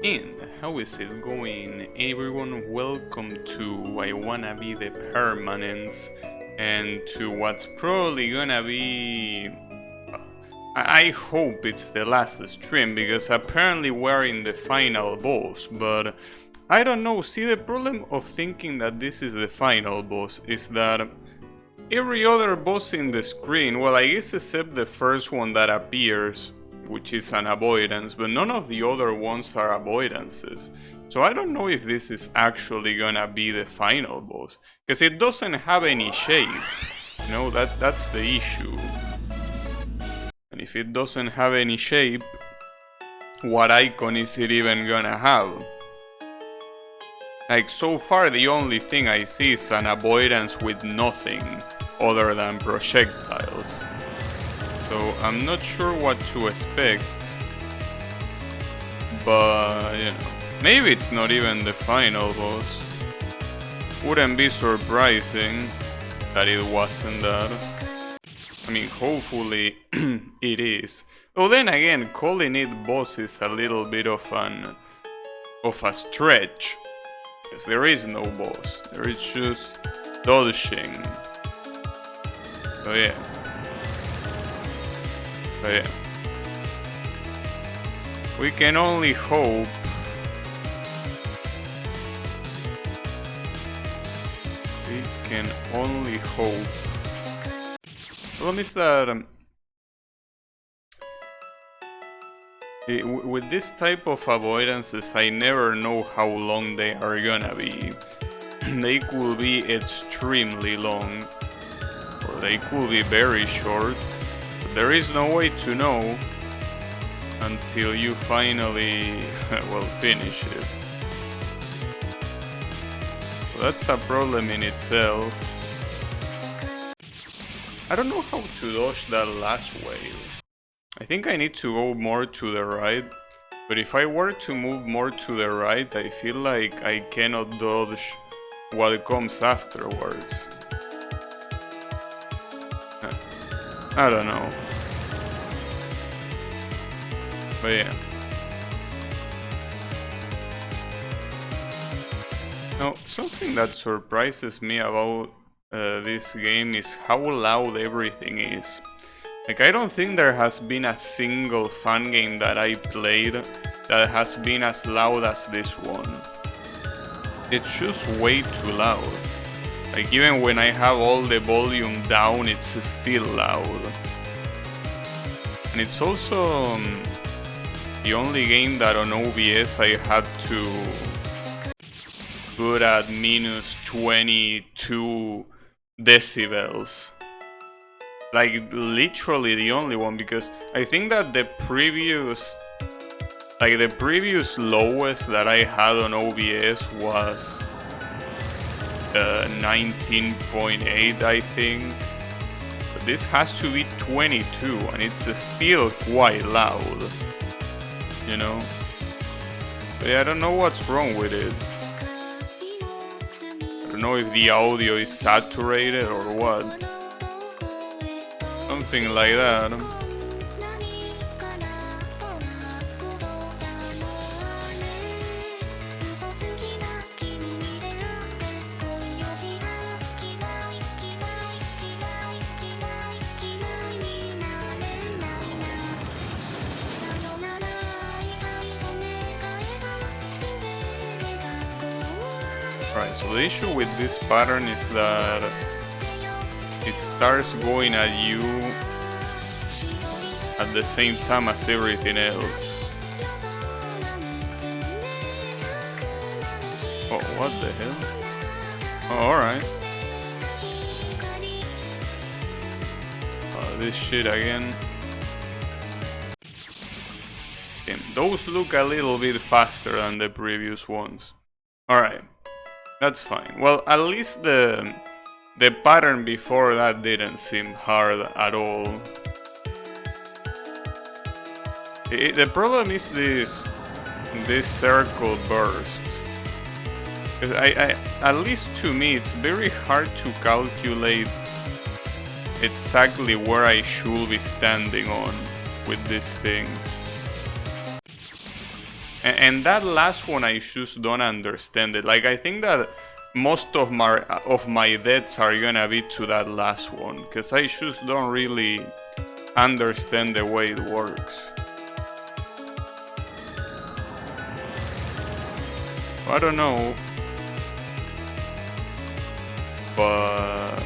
And how is it going, everyone? Welcome to I Wanna Be the Permanence, and to what's probably gonna be. I hope it's the last stream, because apparently we're in the final boss, but I don't know. See, the problem of thinking that this is the final boss is that every other boss in the screen, well, I guess except the first one that appears, which is an avoidance, but none of the other ones are avoidances. So I don't know if this is actually gonna be the final boss, because it doesn't have any shape. You know, that's the issue. And if it doesn't have any shape, what icon is it even gonna have? Like, so far the only thing I see is an avoidance with nothing other than projectiles. So I'm not sure what to expect, but you know, maybe it's not even the final boss. Wouldn't be surprising that it wasn't that. I mean, hopefully it is. Though then again, calling it boss is a little bit of a stretch, because there is no boss. There is just dodging. So yeah. But yeah, we can only hope. We can only hope. The problem is that with this type of avoidances, I never know how long they are gonna be. They could be extremely long, or they could be very short. There is no way to know until you finally, well, finish it. So that's a problem in itself. I don't know how to dodge that last wave. I think I need to go more to the right, but if I were to move more to the right, I feel like I cannot dodge what comes afterwards. I don't know. But yeah. Now, something that surprises me about this game is how loud everything is. Like, I don't think there has been a single fun game that I played that has been as loud as this one. It's just way too loud. Like, even when I have all the volume down, it's still loud. And it's also the only game that on OBS I had to put at minus 22 decibels. Like, literally the only one, because I think that the previous lowest that I had on OBS was 19.8, I think. But this has to be 22, and it's still quite loud, you know? But yeah, I don't know what's wrong with it. I don't know if the audio is saturated or what. Something like that. Right, so the issue with this pattern is that it starts going at you at the same time as everything else. Oh, what the hell? Oh, alright. This shit again. Damn, those look a little bit faster than the previous ones. Alright, that's fine. Well, at least the pattern before that didn't seem hard at all. The problem is this circle burst. At least to me, it's very hard to calculate exactly where I should be standing on with these things. And that last one I just don't understand it. Like I think that most of my deaths are gonna be to that last one, because I just don't really understand the way it works. I don't know, but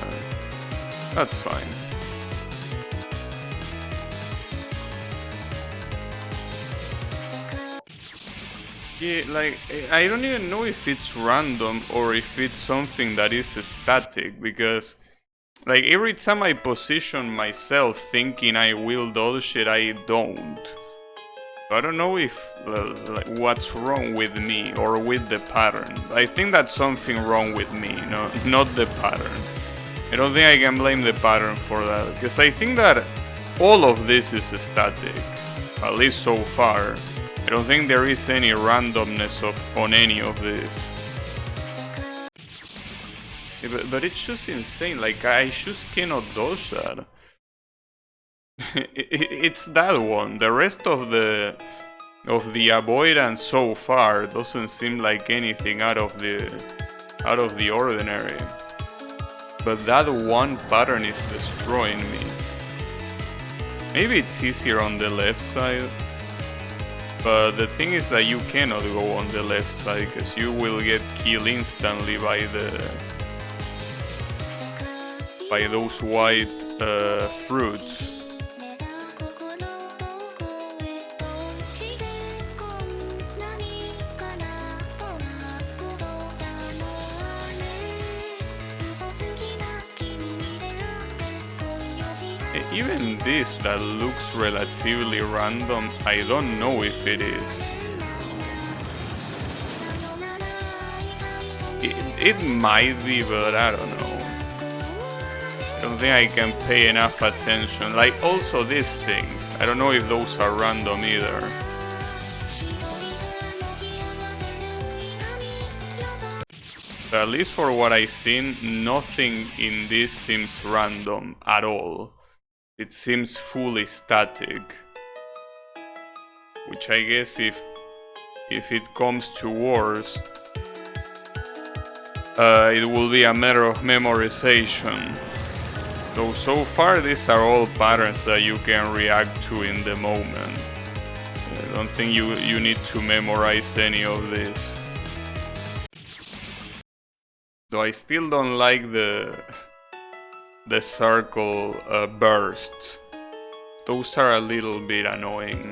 that's fine. Yeah, like, I don't even know if it's random or if it's something that is static, because like every time I position myself thinking I will dodge it, I don't. So I don't know if like, what's wrong with me or with the pattern. I think that's something wrong with me, not the pattern. I don't think I can blame the pattern for that, because I think that all of this is static, at least so far. I don't think there is any randomness on any of this. Yeah, but it's just insane, like I just cannot dodge that. It's that one. The rest of the avoidance so far doesn't seem like anything out of the ordinary. But that one pattern is destroying me. Maybe it's easier on the left side. But the thing is that you cannot go on the left side, because you will get killed instantly by those white fruits. Even this that looks relatively random, I don't know if it is. It might be, but I don't know. I don't think I can pay enough attention. Like also these things, I don't know if those are random either. But at least for what I've seen, nothing in this seems random at all. It seems fully static, which I guess if it comes to wars, it will be a matter of memorization. So far these are all patterns that you can react to in the moment. I don't think you need to memorize any of this. Though I still don't like the circle bursts. Those are a little bit annoying.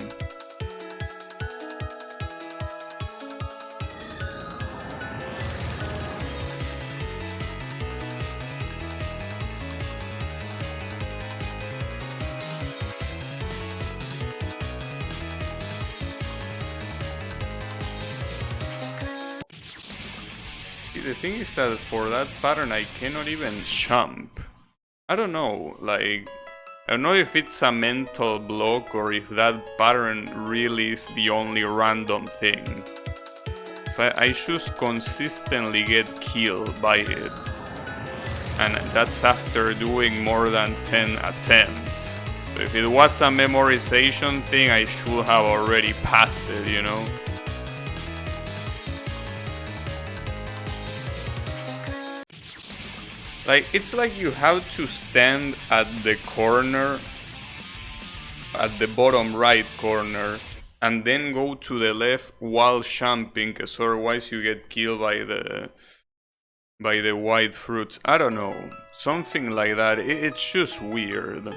The thing is that for that pattern I cannot even jump. I don't know, like, I don't know if it's a mental block or if that pattern really is the only random thing. So I just consistently get killed by it. And that's after doing more than 10 attempts. So if it was a memorization thing, I should have already passed it, you know? Like, it's like you have to stand at the corner, at the bottom right corner, and then go to the left while jumping, because otherwise you get killed by the white fruits. I don't know, something like that. It's just weird.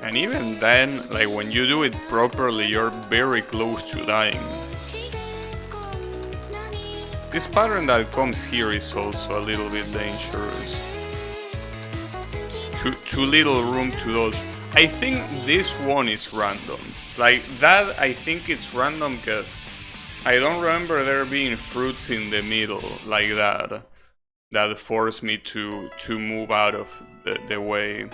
And even then, like when you do it properly, you're very close to dying. This pattern that comes here is also a little bit dangerous. Too little room to dodge. I think this one is random. Like that, I think it's random because I don't remember there being fruits in the middle like that. that forced me to move out of the way.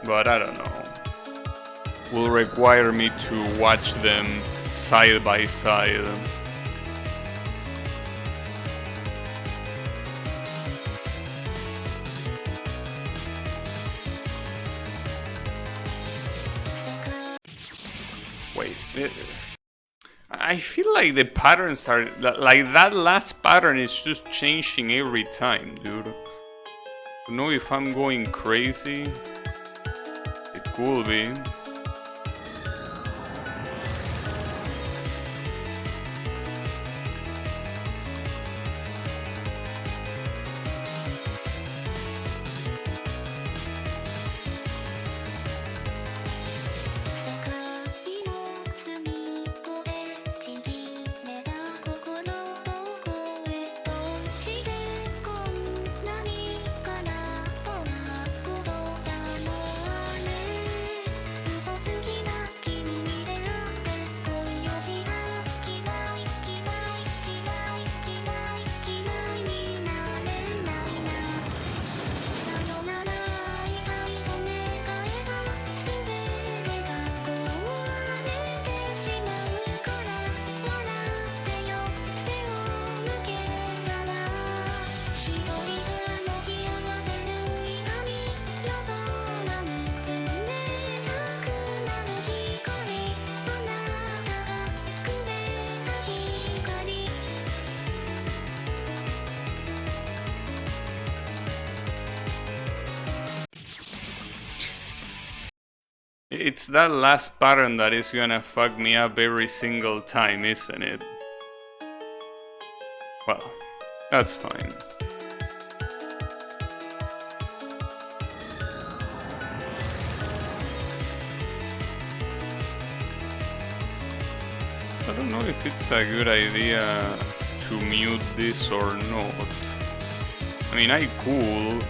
But I don't know. Will require me to watch them side by side. Wait, I feel like the patterns are like that last pattern is just changing every time, dude. I don't know if I'm going crazy. It could be. It's that last pattern that is gonna fuck me up every single time, isn't it? Well, that's fine. I don't know if it's a good idea to mute this or not. I mean, I could.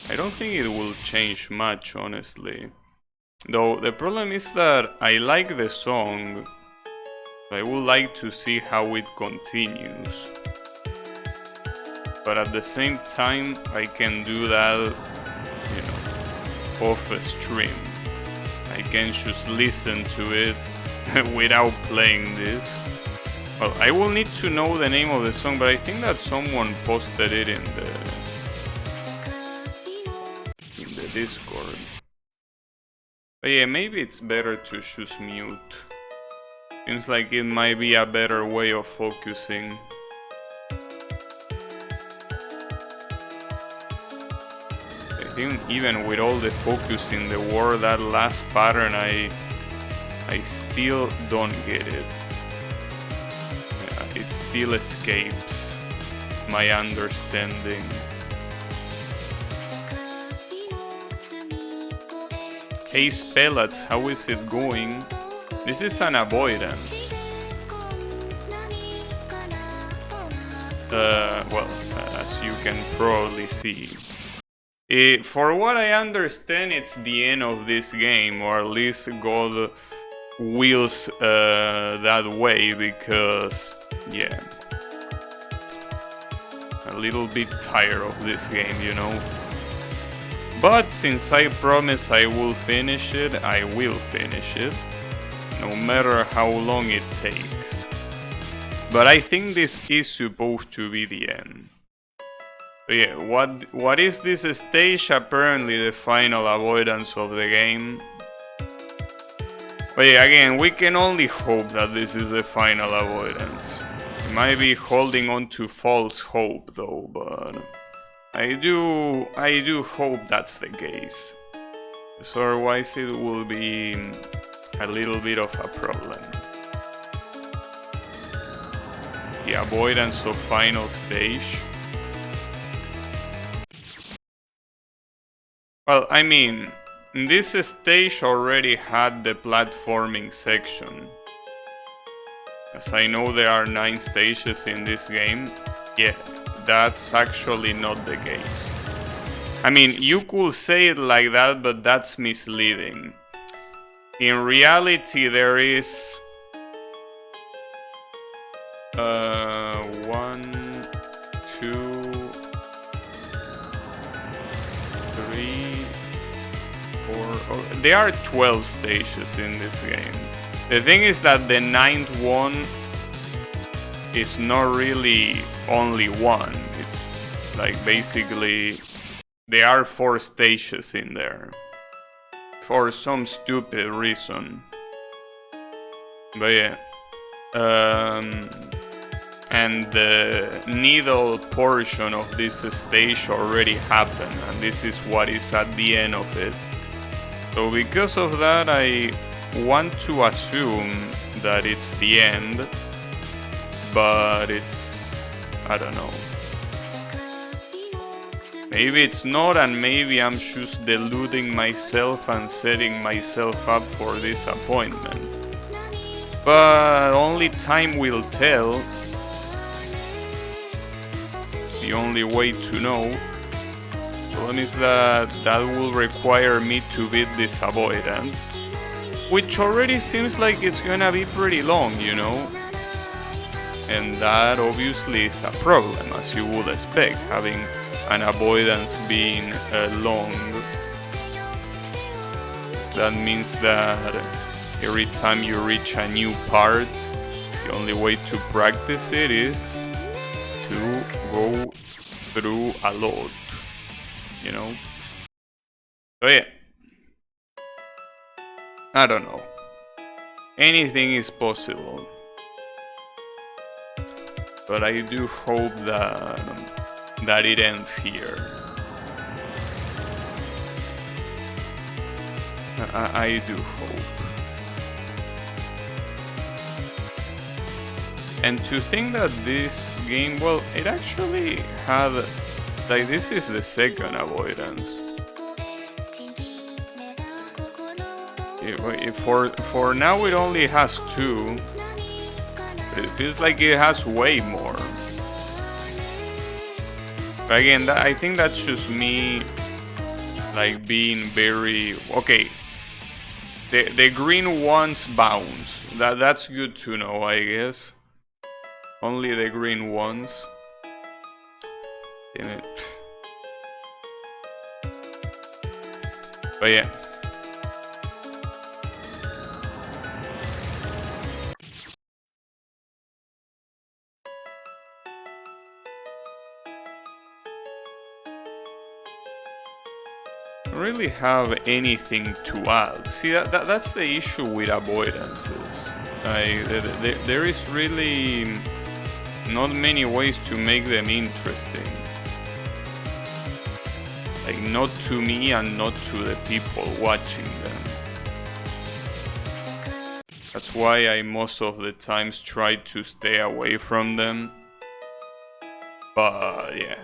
I don't think it will change much, honestly. Though the problem is that I like the song. I would like to see how it continues. But at the same time, I can do that, you know, off a stream. I can just listen to it without playing this. Well, I will need to know the name of the song, but I think that someone posted it in the Discord. But yeah, maybe it's better to choose mute. Seems like it might be a better way of focusing. I think even with all the focus in the word, that last pattern, I still don't get it. Yeah, it still escapes my understanding. Hey Spellats, how is it going? This is an avoidance. Well, as you can probably see. For what I understand, it's the end of this game, or at least God wills that way, because, yeah, a little bit tired of this game, you know. But since I promise I will finish it, I will finish it, no matter how long it takes. But I think this is supposed to be the end. So yeah, what is this stage? Apparently the final avoidance of the game. But yeah, again, we can only hope that this is the final avoidance. We might be holding on to false hope though, but I do hope that's the case. So otherwise it will be a little bit of a problem. The avoidance of final stage. Well, I mean, this stage already had the platforming section. As I know there are 9 stages in this game, yeah, that's actually not the case. I mean, you could say it like that, but that's misleading. in reality there is 1, 2, 3, 4. There are 12 stages in this game. The thing is that the 9th one is not really only one. It's like basically there are 4 stages in there for some stupid reason. But yeah. And the needle portion of this stage already happened, and this is what is at the end of it. So because of that, I want to assume that it's the end, but I don't know. Maybe it's not, and maybe I'm just deluding myself and setting myself up for disappointment. But only time will tell. It's the only way to know. The problem is that will require me to beat this avoidance, which already seems like it's gonna be pretty long, you know? And that obviously is a problem, as you would expect, having an avoidance being long. That means that every time you reach a new part, the only way to practice it is to go through a lot, you know? So yeah, I don't know. Anything is possible. But I do hope that it ends here. I do hope. And to think that this game, well, it actually had, like, this is the second avoidance. For now it only has 2, but it feels like it has way more. But again, I think that's just me, like, being very, okay, the green ones bounce. That's good to know, I guess. Only the green ones. Damn it. But yeah. I don't really have anything to add. See, that's the issue with avoidances. There is really not many ways to make them interesting. Like, not to me and not to the people watching them. That's why I most of the times try to stay away from them. But yeah,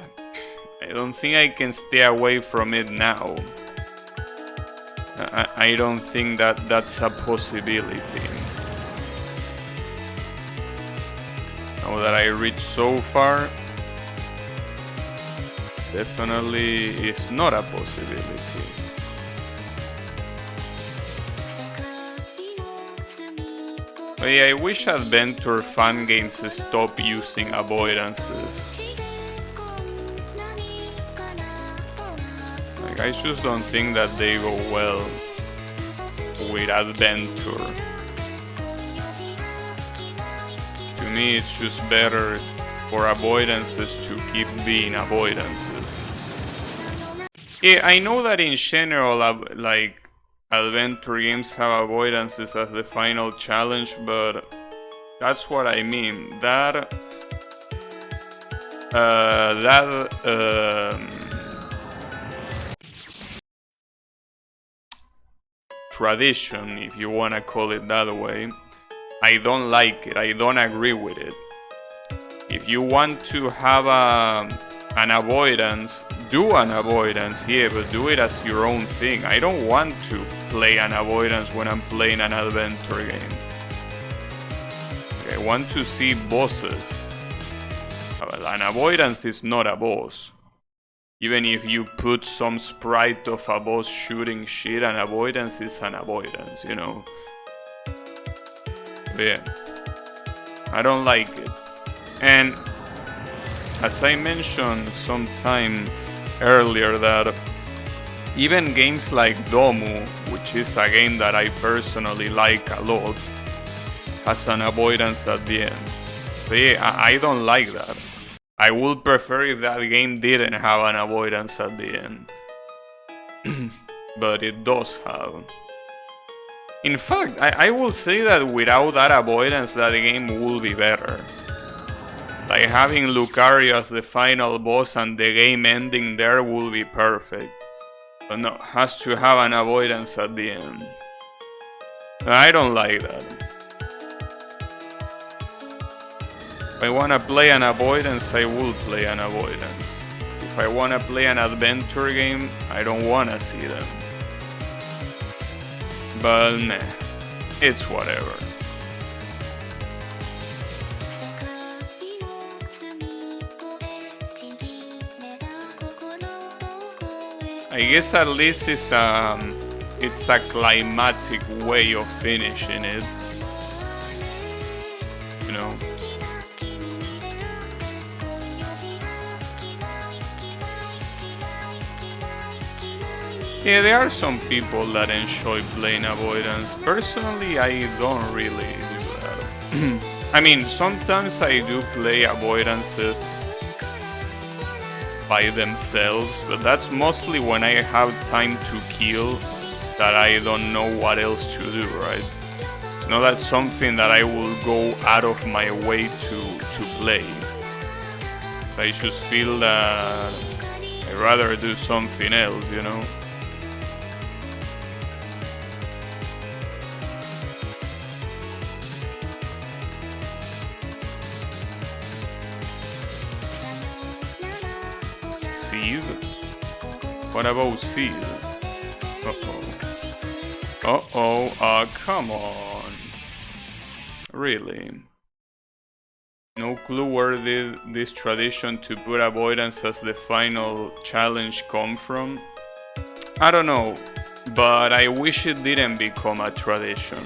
I don't think I can stay away from it now. I don't think that's a possibility. Now that I reached so far, definitely is not a possibility. But yeah, I wish adventure fan games stop using avoidances. Like, I just don't think that they go well with adventure. To me, it's just better for avoidances to keep being avoidances. Yeah, I know that in general, like, adventure games have avoidances as the final challenge, but that's what I mean. Tradition, if you wanna call it that way, I don't like it. I don't agree with it. If you want to have an avoidance, do an avoidance, yeah, but do it as your own thing. I don't want to play an avoidance when I'm playing an adventure game. I want to see bosses. An avoidance is not a boss. Even if you put some sprite of a boss shooting shit, an avoidance is an avoidance, you know? But yeah, I don't like it. And as I mentioned sometime earlier, that even games like Domu, which is a game that I personally like a lot, has an avoidance at the end. So yeah, I don't like that. I would prefer if that game didn't have an avoidance at the end. But it does have. In fact, I will say that without that avoidance, that game will be better. Like having Lucario as the final boss and the game ending there will be perfect. But no, has to have an avoidance at the end. I don't like that. If I wanna play an avoidance, I will play an avoidance. If I wanna play an adventure game, I don't wanna see them. But meh, it's whatever. I guess at least it's a climatic way of finishing it. You know? Yeah, there are some people that enjoy playing avoidance. Personally, I don't really do that. I mean, sometimes I do play avoidances by themselves, but that's mostly when I have time to kill that I don't know what else to do, right? It's not that something that I will go out of my way to play. So I just feel that I'd rather do something else, you know? Seed? What about seed? Uh-oh. Come on. Really? No clue where did this tradition to put avoidance as the final challenge come from? I don't know, but I wish it didn't become a tradition.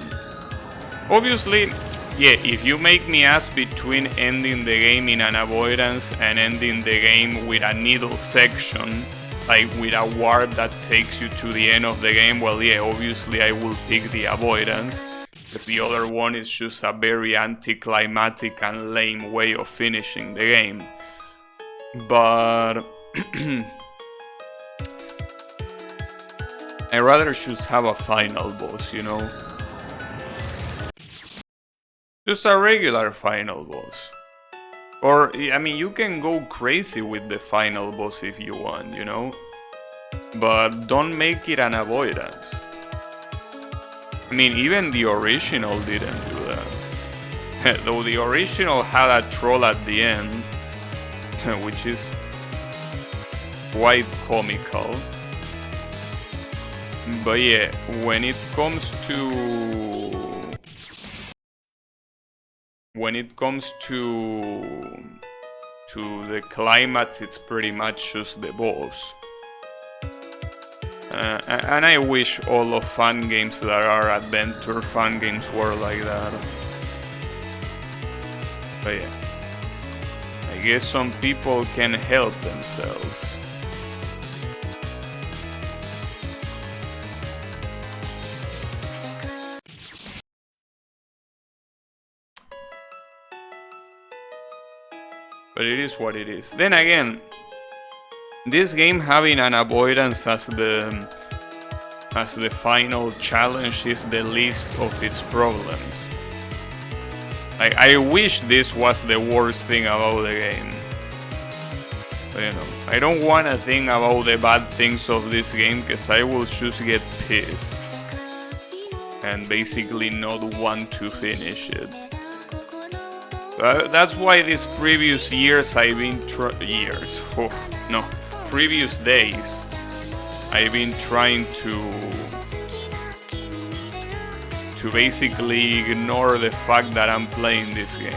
Obviously, yeah, if you make me ask between ending the game in an avoidance and ending the game with a needle section, like with a warp that takes you to the end of the game, well, yeah, obviously I will pick the avoidance, because the other one is just a very anticlimactic and lame way of finishing the game. But I rather just have a final boss, you know? Just a regular final boss. Or, I mean, you can go crazy with the final boss if you want, you know? But don't make it an avoidance. I mean, even the original didn't do that. Though the original had a troll at the end, which is quite comical. But yeah, when it comes to the climax, it's pretty much just the boss. And I wish all of fan games that are adventure fan games were like that. But yeah, I guess some people can help themselves. But it is what it is. Then again, this game having an avoidance as the final challenge is the least of its problems. Like, I wish this was the worst thing about the game. But you know, I don't want to think about the bad things of this game, because I will just get pissed and basically not want to finish it. That's why these previous years I've been previous days I've been trying to basically ignore the fact that I'm playing this game.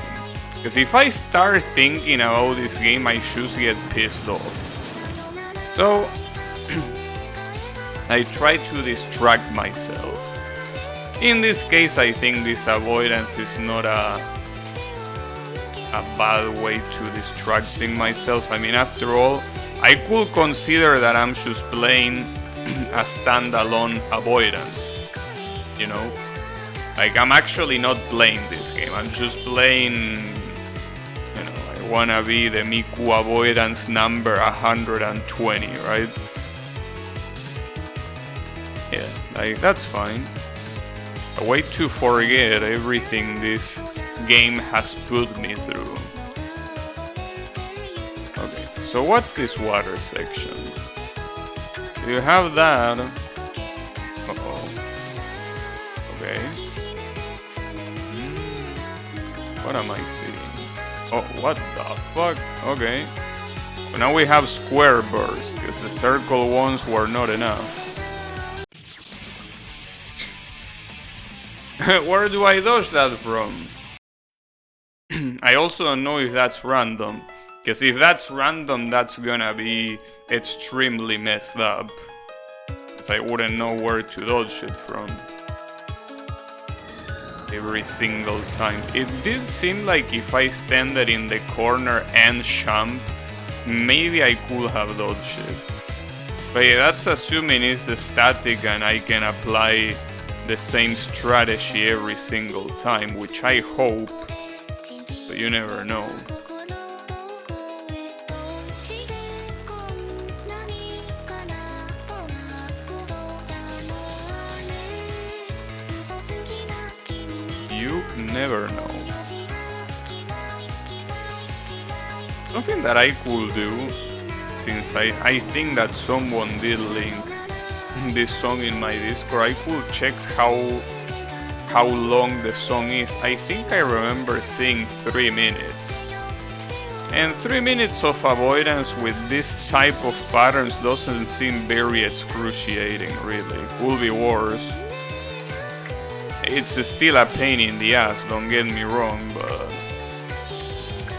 Because if I start thinking about this game, I just get pissed off. So I try to distract myself. In this case, I think this avoidance is not a bad way to distracting myself. I mean, after all, I could consider that I'm just playing a standalone avoidance, you know? Like, I'm actually not playing this game, I'm just playing, you know, I wanna be the Miku avoidance number 120, right? Yeah, like, that's fine. A way to forget everything this game has put me through. Okay, so what's this water section? You have that. Uh-oh. Okay. What am I seeing? Oh, what the fuck? Okay. So now we have square bursts, because the circle ones were not enough. Where do I dodge that from? I also don't know if that's random. Because if that's random, that's gonna be extremely messed up. Because I wouldn't know where to dodge it from every single time. It did seem like if I standed in the corner and jump, maybe I could have dodged it. But yeah, that's assuming it's static and I can apply the same strategy every single time, which I hope, but you never know. You never know. Something that I could do, since I think that someone did link this song in my Discord, I could check how long the song is. I think I remember seeing 3 minutes. And 3 minutes of avoidance with this type of patterns doesn't seem very excruciating, really. Could be worse. It's still a pain in the ass, don't get me wrong, but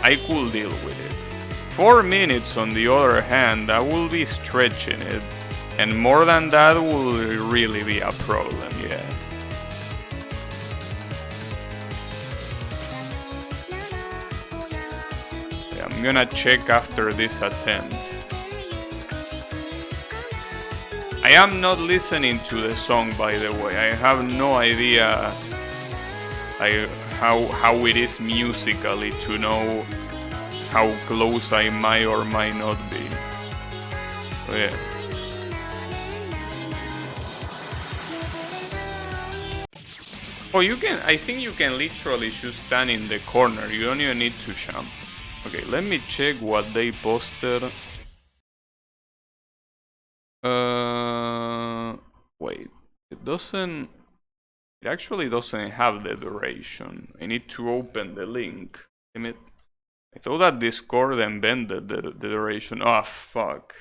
I could deal with it. 4 minutes on the other hand, I will be stretching it. And more than that will really be a problem, yeah. I'm gonna check after this attempt. I am not listening to the song, by the way. I have no idea how it is musically to know how close I might or might not be. So yeah. Oh, you can, I think you can literally just stand in the corner. You don't even need to jump. Okay, let me check what they posted. Wait, it actually doesn't have the duration. I need to open the link. Damn it. I thought that Discord invented the duration. Oh, fuck.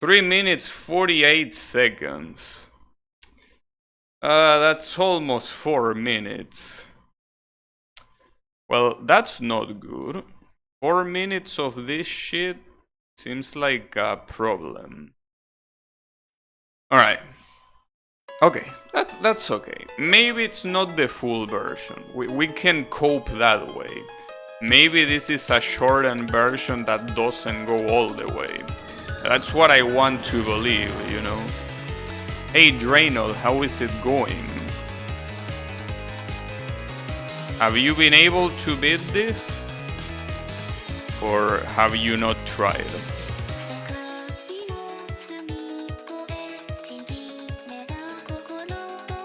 3 minutes 48 seconds. That's almost 4 minutes. Well, that's not good. 4 minutes of this shit seems like a problem. Alright. Okay, that's okay. Maybe it's not the full version. We can cope that way. Maybe this is a shortened version that doesn't go all the way. That's what I want to believe, you know. Hey Draynor, how is it going? Have you been able to beat this? Or have you not tried?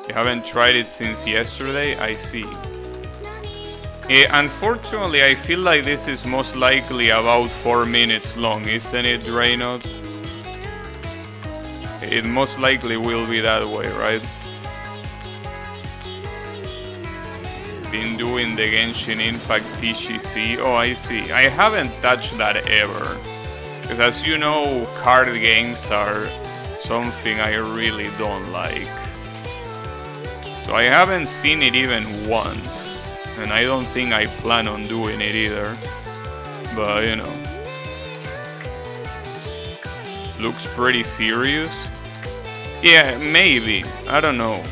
You haven't tried it since yesterday? I see. Unfortunately, I feel like this is most likely about 4 minutes long, isn't it, Draynor? It most likely will be that way, right? Been doing the Genshin Impact TGC. Oh, I see. I haven't touched that ever. Because as you know, card games are something I really don't like. So I haven't seen it even once. And I don't think I plan on doing it either. But, you know. looks pretty serious. Yeah, maybe. I don't know.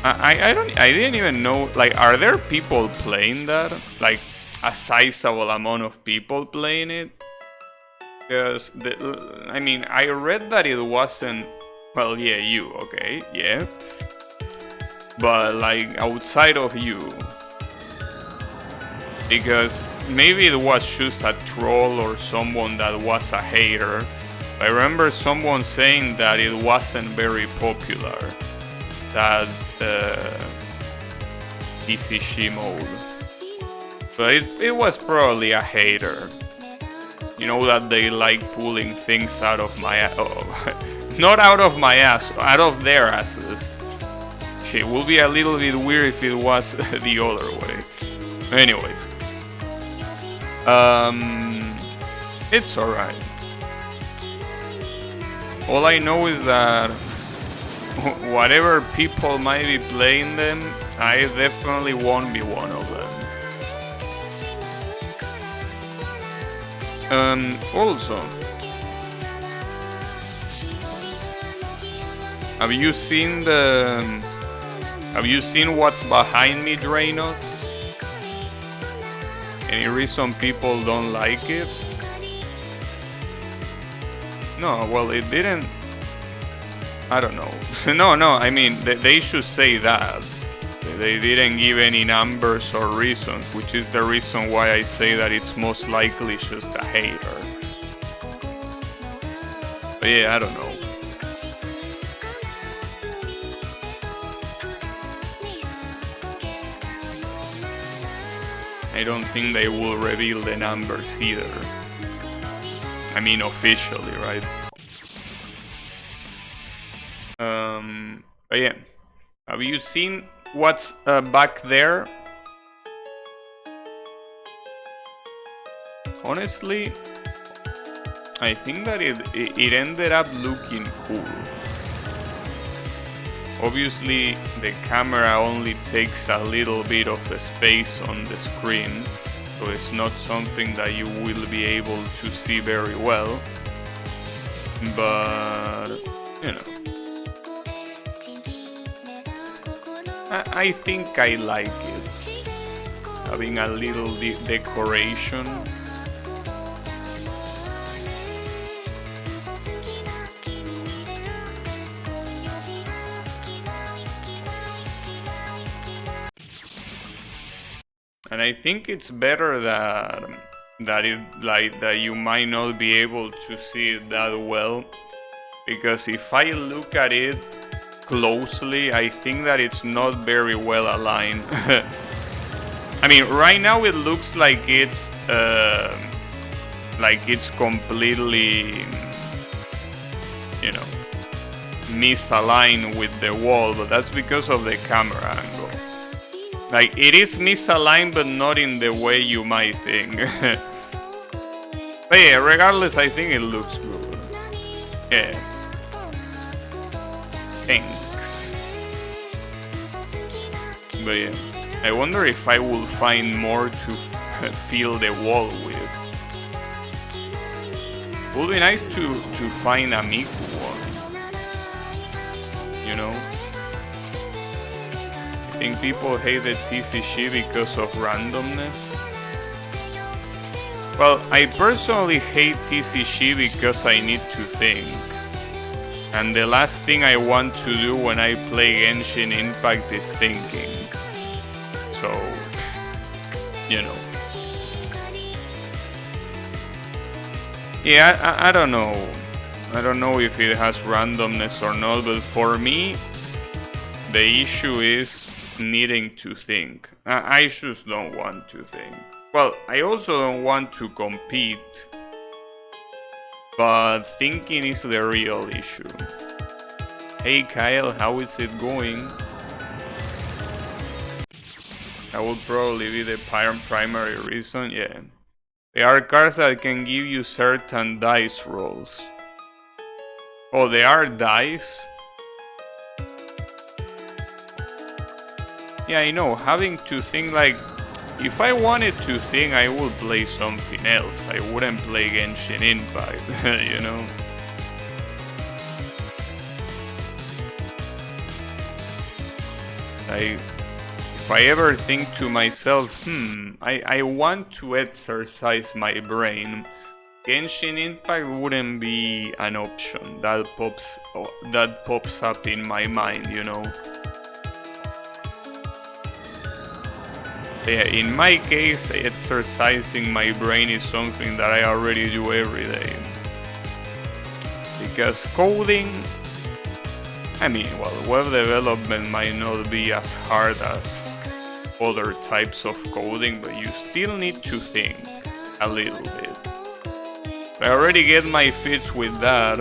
I didn't even know, like, are there people playing that? Like, a sizable amount of people playing it? Because, I mean, I read that it wasn't, well, yeah, you, okay, yeah. But, like, outside of you. Because maybe it was just a troll or someone that was a hater. I remember someone saying that it wasn't very popular, that TCG mode. But it was probably a hater. You know that they like pulling things out of my ass. Oh, not out of my ass, out of their asses. It would be a little bit weird if it was the other way. Anyways. It's alright. All I know is that whatever people might be playing them, I definitely won't be one of them. Also, have you seen what's behind me, Draenor? Any reason people don't like it? No, well, it didn't. I don't know. no, I mean, they should say that. They didn't give any numbers or reasons, which is the reason why I say that it's most likely just a hater. But yeah, I don't know. I don't think they will reveal the numbers either. I mean, officially, right? But yeah. Have you seen what's back there? Honestly, I think that it ended up looking cool. Obviously, the camera only takes a little bit of space on the screen, so it's not something that you will be able to see very well. But, you know, I think I like it. Having a little decoration. And I think it's better that you might not be able to see it that well, because if I look at it closely, I think that it's not very well aligned. I mean, right now it looks like it's completely, you know, misaligned with the wall, but that's because of the camera angle. Like, it is misaligned, but not in the way you might think. But yeah, regardless, I think it looks good. Yeah. Thanks. But yeah, I wonder if I will find more to fill the wall with. It would be nice to find a Miku one. You know? I think people hate the TCG because of randomness. Well, I personally hate TCG because I need to think. And the last thing I want to do when I play Genshin Impact is thinking. So, you know. Yeah, I don't know. I don't know if it has randomness or not, but for me, the issue is needing to think. I just don't want to think. Well, I also don't want to compete, but thinking is the real issue. Hey Kyle, how is it going? That would probably be the primary reason, yeah. There are cards that can give you certain dice rolls. Oh, they are dice? Yeah, I know, having to think like... if I wanted to think, I would play something else. I wouldn't play Genshin Impact, you know? If I ever think to myself, I want to exercise my brain, Genshin Impact wouldn't be an option that pops up in my mind, you know. Yeah, in my case, exercising my brain is something that I already do every day. Because coding, I mean, well, web development might not be as hard as other types of coding, but you still need to think a little bit. I already get my fix with that.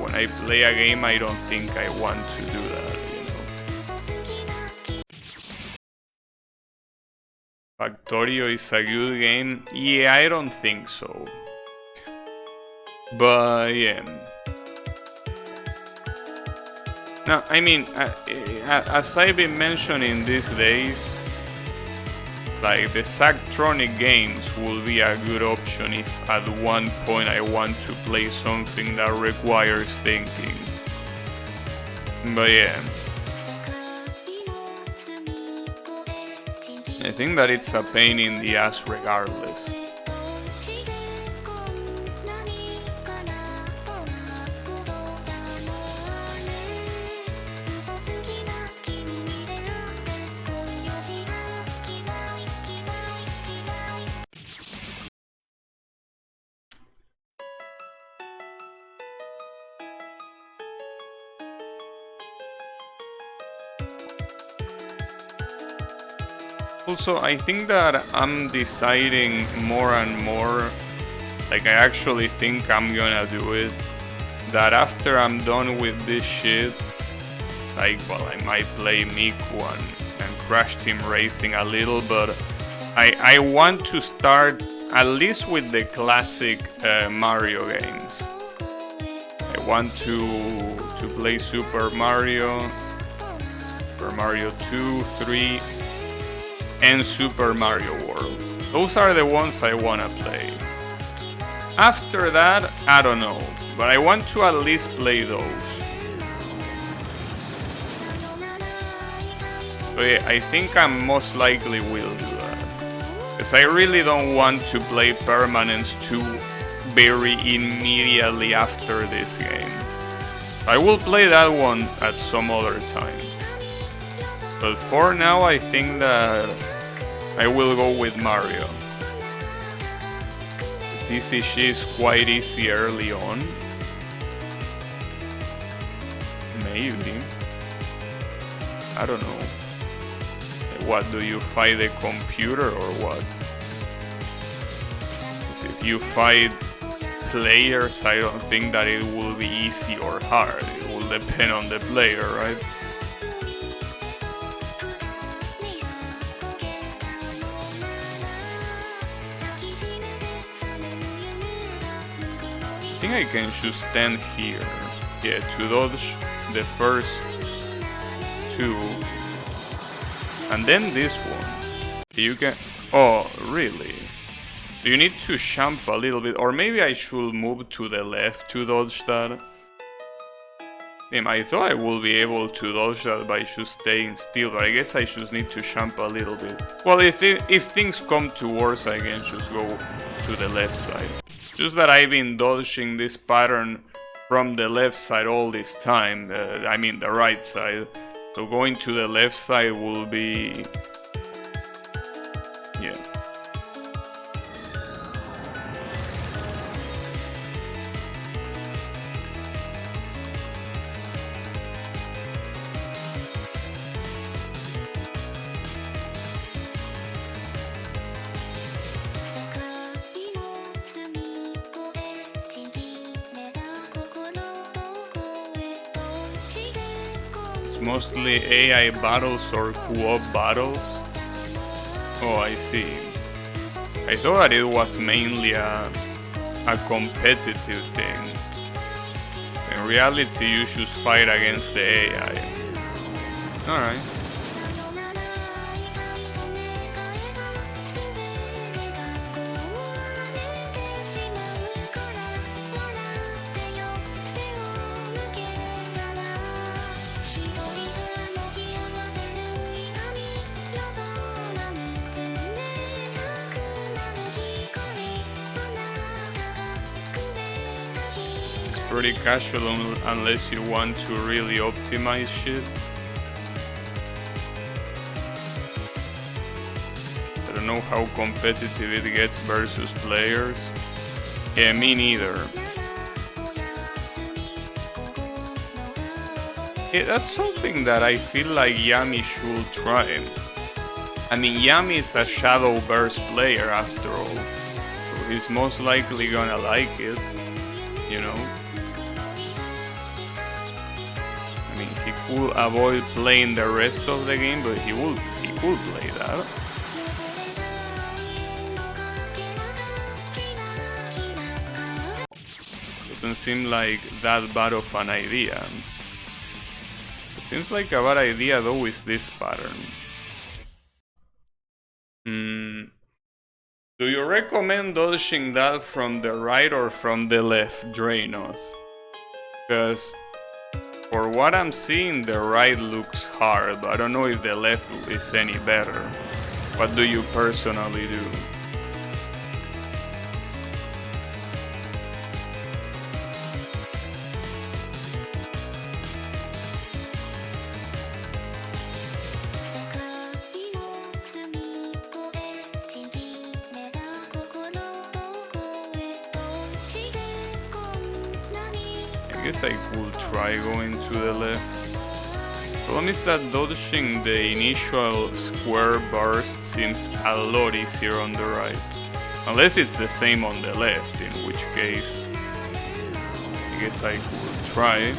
When I play a game, I don't think I want to do that, you know. Factorio is a good game? Yeah, I don't think so. But yeah. Now, I mean, as I've been mentioning these days, like the Zachtronic games will be a good option if at one point I want to play something that requires thinking. But yeah, I think that it's a pain in the ass regardless. Also, I think that I'm deciding more and more, like I actually think I'm gonna do it, that after I'm done with this shit, like, well, I might play Miku and Crash Team Racing a little, but I want to start at least with the classic Mario games. I want to play Super Mario 2, 3, and Super Mario World. Those are the ones I wanna play. After that, I don't know, but I want to at least play those. So yeah, I think I most likely will do that. Because I really don't want to play Permanence 2 very immediately after this game. I will play that one at some other time. But for now, I think that I will go with Mario. TCG is quite easy early on. Maybe. I don't know. What, do you fight the computer or what? If you fight players, I don't think that it will be easy or hard. It will depend on the player, right? I think I can just stand here. Yeah, to dodge the first two. And then this one. You can... Oh, really? Do you need to jump a little bit? Or maybe I should move to the left to dodge that? Damn, I thought I would be able to dodge that by just staying still, but I guess I just need to jump a little bit. Well, if things come to worse, I can just go to the left side. Just that I've been dodging this pattern from the left side all this time. I mean the right side. So going to the left side will be... Yeah. Mostly AI battles or co-op battles. Oh, I see. I thought that it was mainly a competitive thing. In reality, you should fight against the AI. Alright. pretty casual unless you want to really optimize shit. I don't know how competitive it gets versus players. Yeah, me neither. Yeah, that's something that I feel like Yami should try. I mean, Yami is a Shadow Burst player after all, so he's most likely gonna like it, you know? I mean, he could avoid playing the rest of the game, but he could play that. Doesn't seem like that bad of an idea. What seems like a bad idea though is this pattern. Do you recommend dodging that from the right or from the left, Drainos? Because for what I'm seeing, the right looks hard, but I don't know if the left is any better. What do you personally do? I guess I could try going to the left. The problem is that dodging the initial square burst seems a lot easier on the right. Unless it's the same on the left, in which case I guess I could try.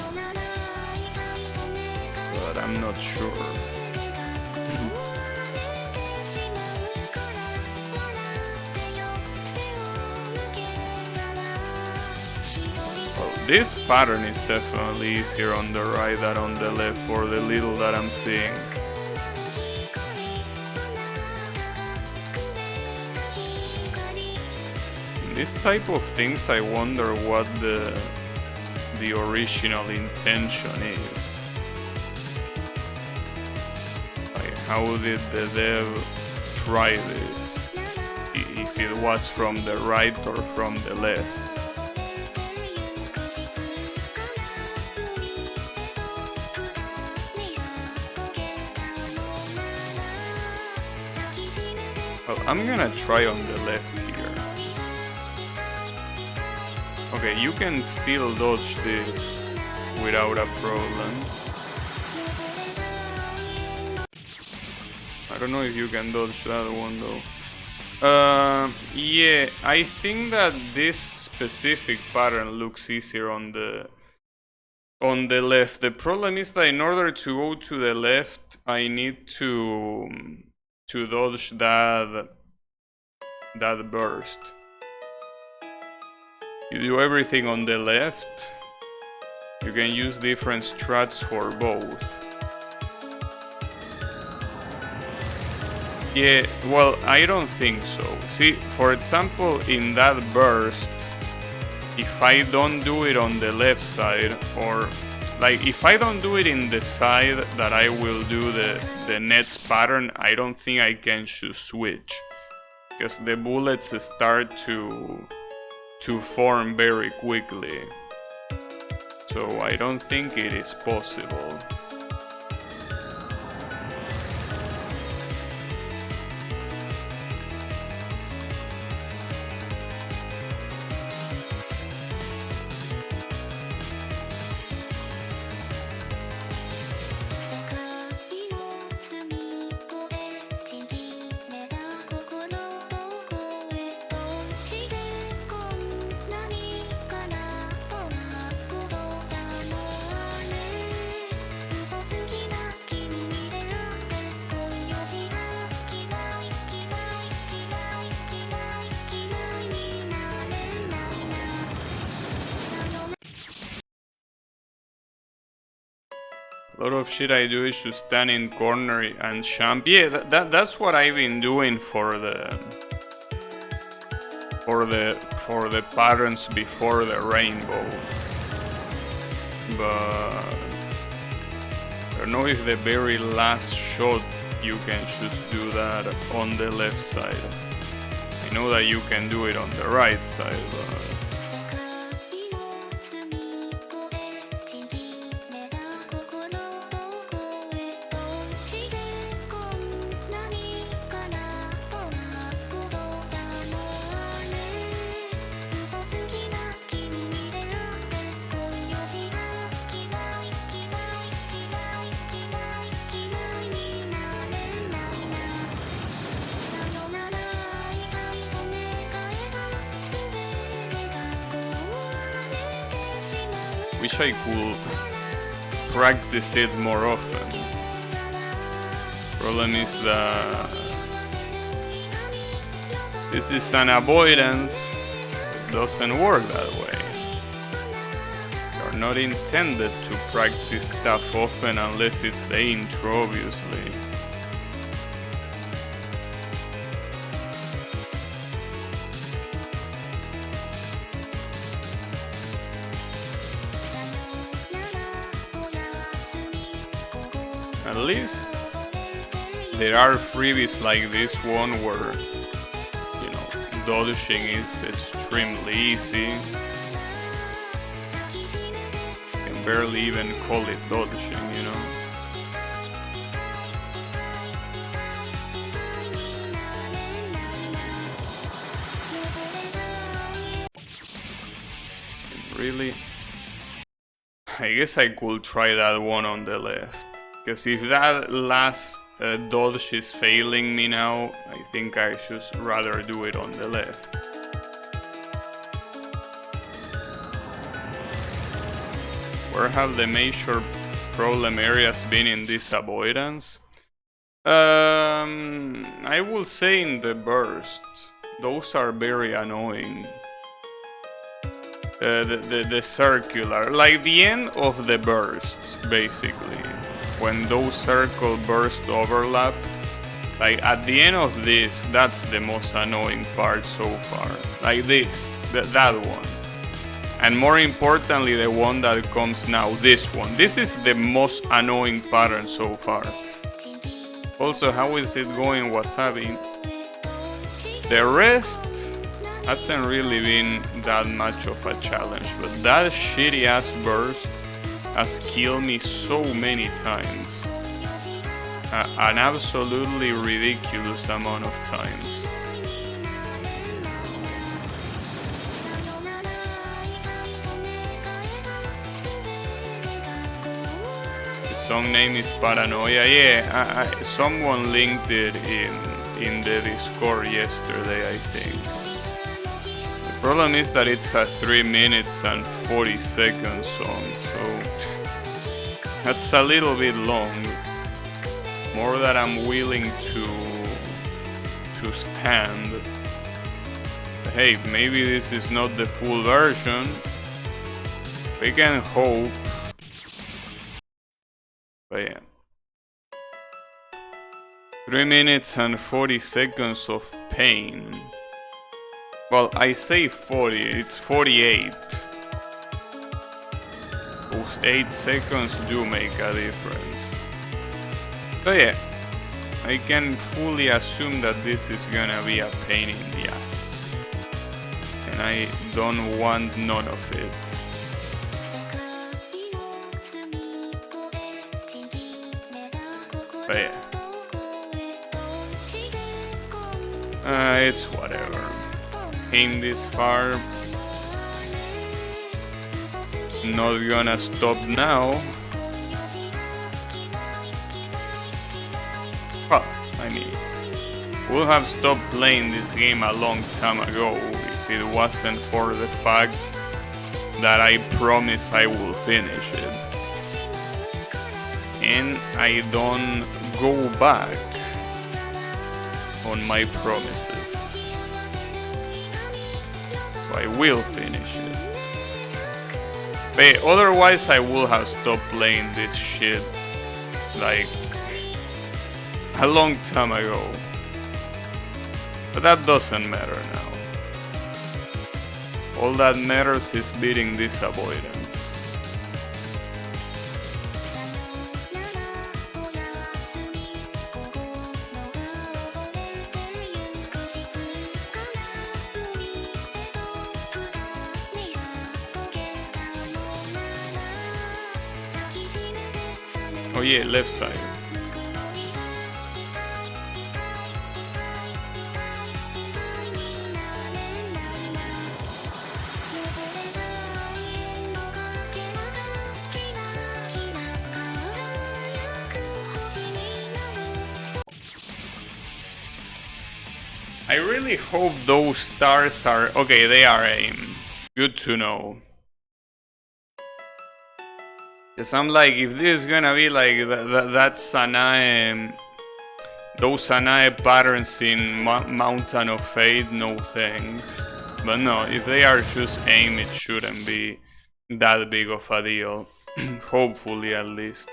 But I'm not sure. This pattern is definitely easier on the right than on the left for the little that I'm seeing. In this type of things I wonder what the original intention is. Like, how did the dev try this? If it was from the right or from the left. Well, I'm gonna try on the left here. Okay, you can still dodge this without a problem. I don't know if you can dodge that one though. Yeah, I think that this specific pattern looks easier on the left. The problem is that in order to go to the left, I need to dodge that burst. You do everything on the left. You can use different strats for both. Yeah, well, I don't think so. See, for example, in that burst, if I don't do it on the left side, or like if I don't do it in the side that I will do the Nets pattern, I don't think I can switch, because the bullets start to form very quickly. So I don't think it is possible. A lot of shit I do is to stand in corner and jump. Yeah, that's what I've been doing for the patterns before the rainbow. But I don't know if the very last shot you can just do that on the left side. I know that you can do it on the right side, but wish I could practice it more often. Problem is that this is an avoidance. It doesn't work that way. You're not intended to practice stuff often unless it's the intro, obviously. At least there are freebies like this one where, you know, dodging is extremely easy. You can barely even call it dodging, you know. Really? I guess I could try that one on the left. Because if that last dodge is failing me now, I think I should rather do it on the left. Where have the major problem areas been in this avoidance? I will say in the bursts. Those are very annoying. The circular, like the end of the bursts, basically. When those circle bursts overlap, like at the end of this, that's the most annoying part so far. Like this, that one. And more importantly, the one that comes now, this one. This is the most annoying pattern so far. Also, how is it going, Wasabi? The rest hasn't really been that much of a challenge, but that shitty ass burst has killed me so many times. An absolutely ridiculous amount of times. The song name is Paranoia. Yeah, someone linked it in the Discord yesterday, I think. The problem is that it's a 3 minutes and 40 seconds song, so that's a little bit long. More than I'm willing to stand. But hey, maybe this is not the full version. We can hope. But yeah. 3 minutes and 40 seconds of pain. Well, I say 40, it's 48. Those 8 seconds do make a difference. So yeah, I can fully assume that this is gonna be a pain in the ass. And I don't want none of it. But yeah. It's whatever. Came this far. Not gonna stop now. Well, I mean, we'll have stopped playing this game a long time ago if it wasn't for the fact that I promise I will finish it. And I don't go back on my promises. So I will finish it. But otherwise I would have stopped playing this shit like a long time ago. But that doesn't matter now. All that matters is beating this avoidance. Oh yeah, left side. I really hope those stars are... Okay, they are aimed. Good to know. Cause I'm like, if this is gonna be like that Sanae, those Sanae patterns in Mountain of Fate, no thanks. But no, if they are just aim, it shouldn't be that big of a deal. Hopefully, at least.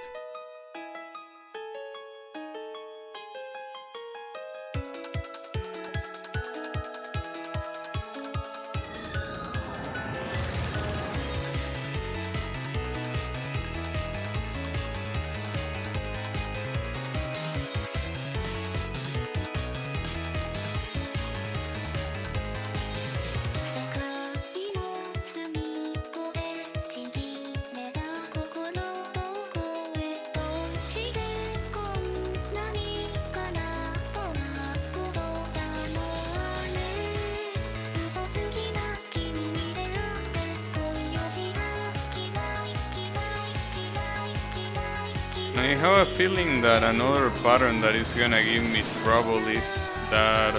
I have a feeling that another pattern that is gonna give me trouble is that,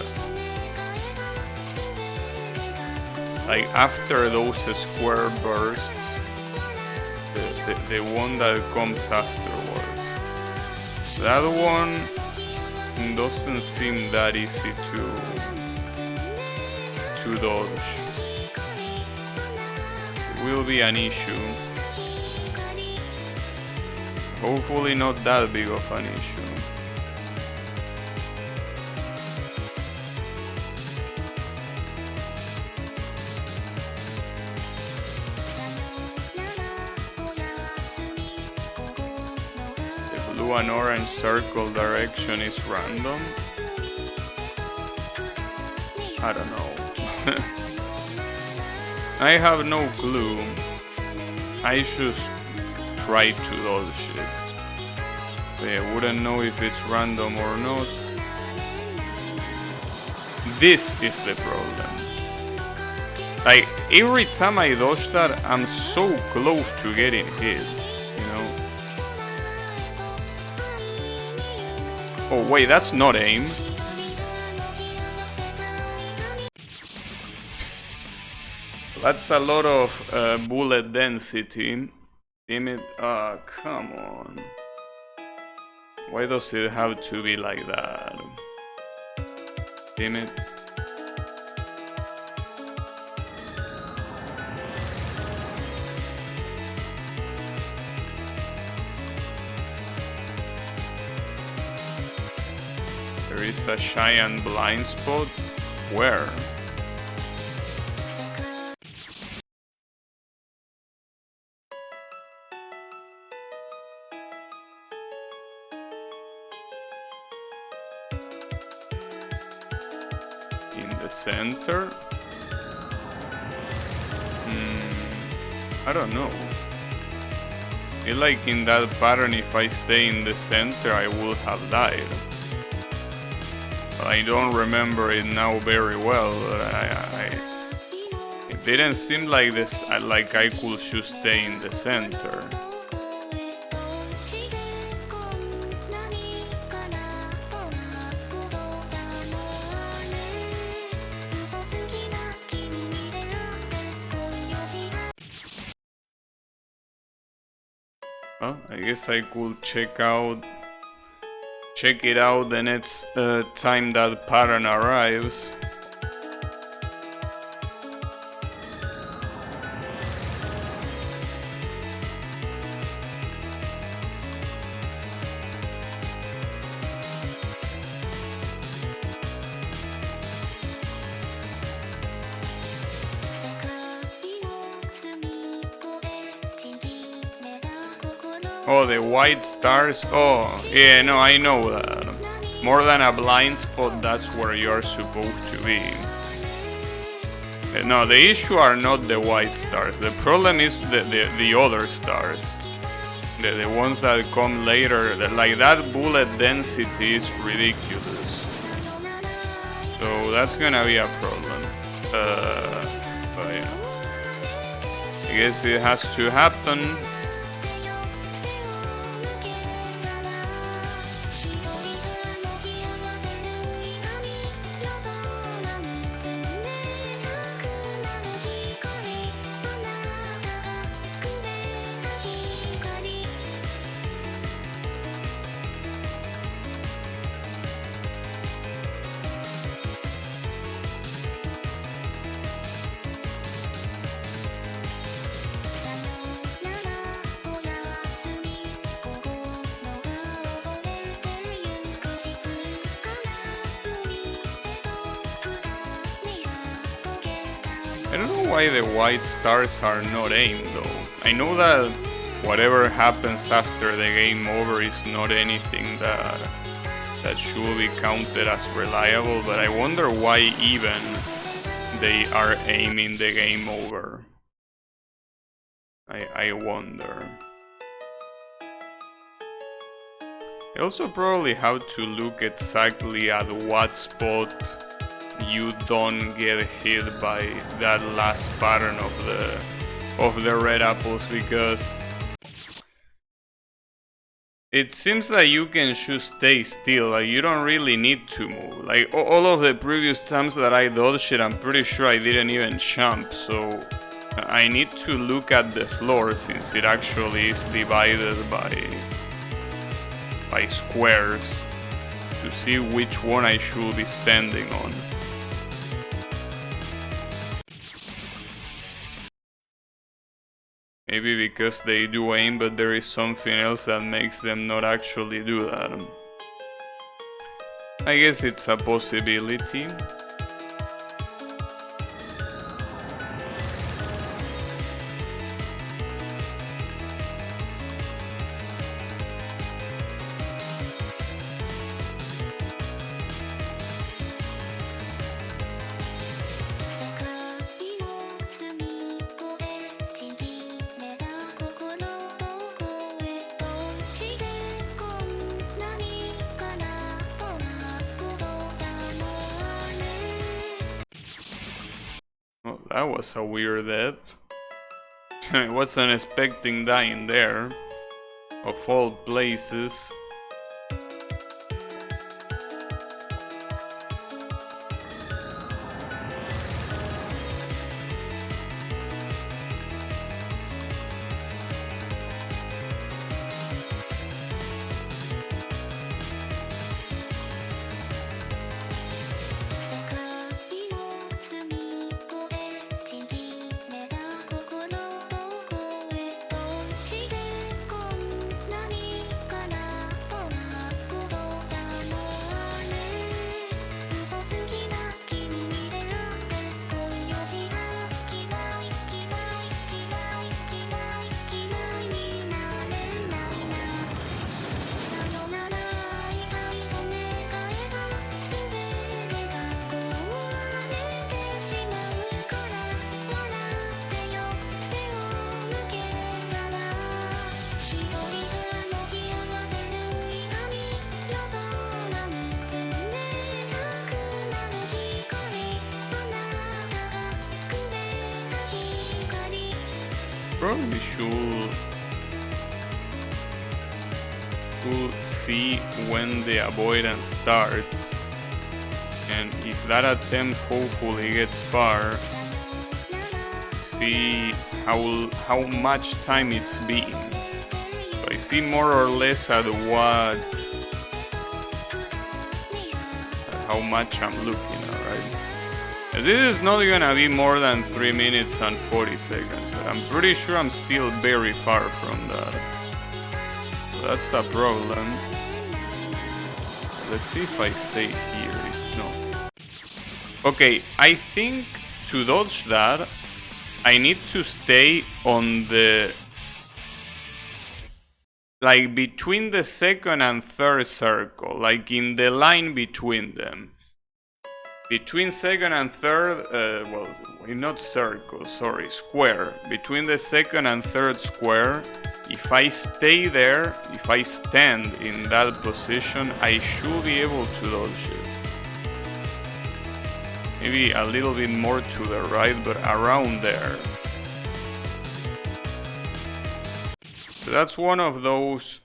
like, after those square bursts, the one that comes afterwards, that one doesn't seem that easy to dodge. It will be an issue. Hopefully not that big of an issue. The blue and orange circle direction is random. I don't know. I have no clue. I just try to dodge it. But I wouldn't know if it's random or not. This is the problem. Like, every time I dodge that, I'm so close to getting hit, you know? Oh wait, that's not aim. That's a lot of bullet density. Damn it, come on. Why does it have to be like that? Damn it. There is a giant blind spot? Where? In the center? I don't know. It's like in that pattern, if I stay in the center, I would have died. But I don't remember it now very well. It didn't seem like this, like I could just stay in the center. Well, I guess I could check it out the next time that pattern arrives. Oh, the white stars? Oh, yeah, no, I know that. More than a blind spot, that's where you're supposed to be. No, the issue are not the white stars. The problem is the other stars. The ones that come later. Like, that bullet density is ridiculous. So that's gonna be a problem. But yeah. I guess it has to happen. I don't know why the white stars are not aimed though. I know that whatever happens after the game over is not anything that should be counted as reliable, but I wonder why even they are aiming the game over. I wonder. I also probably have to look exactly at what spot you don't get hit by that last pattern of the red apples, because it seems like you can just stay still, like you don't really need to move. Like all of the previous times that I dodged it, I'm pretty sure I didn't even jump, so I need to look at the floor since it actually is divided by squares to see which one I should be standing on. Maybe because they do aim, but there is something else that makes them not actually do that. I guess it's a possibility. Oh, that was a weird death. I wasn't expecting dying there, of all places. Probably should see when the avoidance starts, and if that attempt hopefully gets far, see how much time it's been. So I see more or less at how much I'm looking at, right? This is not gonna be more than 3 minutes and 40 seconds, but I'm pretty sure I'm still very far from that. So that's a problem. Let's see if I stay here. No. Okay, I think to dodge that, I need to stay on the... like between the second and third circle, like in the line between them. Between second and third, well, not circle, sorry, square. Between the second and third square, if I stay there, if I stand in that position, I should be able to dodge it. Maybe a little bit more to the right, but around there. So that's one of those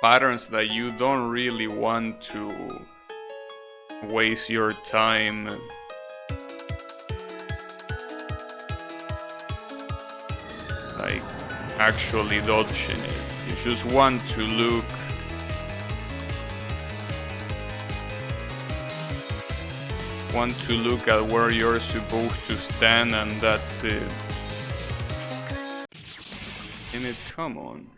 patterns that you don't really want to waste your time like actually dodging it. You just want to look at where you're supposed to stand, and that's it. Damn it, come on.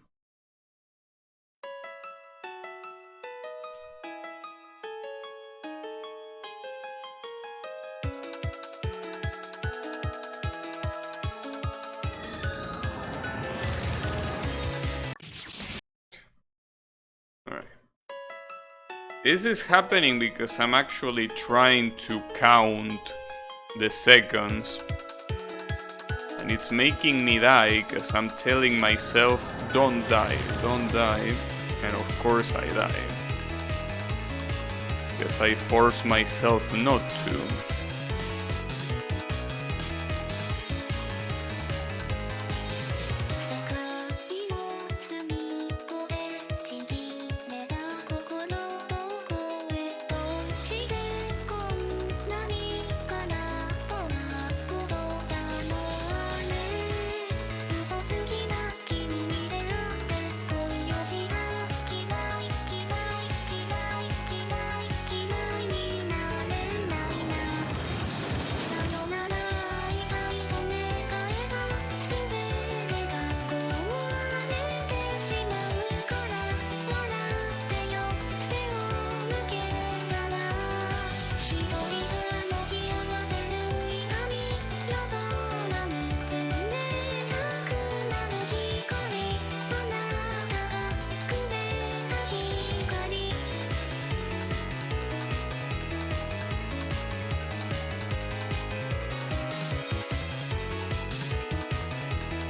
This is happening because I'm actually trying to count the seconds. And it's making me die because I'm telling myself, don't die, don't die. And of course I die. Because I force myself not to.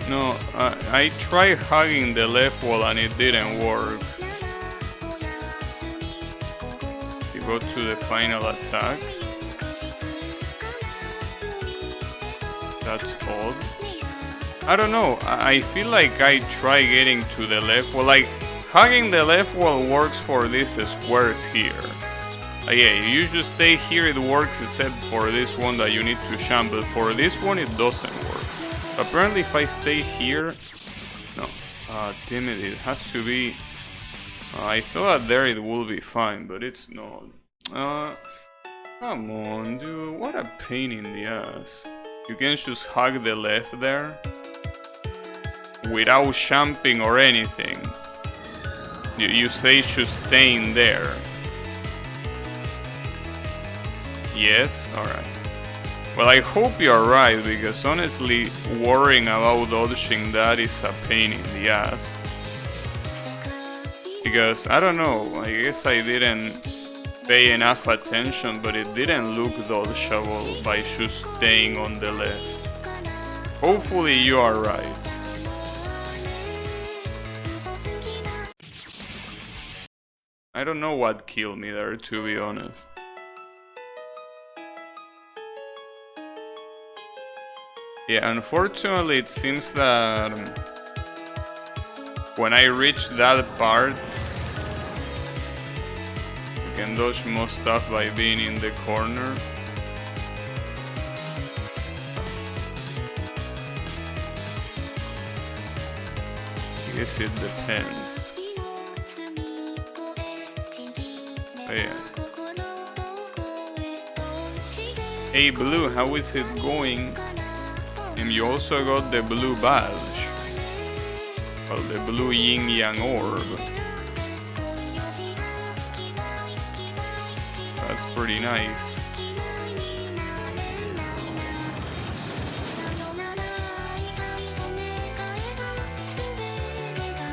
No, I tried hugging the left wall and it didn't work. You go to the final attack. That's odd. I don't know, I feel like I try getting to the left wall. Like, hugging the left wall works for these squares here. Yeah, you just stay here, it works except for this one that you need to jump, but for this one it doesn't work. Apparently if I stay here... No, damn it, it has to be... I thought there it will be fine, but it's not. Come on, dude, what a pain in the ass. You can just hug the left there without jumping or anything. You say just staying there. Yes? Alright. Well, I hope you're right, because honestly, worrying about dodging that is a pain in the ass. Because, I don't know, I guess I didn't pay enough attention, but it didn't look dodgeable by just staying on the left. Hopefully you are right. I don't know what killed me there, to be honest. Yeah, unfortunately it seems that when I reach that part, you can dodge most stuff by being in the corner. I guess it depends. Oh, yeah. Hey Blue, how is it going? And you also got the blue badge. Well, the blue yin yang orb. That's pretty nice.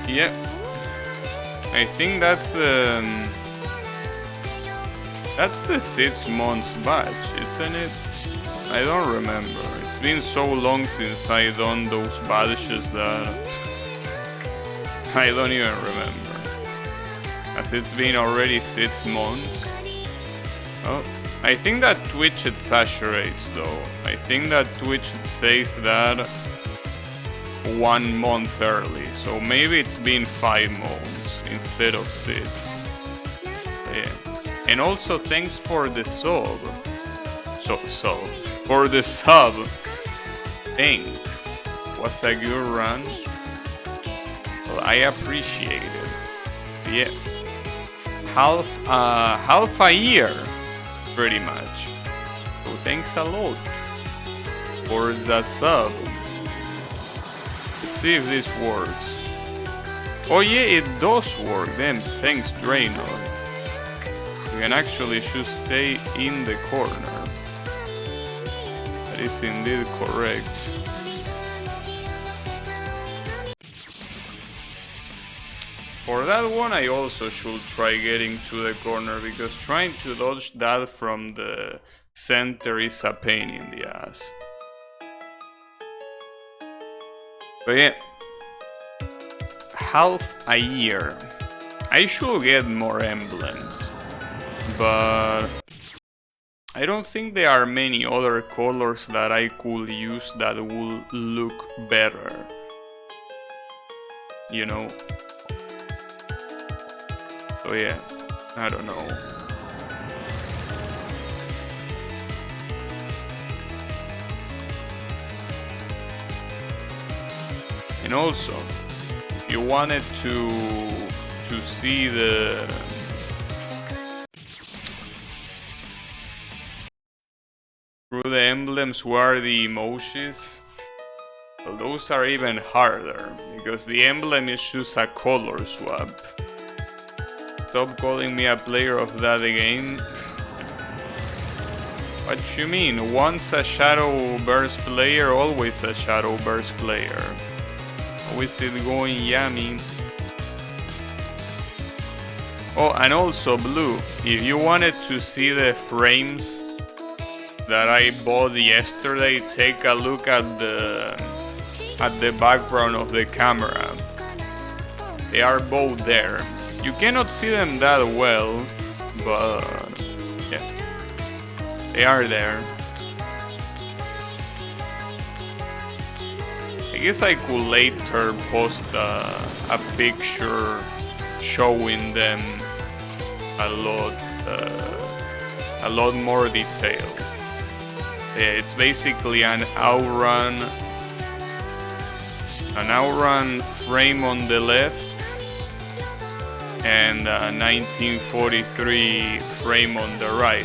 Yep. I think that's the 6 months badge, isn't it? I don't remember. It's been so long since I done those badges that I don't even remember. As it's been already 6 months. Oh, I think that Twitch exaggerates though. I think that Twitch says that 1 month early. So maybe it's been 5 months instead of 6. Yeah. And also thanks for the sub. For the sub. Thanks. Was a good run. Well, I appreciate it. Yeah. Half a year, pretty much. So thanks a lot for the sub. Let's see if this works. Oh yeah, it does work. Then thanks, Draenor. You can actually just stay in the corner. That is indeed correct. For that one, I also should try getting to the corner, because trying to dodge that from the center is a pain in the ass. But yeah, half a year. I should get more emblems, but I don't think there are many other colors that I could use that will look better, you know? So yeah, I don't know. And also, if you wanted to see through the emblems where the emojis, well, those are even harder, because the emblem is just a color swap. Stop calling me a player of that game. What you mean? Once a Shadowverse player, always a Shadowverse player. How is it going, Yami? Oh, and also Blue, if you wanted to see the frames that I bought yesterday, take a look at the background of the camera. They are both there. You cannot see them that well, but yeah, they are there. I guess I could later post a picture showing them a lot more detailed. Yeah, it's basically an outrun frame on the left and a 1943 frame on the right.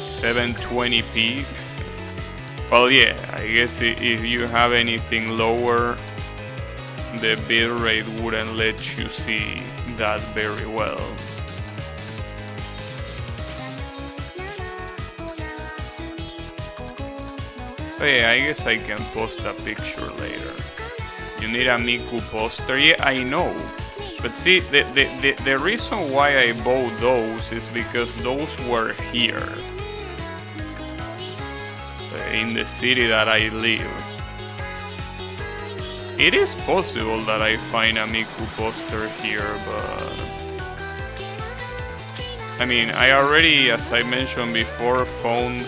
720p. Well, yeah, I guess if you have anything lower, the bitrate wouldn't let you see that very well. Oh yeah, I guess I can post a picture later. You need a Miku poster? Yeah, I know. But see, the reason why I bought those is because those were here. In the city that I live. It is possible that I find a Miku poster here, but... I mean, I already, as I mentioned before, found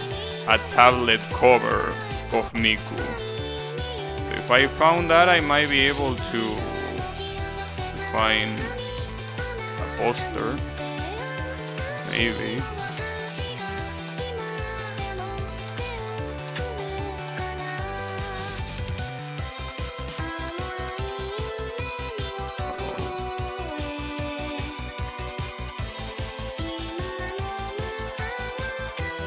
a tablet cover of Miku. So if I found that, I might be able to find a poster. Maybe.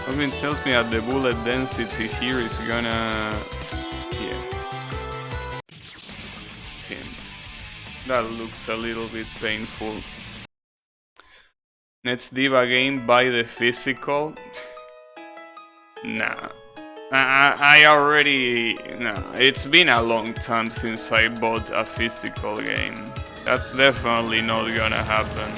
Something tells me that the bullet density here is gonna... yeah. That looks a little bit painful. Next Diva game, buy the physical. Nah. I already... Nah, it's been a long time since I bought a physical game. That's definitely not gonna happen.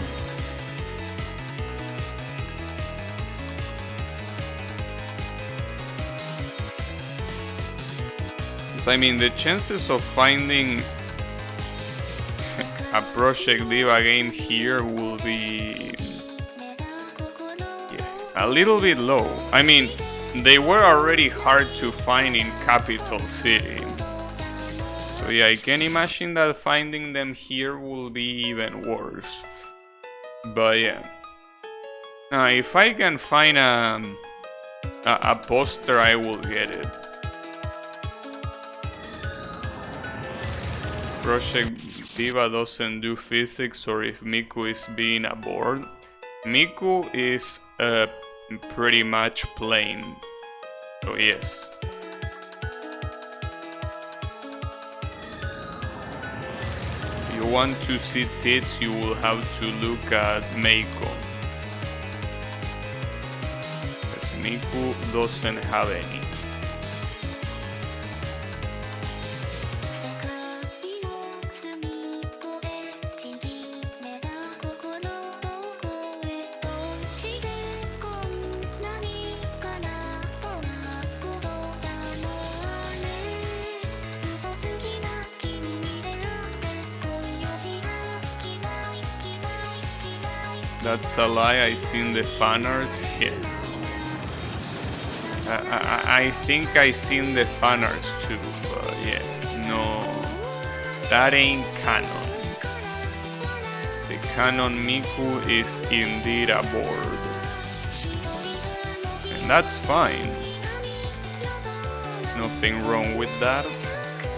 I mean, the chances of finding a Project Diva game here will be a little bit low. I mean, they were already hard to find in Capital City. So yeah, I can imagine that finding them here will be even worse. But yeah. Now, if I can find a poster, I will get it. Project Diva doesn't do physics, or if Miku is being a board. Miku is pretty much plain, so yes. If you want to see tits, you will have to look at Meiko. Because Miku doesn't have any. That's a lie. I seen the fan art. Yeah. I think I seen the fan arts too, but yeah, no, that ain't canon. The canon Miku is indeed a board, and that's fine. Nothing wrong with that.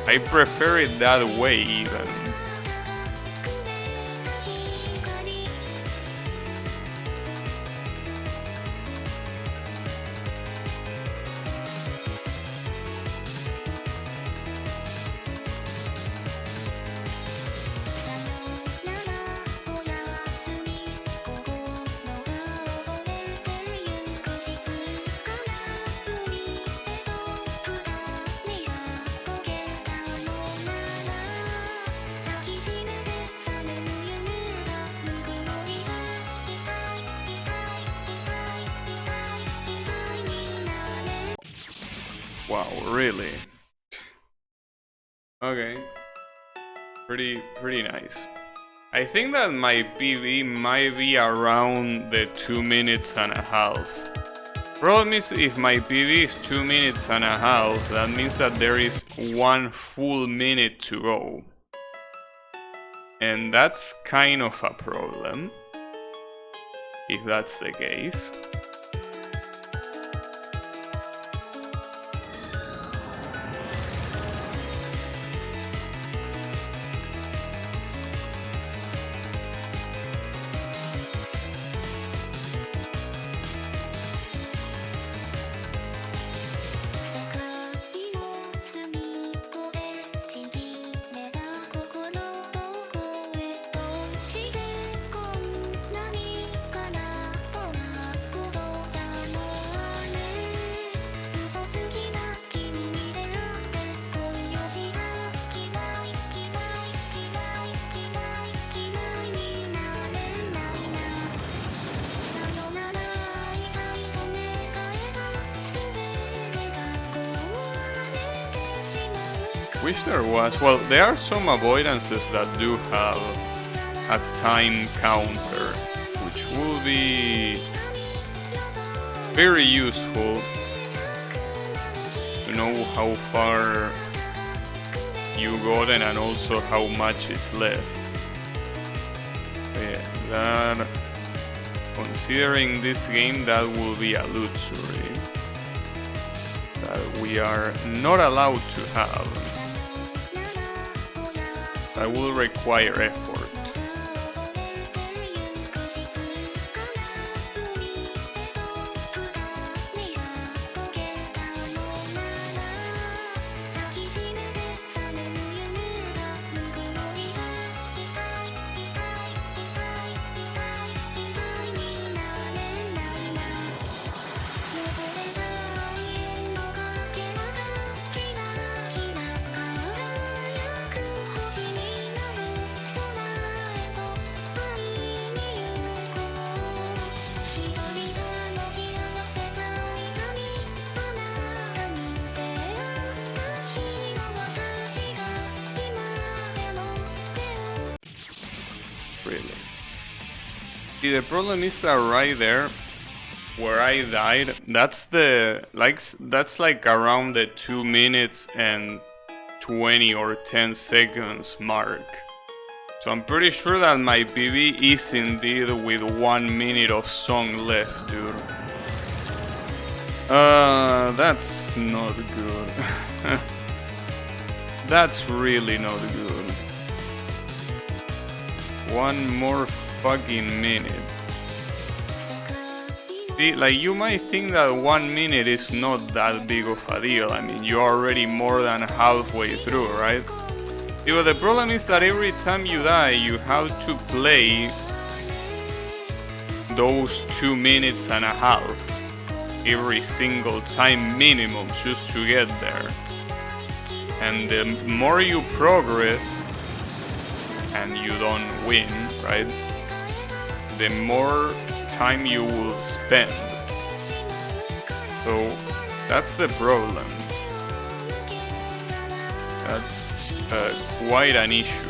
I prefer it that way even. Wow, really? Okay. Pretty nice. I think that my PV might be around the 2 minutes and a half. Problem is, if my PV is 2 minutes and a half, that means that there is 1 full minute to go. And that's kind of a problem, if that's the case. Wish there was. Well, there are some avoidances that do have a time counter, which will be very useful to know how far you gotten and also how much is left. Yeah, that, considering this game, that will be a luxury that we are not allowed to have. That will require effort. Really. See, the problem is that right there, where I died, that's like around the 2 minutes and 20 or 10 seconds mark. So I'm pretty sure that my PB is indeed with 1 minute of song left, dude. That's not good. That's really not good. 1 more fucking minute. See, like, you might think that 1 minute is not that big of a deal. I mean, you're already more than halfway through, right? See, but the problem is that every time you die, you have to play those 2 minutes and a half every single time minimum just to get there. And the more you progress and you don't win, right, the more time you will spend. So that's the problem. That's quite an issue,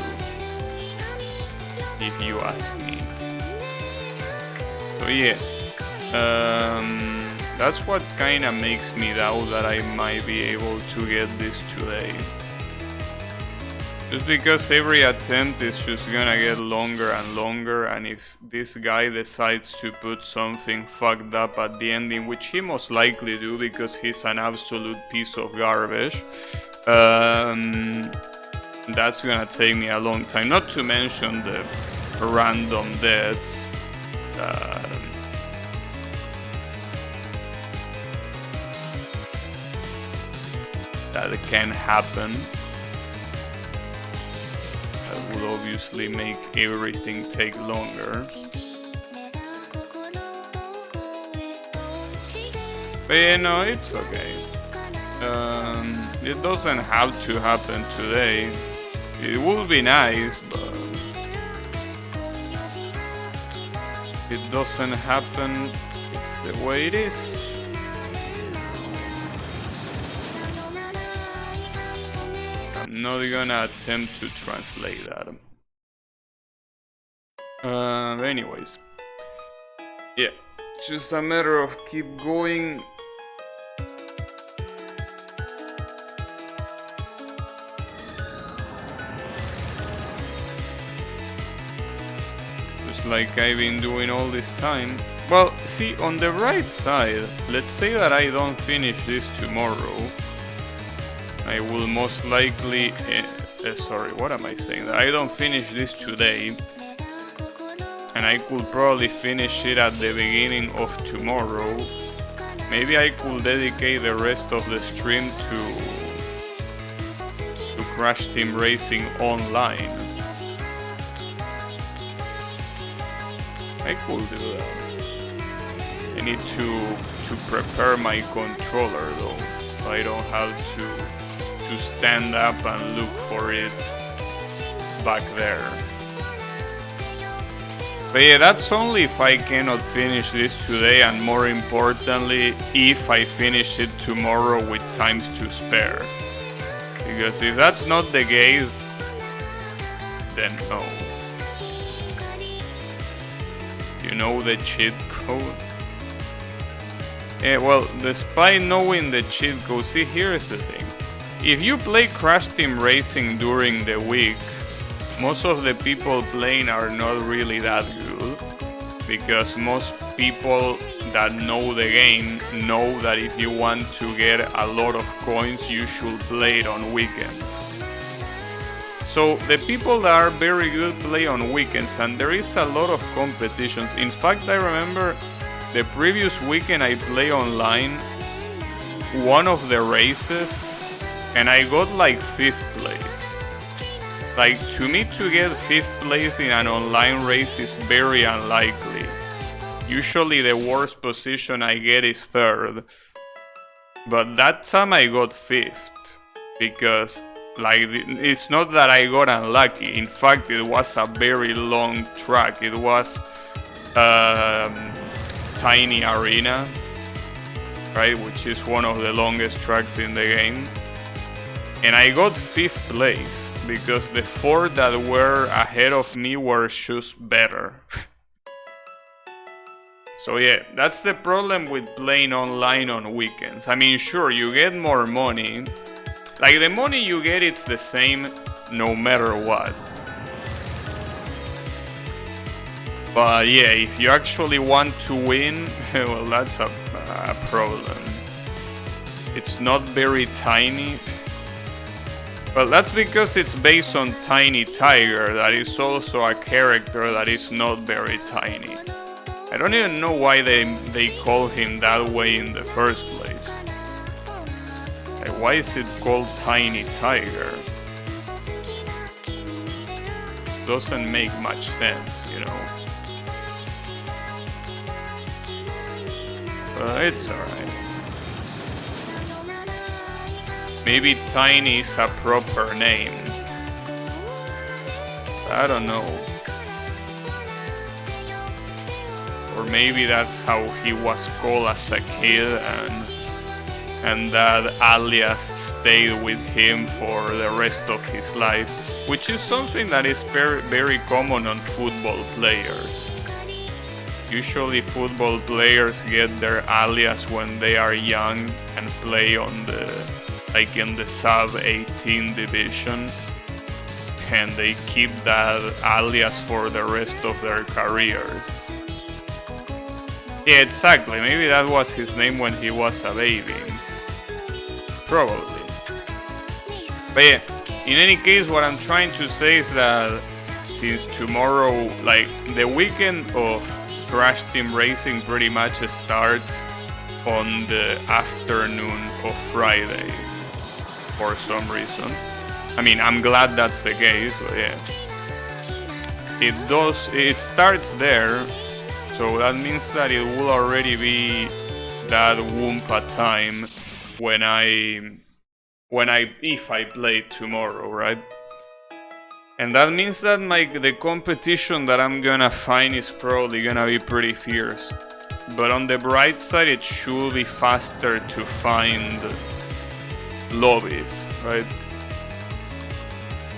if you ask me. So yeah, that's what kind of makes me doubt that I might be able to get this today. Just because every attempt is just gonna get longer and longer, and if this guy decides to put something fucked up at the ending, which he most likely do because he's an absolute piece of garbage, that's gonna take me a long time. Not to mention the random deaths. That can happen. That would obviously make everything take longer. But yeah, no, it's okay. It doesn't have to happen today. It would be nice, but it doesn't happen. It's the way it is. I'm not gonna attempt to translate that. Anyways, yeah, just a matter of keep going. Just like I've been doing all this time. Well, see, on the right side, let's say that I don't finish this tomorrow. I will most likely, sorry, what am I saying? That I don't finish this today, and I could probably finish it at the beginning of tomorrow. Maybe I could dedicate the rest of the stream to Crash Team Racing Online. I could do that. I need to prepare my controller though, so I don't have to stand up and look for it back there. But yeah, that's only if I cannot finish this today, and more importantly, if I finish it tomorrow with times to spare. Because if that's not the case, then no. You know the cheat code? Yeah, well, despite knowing the cheat code, see, here's the thing. If you play Crash Team Racing during the week, most of the people playing are not really that good, because most people that know the game know that if you want to get a lot of coins, you should play it on weekends. So the people that are very good play on weekends, and there is a lot of competitions. In fact, I remember the previous weekend I played online one of the races, and I got like 5th place. Like, to me to get 5th place in an online race is very unlikely. Usually the worst position I get is 3rd. But that time I got 5th. Because, like, it's not that I got unlucky. In fact, it was a very long track. It was Tiny Arena, right? Which is one of the longest tracks in the game. And I got 5th place, because the 4 that were ahead of me were just better. So yeah, that's the problem with playing online on weekends. I mean, sure, you get more money. Like, the money you get, it's the same no matter what. But yeah, if you actually want to win, well, that's a problem. It's not very tiny. Well, that's because it's based on Tiny Tiger, that is also a character that is not very tiny. I don't even know why they call him that way in the first place. Like, why is it called Tiny Tiger? Doesn't make much sense, you know. But it's alright. Maybe Tiny is a proper name. I don't know. Or maybe that's how he was called as a kid, and that alias stayed with him for the rest of his life, which is something that is very, very common on football players. Usually football players get their alias when they are young and play on the, like in the sub-18 division, and they keep that alias for the rest of their careers. Yeah, exactly. Maybe that was his name when he was a baby. Probably. But yeah, in any case, what I'm trying to say is that since tomorrow, like the weekend of Crash Team Racing pretty much starts on the afternoon of Friday for some reason. I mean, I'm glad that's the case, but yeah. It starts there, so that means that it will already be that Wumpa time if I play tomorrow, right? And that means that the competition that I'm gonna find is probably gonna be pretty fierce. But on the bright side, it should be faster to find lobbies, right?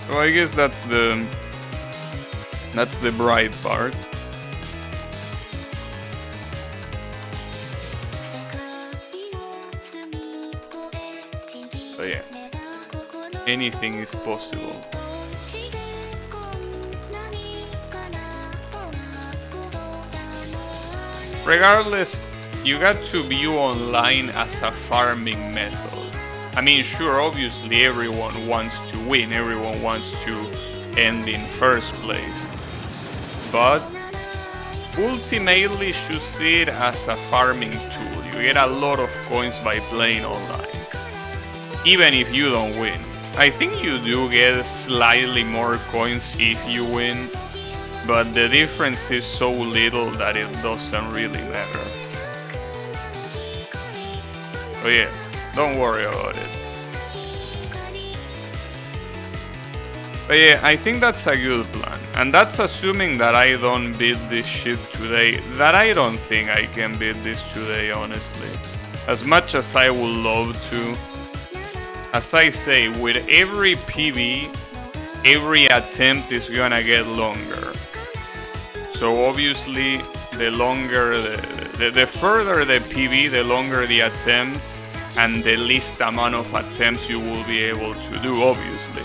So I guess that's the bright part. So yeah, anything is possible. Regardless, you got to view online as a farming method. I mean, sure, obviously everyone wants to win, everyone wants to end in first place. But ultimately, you should see it as a farming tool. You get a lot of coins by playing online, even if you don't win. I think you do get slightly more coins if you win, but the difference is so little that it doesn't really matter. Oh yeah, don't worry about it. But yeah, I think that's a good plan. And that's assuming that I don't beat this shit today. That I don't think I can beat this today, honestly. As much as I would love to. As I say, with every PB, every attempt is gonna get longer. So obviously, the longer the further the PB, the longer the attempt, and the least amount of attempts you will be able to do, obviously.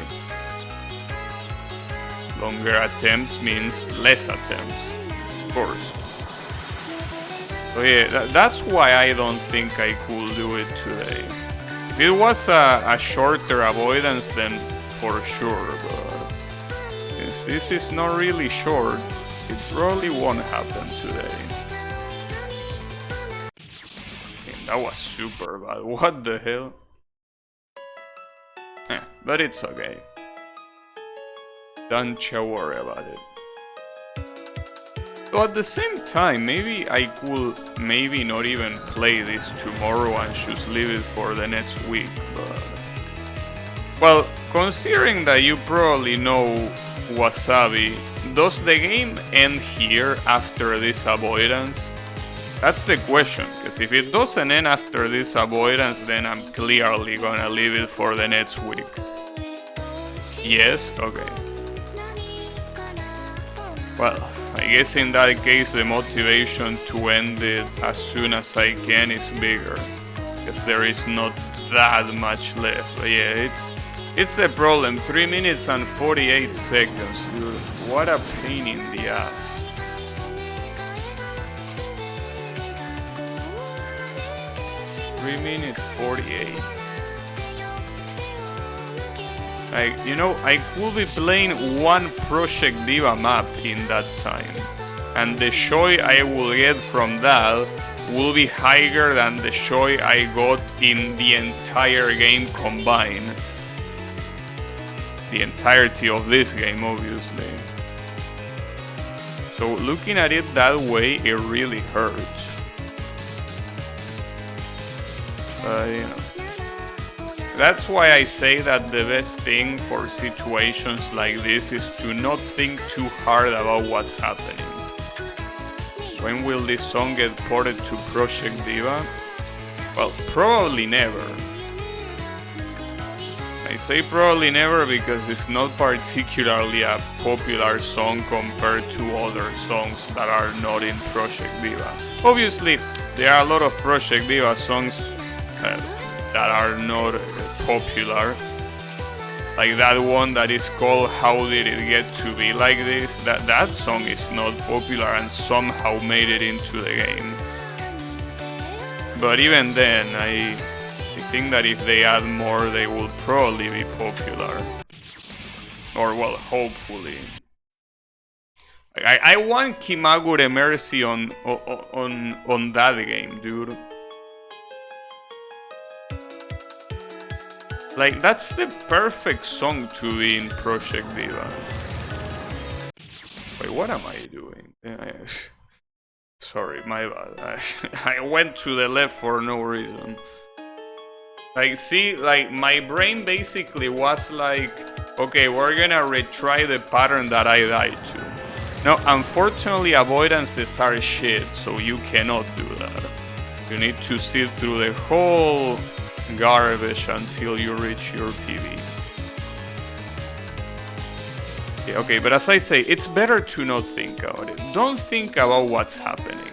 Longer attempts means less attempts, of course. So yeah, that's why I don't think I could do it today. If it was a shorter avoidance, then for sure, but since this is not really short, it probably won't happen today. Okay, that was super bad, what the hell? But it's okay. Don't you worry about it. So at the same time, maybe I could not even play this tomorrow and just leave it for the next week, but... Well, considering that you probably know Wasabi, does the game end here after this avoidance? That's the question, because if it doesn't end after this avoidance, then I'm clearly gonna leave it for the next week. Yes? Okay. Well, I guess in that case the motivation to end it as soon as I can is bigger, because there is not that much left. But yeah, it's the problem. 3 minutes and 48 seconds, dude. What a pain in the ass. Minute 48. Like, you know, I could be playing one Project Diva map in that time, and the joy I will get from that will be higher than the joy I got in the entire game combined. The entirety of this game, obviously. So looking at it that way, it really hurts. You know, that's why I say that the best thing for situations like this is to not think too hard about what's happening. When will this song get ported to Project Diva? Well, probably never. I say probably never because it's not particularly a popular song compared to other songs that are not in Project Diva. Obviously, there are a lot of Project Diva songs that are not popular. Like that one that is called How Did It Get to Be Like This? That song is not popular and somehow made it into the game. But even then, I think that if they add more, they will probably be popular. Or, well, hopefully. I want Kimagure Mercy on that game, dude. Like, that's the perfect song to be in Project Diva. Wait, what am I doing? Sorry, my bad. I went to the left for no reason. Like, see, like, my brain basically was like, okay, we're gonna retry the pattern that I died to. No, unfortunately, avoidances are shit, so you cannot do that. You need to sit through the whole garbage until you reach your PB. Yeah, okay, but as I say, it's better to not think about it. Don't think about what's happening.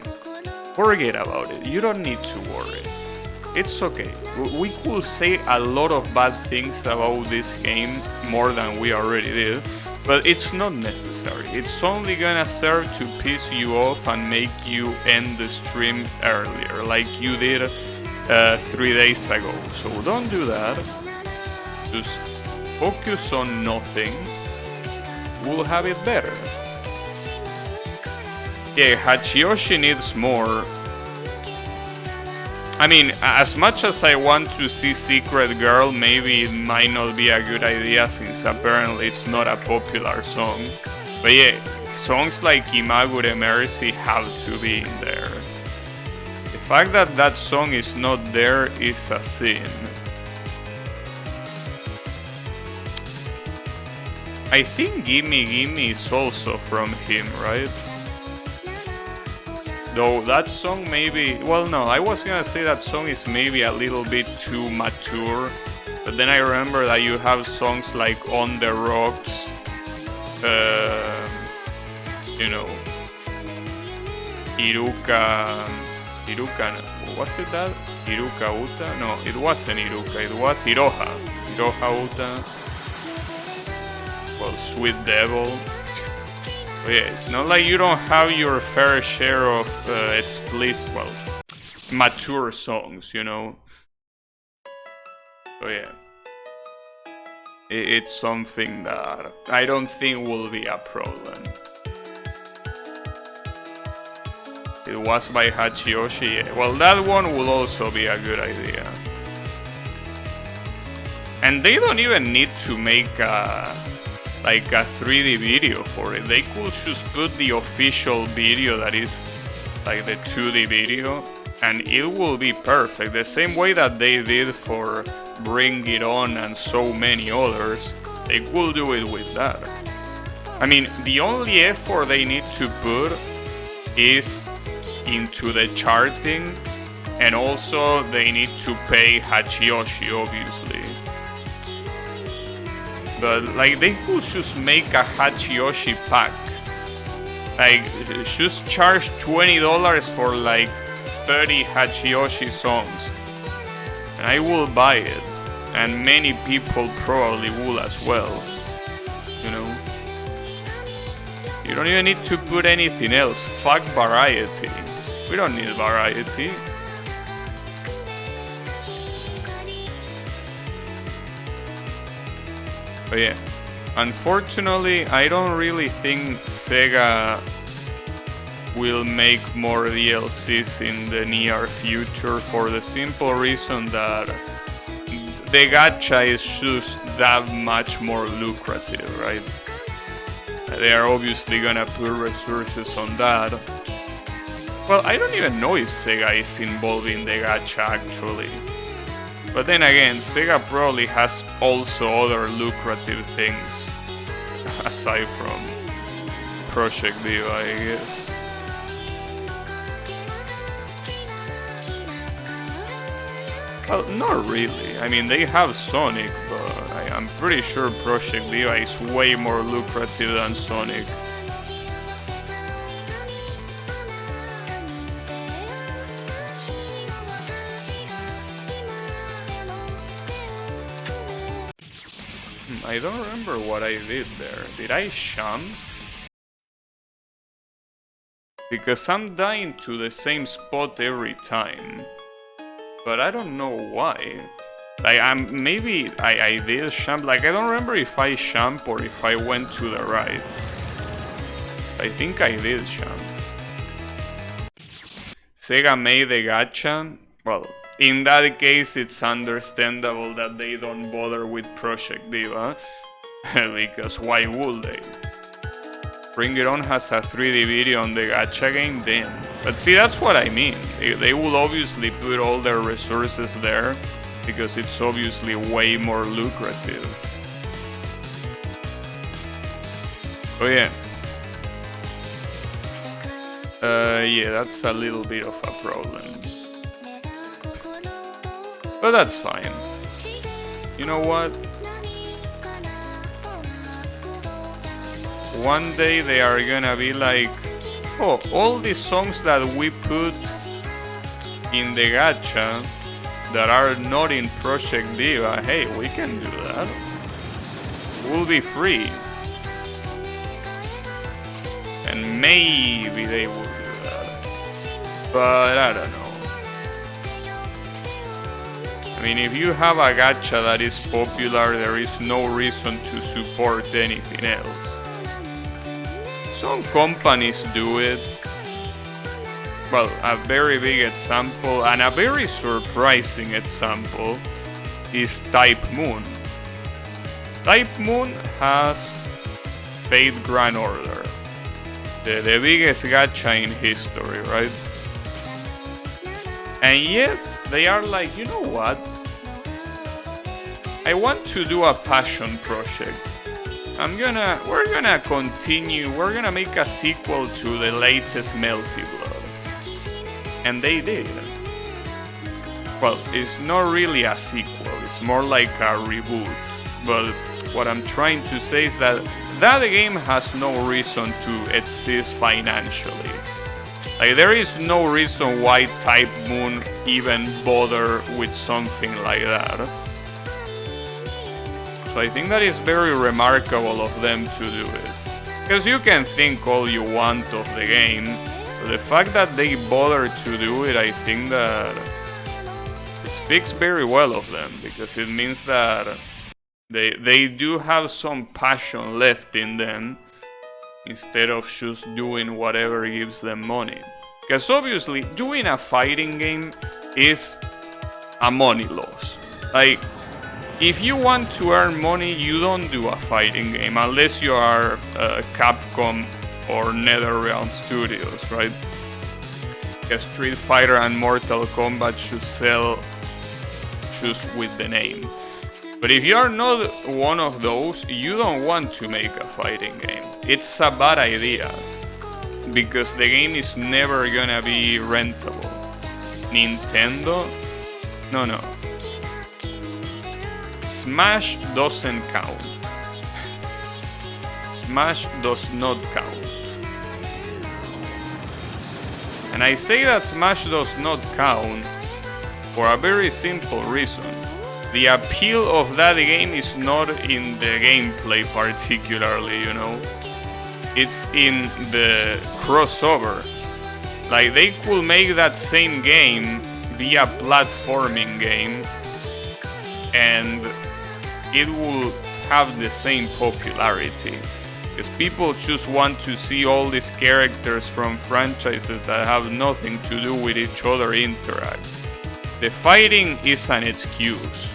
Forget about it. You don't need to worry. It's okay. We could say a lot of bad things about this game, more than we already did, but it's not necessary. It's only gonna serve to piss you off and make you end the stream earlier, like you did 3 days ago. So don't do that. Just focus on nothing. We'll have it better. Yeah, Hachiyoshi needs more. I mean, as much as I want to see Secret Girl, maybe it might not be a good idea since apparently it's not a popular song. But yeah, songs like Imagure Mercy have to be in there. The fact that that song is not there is a sin. I think Gimme Gimme is also from him, right? Though that song maybe... Well, no, I was gonna say that song is maybe a little bit too mature. But then I remember that you have songs like On the Rocks. You know... Iruka... Was it that? Iruka Uta? No, it wasn't Iruka, it was Iroha. Iroha Uta. Well, Sweet Devil. But yeah, it's not like you don't have your fair share of mature songs, you know. So yeah, it's something that I don't think will be a problem. It was by Hachiyoshi. Yeah. Well, that one will also be a good idea. And they don't even need to make a 3D video for it. They could just put the official video that is like the 2D video and it will be perfect. The same way that they did for Bring It On and so many others, they could do it with that. I mean, the only effort they need to put is into the charting, and also they need to pay Hachiyoshi, obviously. But like they could just make a Hachiyoshi pack. Like just charge $20 for like 30 Hachiyoshi songs. And I will buy it. And many people probably will as well. You know? You don't even need to put anything else. Fuck variety. We don't need variety. But yeah, unfortunately, I don't really think Sega will make more DLCs in the near future for the simple reason that the gacha is just that much more lucrative, right? They are obviously gonna put resources on that. Well, I don't even know if Sega is involved in the gacha actually. But then again, Sega probably has also other lucrative things aside from Project Diva, I guess. Well, not really. I mean, they have Sonic, but I'm pretty sure Project Diva is way more lucrative than Sonic. I don't remember what I did there. Did I sham? Because I'm dying to the same spot every time. But I don't know why. Like, maybe I did sham. Like, I don't remember if I shamp or if I went to the right. I think I did sham. Sega made the gacha. Well, in that case, it's understandable that they don't bother with Project Diva. Because why would they? Bring It On has a 3D video on the gacha game, damn. But see, that's what I mean. They will obviously put all their resources there because it's obviously way more lucrative. Oh yeah. Yeah, that's a little bit of a problem. But that's fine. You know what? One day they are gonna be like, oh, all these songs that we put in the gacha that are not in Project Diva, hey, we can do that. We'll be free. And maybe they will do that. But I don't know. I mean, if you have a gacha that is popular, there is no reason to support anything else. Some companies do it. Well, a very big example and a very surprising example is Type Moon. Type Moon has Fate Grand Order, the biggest gacha in history, right? And yet they are like, you know what? I want to do a passion project. We're gonna continue, we're gonna make a sequel to the latest Melty Blood. And they did. Well, it's not really a sequel, it's more like a reboot. But what I'm trying to say is that that game has no reason to exist financially. Like, there is no reason why Type Moon even bother with something like that. So I think that is very remarkable of them to do it. Because you can think all you want of the game, but the fact that they bother to do it, I think that it speaks very well of them, because it means that they do have some passion left in them, instead of just doing whatever gives them money. Because obviously, doing a fighting game is a money loss. Like, if you want to earn money, you don't do a fighting game unless you are Capcom or NetherRealm Studios, right? Because Street Fighter and Mortal Kombat should sell just with the name. But if you are not one of those, you don't want to make a fighting game. It's a bad idea, because the game is never gonna be rentable. Nintendo? No. Smash doesn't count. Smash does not count. And I say that Smash does not count for a very simple reason. The appeal of that game is not in the gameplay particularly, you know. It's in the crossover. Like, they could make that same game be a platforming game and it will have the same popularity. Because people just want to see all these characters from franchises that have nothing to do with each other interact. The fighting is an excuse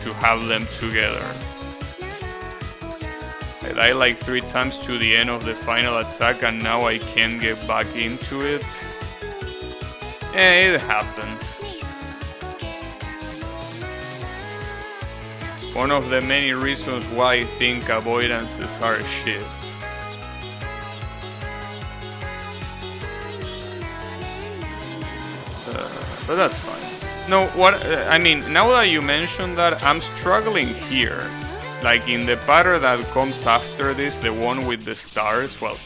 to have them together. I died like 3 times to the end of the final attack and now I can't get back into it. It happens. One of the many reasons why I think avoidances are shit. But that's fine. No, what I mean, now that you mentioned that, I'm struggling here. Like in the pattern that comes after this, the one with the stars, well,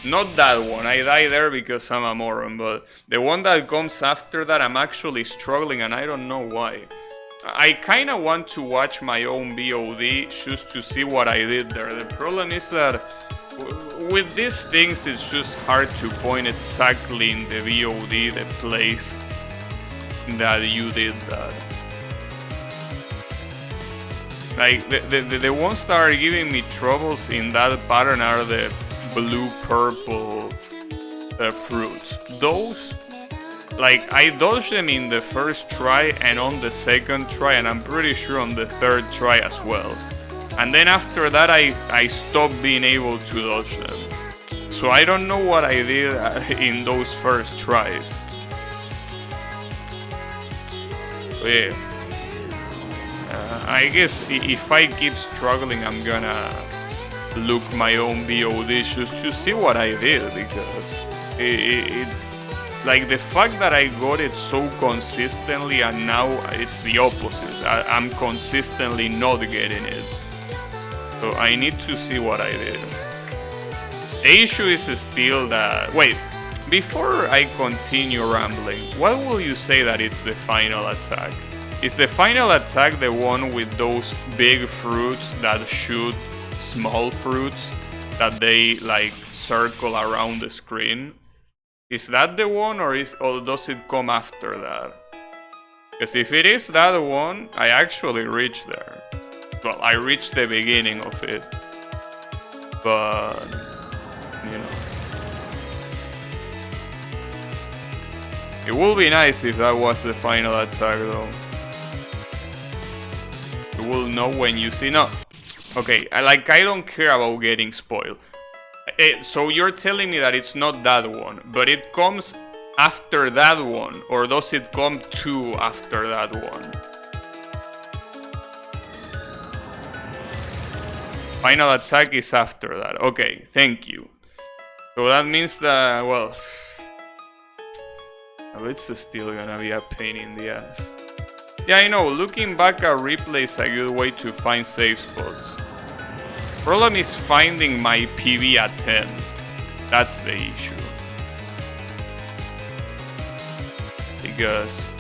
not that one, I die there because I'm a moron, but the one that comes after that, I'm actually struggling and I don't know why. I kinda want to watch my own VOD just to see what I did there. The problem is that with these things, it's just hard to point exactly in the VOD the place that you did that. Like, the ones that are giving me troubles in that pattern are the blue-purple fruits. Those, like, I dodged them in the first try and on the second try, and I'm pretty sure on the third try as well. And then after that, I stopped being able to dodge them. So I don't know what I did in those first tries. So yeah. I guess if I keep struggling, I'm gonna look my own VOD just to see what I did, because like the fact that I got it so consistently and now it's the opposite. I'm consistently not getting it. So I need to see what I did. The issue is still that... Wait, before I continue rambling, what will you say that it's the final attack? Is the final attack the one with those big fruits that shoot small fruits that they like circle around the screen? Is that the one, or does it come after that? Because if it is that one, I actually reached there. Well, I reached the beginning of it. But, you know. It would be nice if that was the final attack though. You will know when you see... No. Okay, I don't care about getting spoiled. So you're telling me that it's not that one, but it comes after that one, or does it come to after that one? Final attack is after that. Okay, thank you. So that means that, well, it's still gonna be a pain in the ass. Yeah, I know, looking back at replay is a good way to find safe spots. Problem is finding my PB attempt. That's the issue. Because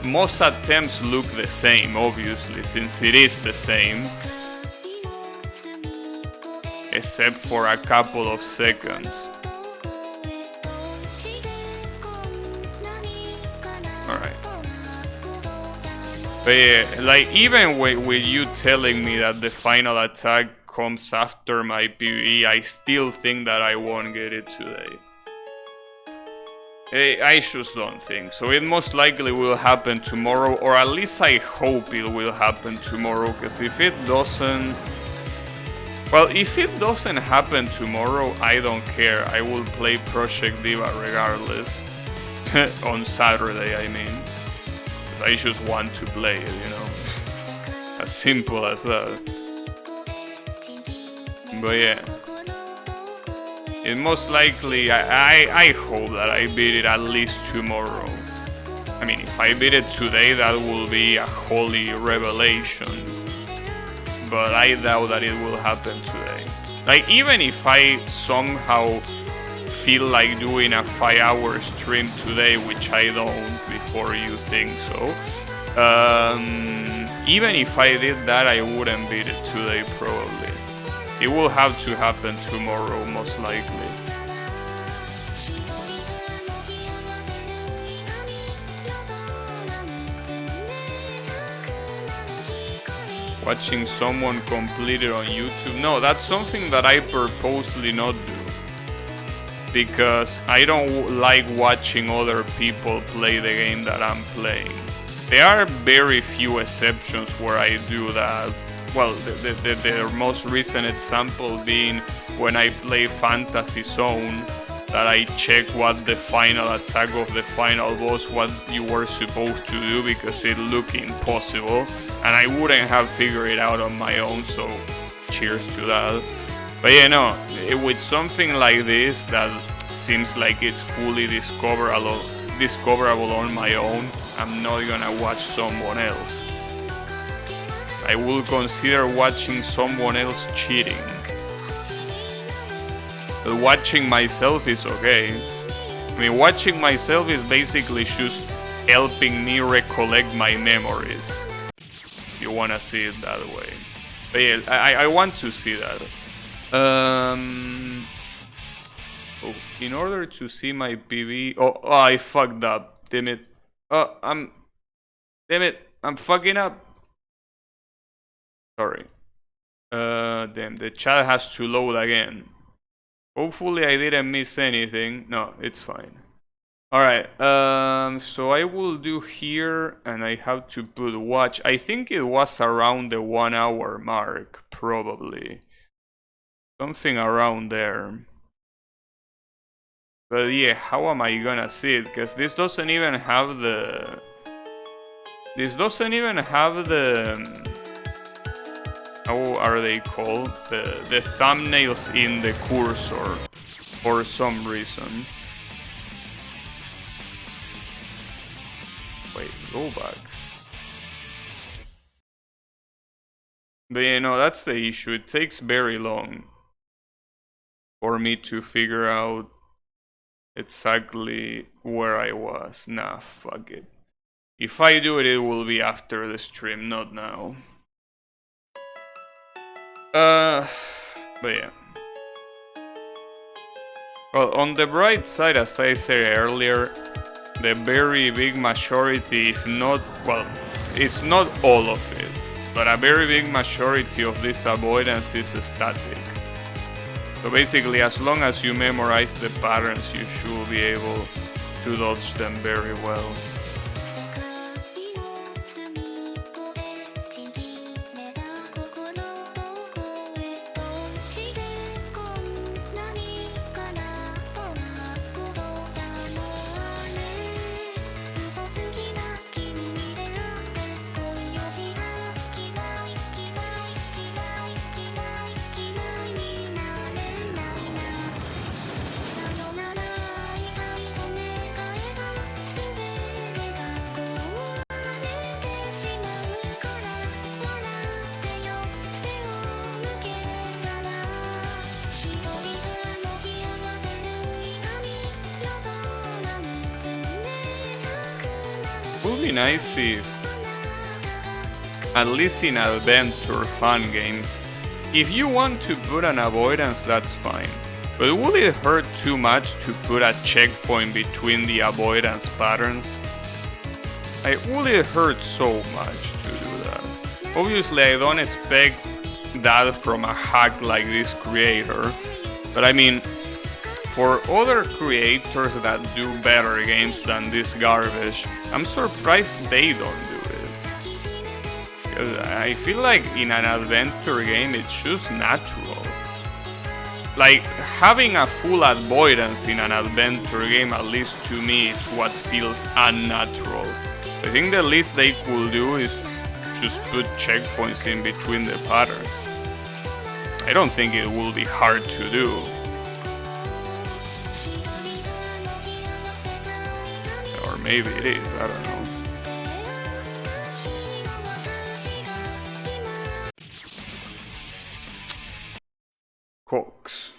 most attempts look the same, obviously, since it is the same. Except for a couple of seconds. Alright. But yeah, like, even with you telling me that the final attack comes after my PvE, I still think that I won't get it today. I just don't think so. It most likely will happen tomorrow, or at least I hope it will happen tomorrow, because if it doesn't... Well, if it doesn't happen tomorrow, I don't care. I will play Project Diva regardless. On Saturday, I mean. Because I just want to play it, you know. As simple as that. But yeah. It most likely, I hope that I beat it at least tomorrow. I mean, if I beat it today, that will be a holy revelation. But I doubt that it will happen today. Like, even if I somehow feel like doing a 5-hour stream today, which I don't before you think so, even if I did that, I wouldn't beat it today probably. It will have to happen tomorrow, most likely. Watching someone complete it on YouTube. No, that's something that I purposely not do. Because I don't like watching other people play the game that I'm playing. There are very few exceptions where I do that. Well, the most recent example being when I play Fantasy Zone, that I check what the final attack of the final boss, what you were supposed to do, because it looked impossible and I wouldn't have figured it out on my own, so cheers to that. But yeah, no, with something like this that seems like it's fully discoverable discoverable on my own, I'm not gonna watch someone else. I will consider watching someone else cheating. But watching myself is okay. I mean, watching myself is basically just helping me recollect my memories. If you wanna see it that way. But yeah, I want to see that. Oh, in order to see my PV... Oh, I fucked up. Damn it. Oh, Damn it. I'm fucking up. Sorry. Damn, the chat has to load again. Hopefully I didn't miss anything. No, it's fine. Alright, so I will do here, and I have to put watch. I think it was around the 1 hour mark, probably. Something around there. But yeah, how am I gonna see it? Because this doesn't even have the... How are they called? The thumbnails in the cursor, for some reason. Wait, go back. But you know, that's the issue. It takes very long for me to figure out exactly where I was. Nah, fuck it. If I do it, it will be after the stream, not now. But yeah. Well, on the bright side, as I said earlier, the very big majority, if not, well, it's not all of it, but a very big majority of this avoidance is static. So basically, as long as you memorize the patterns, you should be able to dodge them very well. Would be nice if, at least in adventure fun games, if you want to put an avoidance, that's fine. But would it hurt too much to put a checkpoint between the avoidance patterns? Would it hurt so much to do that? Obviously, I don't expect that from a hack like this creator, but I mean, for other creators that do better games than this garbage, I'm surprised they don't do it. Because I feel like in an adventure game, it's just natural. Like, having a full avoidance in an adventure game, at least to me, it's what feels unnatural. I think the least they could do is just put checkpoints in between the patterns. I don't think it will be hard to do. Maybe it is, I don't know. Cox.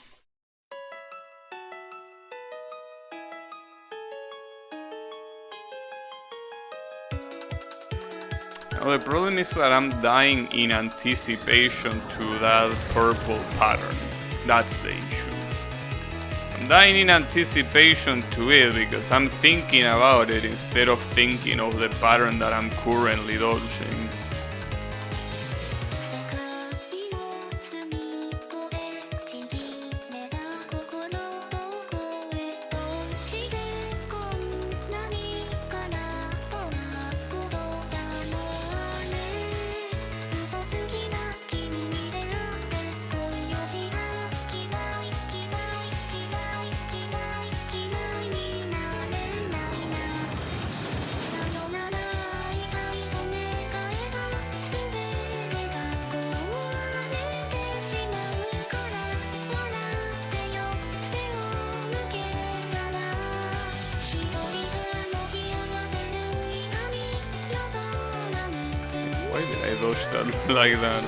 Now the problem is that I'm dying in anticipation to that purple pattern. That's the issue. I'm dying in anticipation to it because I'm thinking about it instead of thinking of the pattern that I'm currently dodging. Why did I dodge that like that?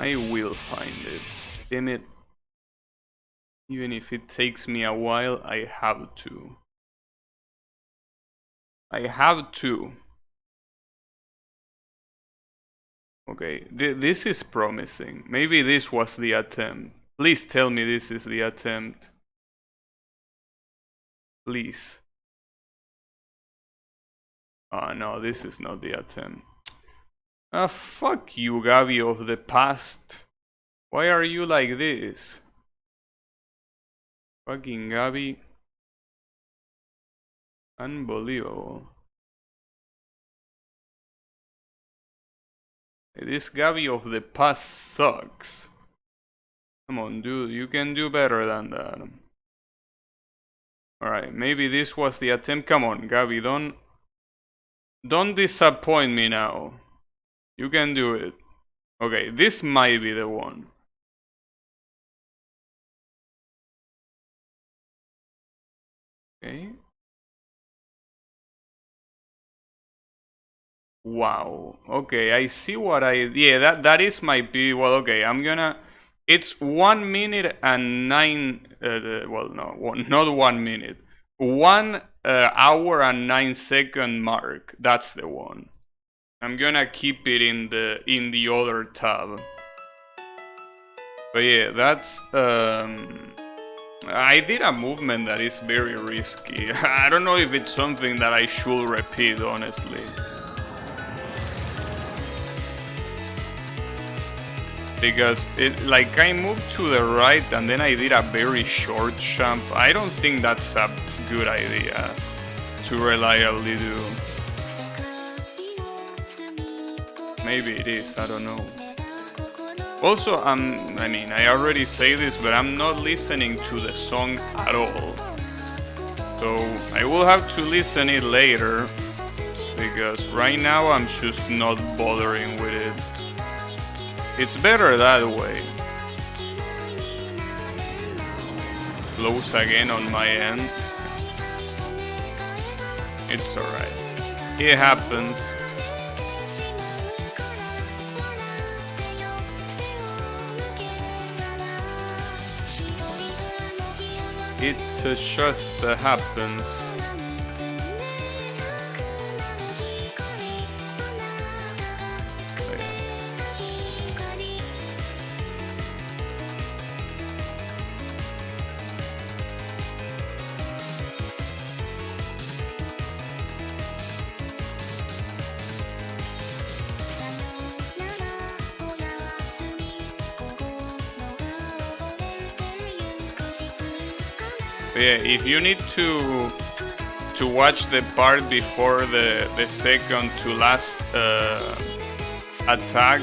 I will find it. Damn it. Even if it takes me a while, I have to. I have to. Okay, this is promising. Maybe this was the attempt. Please tell me this is the attempt. Please. Oh no, this is not the attempt. Fuck you, Gabi of the past. Why are you like this? Fucking Gabi. Unbelievable. This Gabi of the past sucks. Come on, dude, you can do better than that. Alright, maybe this was the attempt. Come on, Gabi, don't disappoint me now. You can do it. Okay, this might be the one. Okay. Wow. Okay, I see what yeah, that is my P. Well, okay, I'm gonna. It's 1 minute and 9. Well, no, not 1 minute. 1 hour and 9 second mark. That's the one. I'm gonna keep it in the other tab. But yeah, that's I did a movement that is very risky. I don't know if it's something that I should repeat, honestly. Because like I moved to the right and then I did a very short jump. I don't think that's a good idea to reliably do. Maybe it is, I don't know. Also, I mean, I already say this, but I'm not listening to the song at all. So I will have to listen it later, because right now I'm just not bothering with it. It's better that way. Close again on my end. It's alright. It happens. It just happens. Yeah, if you need to watch the part before the second to last attack,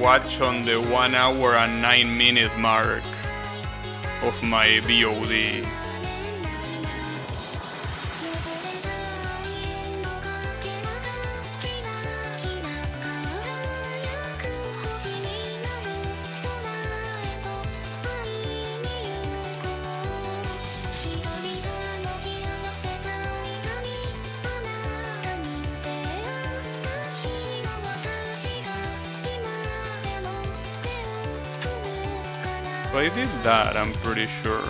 watch on the 1 hour and 9 minute mark of my VOD. So I did that, I'm pretty sure.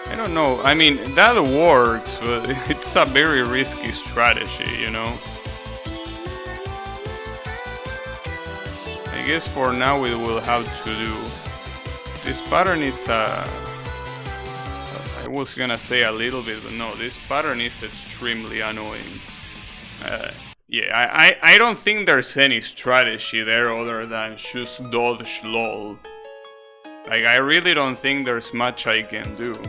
I don't know, I mean, that works, but it's a very risky strategy, you know? I guess for now we will have to do. This pattern is, I was gonna say a little bit, but no, this pattern is extremely annoying. Yeah, I don't think there's any strategy there other than just dodge lol. Like, I really don't think there's much I can do.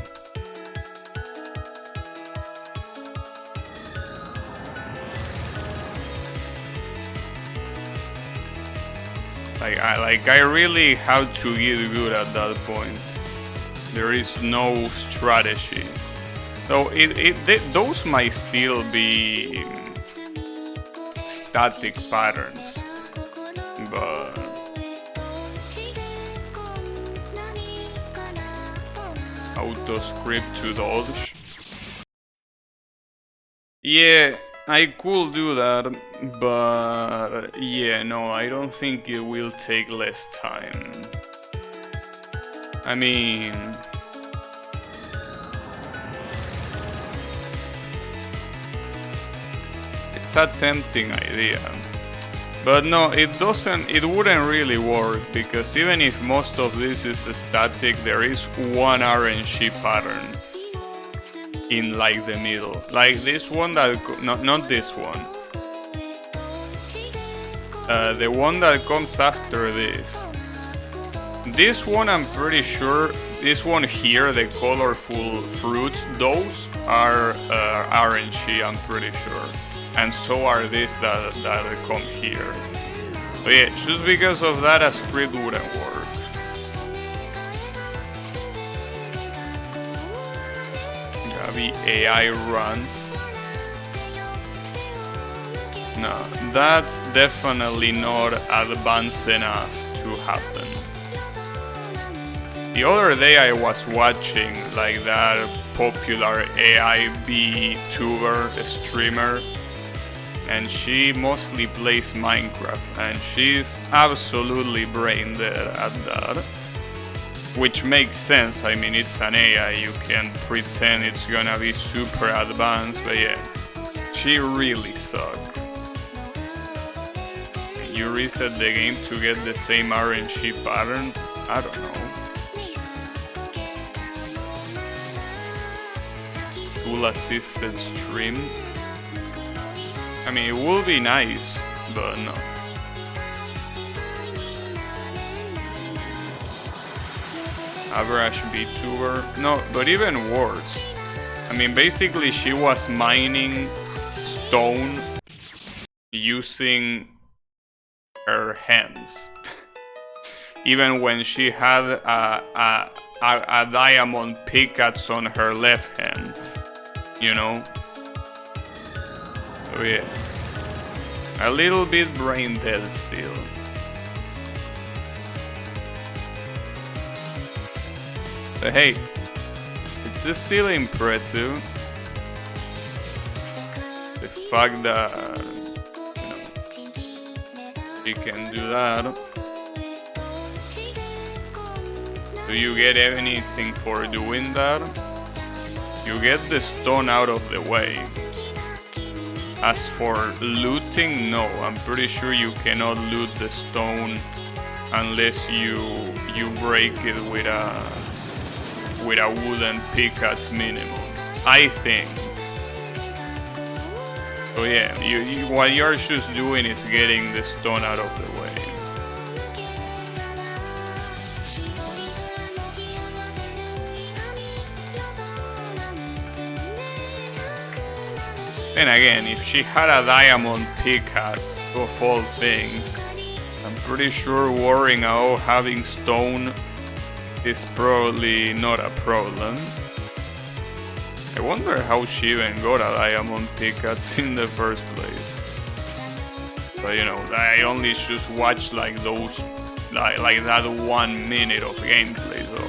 I really have to get good at that point. There is no strategy. So those might still be static patterns, but auto script to dodge. Yeah, I could do that, but yeah, no, I don't think it will take less time. I mean, it's a tempting idea. But no, it wouldn't really work, because even if most of this is static, there is one RNG pattern in like the middle. Like this one that, not this one. The one that comes after this. This one I'm pretty sure, this one here, the colorful fruits, those are RNG, I'm pretty sure. And so are these that come here. But yeah, just because of that, a script wouldn't work. Maybe AI runs. No, that's definitely not advanced enough to happen. The other day I was watching like that popular AI VTuber streamer, and she mostly plays Minecraft, and she's absolutely brain dead at that. Which makes sense, I mean, it's an AI, you can pretend it's gonna be super advanced, but yeah, she really sucks. You reset the game to get the same RNG pattern? I don't know. Tool assisted stream? I mean, it would be nice, but no. Average VTuber? No, but even worse. I mean, basically she was mining stone using her hands. Even when she had a diamond pickaxe on her left hand, you know? Oh yeah. A little bit brain dead still. But hey, it's still impressive. The fact that, you know, she can do that. Do you get anything for doing that? You get the stone out of the way. As for looting, no, I'm pretty sure you cannot loot the stone unless you break it with a wooden pickaxe minimum, I think. So yeah, what you're just doing is getting the stone out of the way. And again, if she had a diamond pickaxe of all things, I'm pretty sure worrying about having stone is probably not a problem. I wonder how she even got a diamond pickaxe in the first place. But you know, I only just watched like those, like that 1 minute of gameplay, so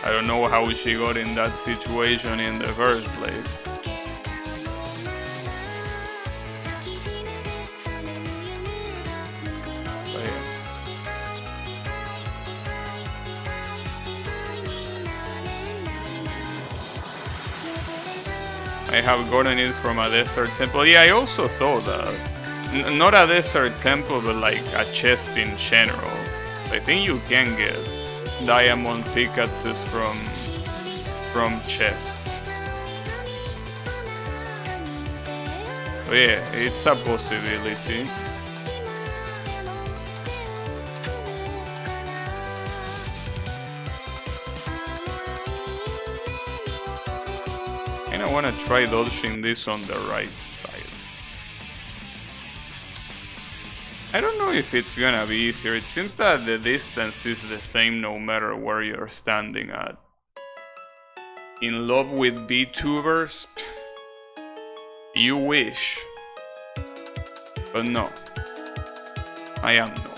I don't know how she got in that situation in the first place. I have gotten it from a desert temple. Yeah, I also thought that. Not a desert temple, but like a chest in general. I think you can get diamond pickaxes from chests. Oh yeah, it's a possibility. I want to try dodging this on the right side. I don't know if it's gonna be easier. It seems that the distance is the same no matter where you're standing at. in love with VTubers? You wish. But no, I am not.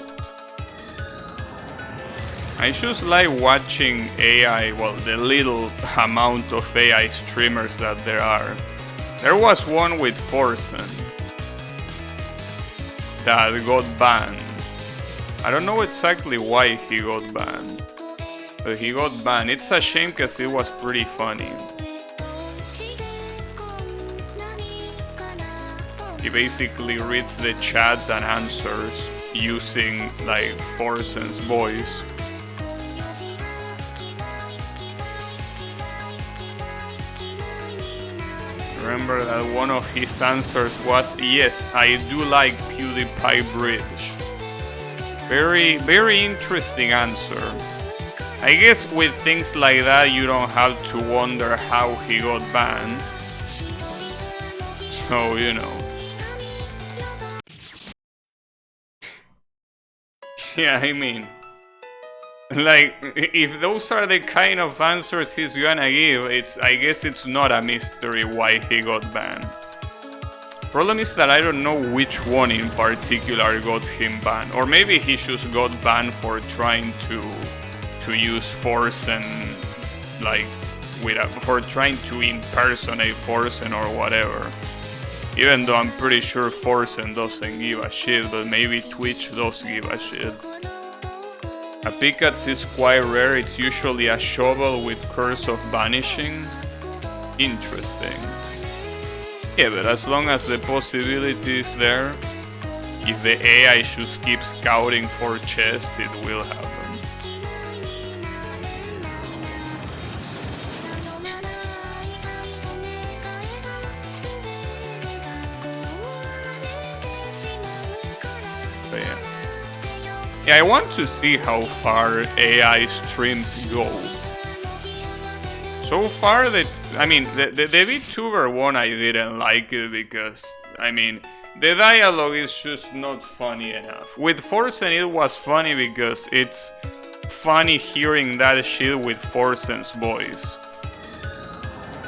I just like watching AI, well, the little amount of AI streamers that there are. There was one with Forsen that got banned. I don't know exactly why he got banned, but he got banned. It's a shame because it was pretty funny. He basically reads the chat and answers using like Forsen's voice. Remember that one of his answers was, yes, I do like PewDiePie Bridge. Very, very interesting answer. I guess with things like that, you don't have to wonder how he got banned. So, you know. Yeah, I mean, like, if those are the kind of answers he's gonna give, I guess it's not a mystery why he got banned. Problem is that I don't know which one in particular got him banned, or maybe he just got banned for trying to use Forsen, like, for trying to impersonate Forsen or whatever. Even though I'm pretty sure Forsen doesn't give a shit, but maybe Twitch does give a shit. A pickaxe is quite rare, it's usually a shovel with Curse of Vanishing. Interesting. Yeah, but as long as the possibility is there, if the AI just keeps scouting for chests, it will happen. But yeah. Yeah, I want to see how far AI streams go. So far, the VTuber one I didn't like it because, I mean, the dialogue is just not funny enough. With Forsen it was funny because it's funny hearing that shit with Forsen's voice.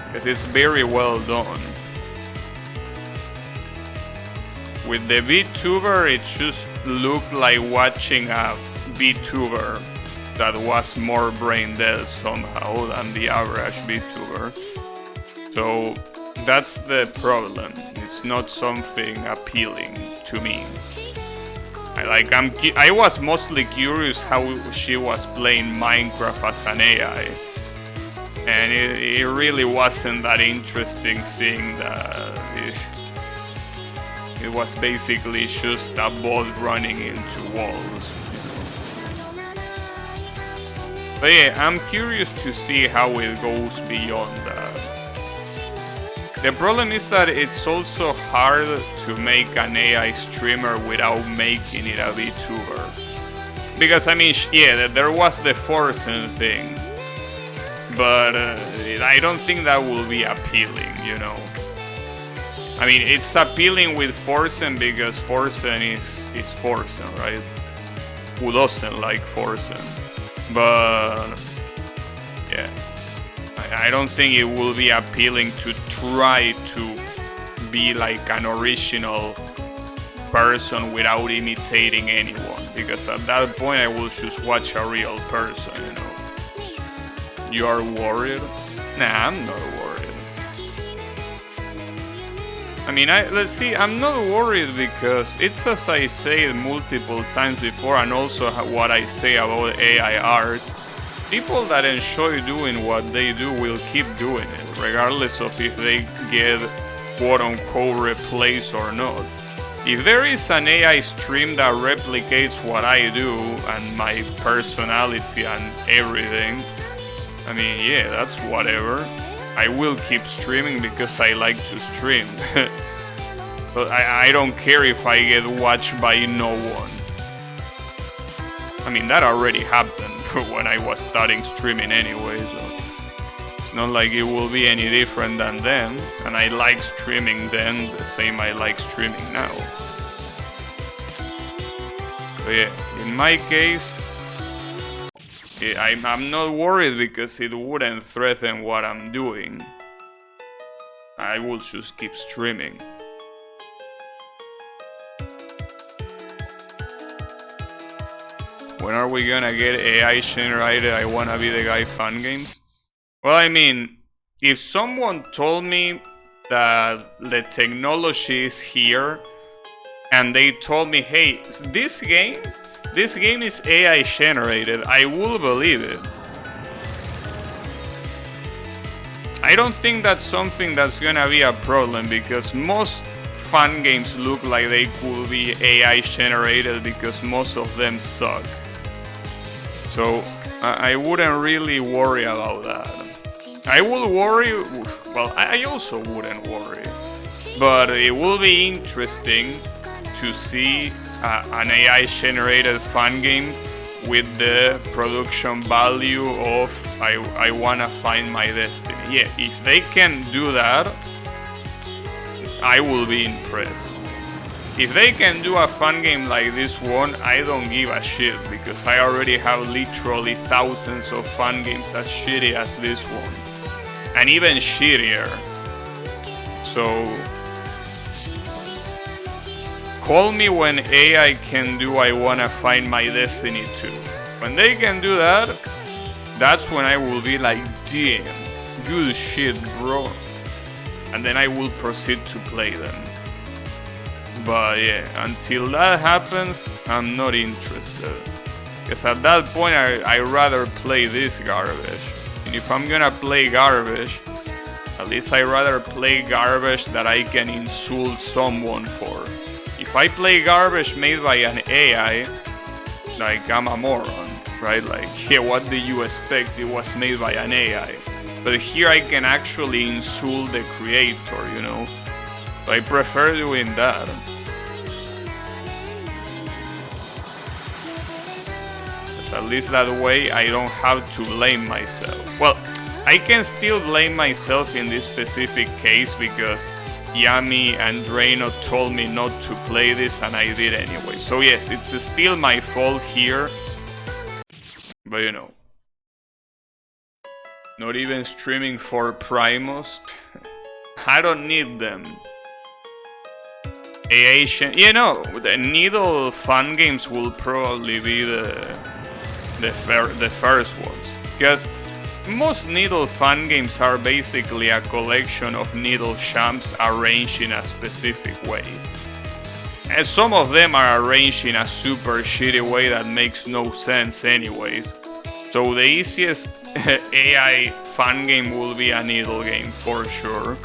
Because it's very well done. With the VTuber, it just looked like watching a VTuber that was more brain dead somehow than the average VTuber. So that's the problem. It's not something appealing to me. I was mostly curious how she was playing Minecraft as an AI. And it really wasn't that interesting seeing that it was basically just a bot running into walls. But yeah, I'm curious to see how it goes beyond that. The problem is that it's also hard to make an AI streamer without making it a VTuber. Because I mean, yeah, there was the Forsen thing, but I don't think that will be appealing, you know. I mean, it's appealing with Forsen because Forsen is Forsen, right? Who doesn't like Forsen? But yeah, I don't think it will be appealing to try to be like an original person without imitating anyone, because at that point I will just watch a real person, you know. You are worried? Nah, I'm not worried. I mean, let's see, I'm not worried because it's as I said multiple times before, and also what I say about AI art. People that enjoy doing what they do will keep doing it, regardless of if they get quote-unquote replaced or not. If there is an AI stream that replicates what I do and my personality and everything, I mean, yeah, that's whatever. I will keep streaming because I like to stream. But I don't care if I get watched by no one. I mean, that already happened when I was starting streaming anyway, so it's not like it will be any different than then. And I like streaming then the same I like streaming now. So yeah, in my case, I'm not worried because it wouldn't threaten what I'm doing. I will just keep streaming. When are we gonna get AI generated I wanna be the guy fan games? Well, I mean, if someone told me that the technology is here and they told me, hey, this game is AI generated, I will believe it. I don't think that's something that's gonna be a problem because most fun games look like they could be AI generated because most of them suck. So I wouldn't really worry about that. I will worry, well, I also wouldn't worry, but it will be interesting to see an AI generated fun game with the production value of I wanna find my destiny. Yeah, if they can do that, I will be impressed. If they can do a fun game like this one, I don't give a shit because I already have literally thousands of fun games as shitty as this one. And even shittier. So call me when AI can do I wanna find my destiny too. When they can do that, that's when I will be like, damn, good shit, bro. And then I will proceed to play them. But yeah, until that happens, I'm not interested. Because at that point, I rather play this garbage. And if I'm gonna play garbage, at least I rather play garbage that I can insult someone for. If I play garbage made by an AI, like I'm a moron, right? Like, yeah, what do you expect? It was made by an AI. But here I can actually insult the creator, you know? So I prefer doing that. At least that way I don't have to blame myself. Well, I can still blame myself in this specific case because Yami and Drano told me not to play this and I did anyway. So yes, it's still my fault here. But you know. Not even streaming for Primos. I don't need them. Asian, you know, the Needle fun games will probably be the first ones, because most Needle fun games are basically a collection of Needle champs arranged in a specific way. And some of them are arranged in a super shitty way that makes no sense anyways. So the easiest AI fun game will be a Needle game for sure.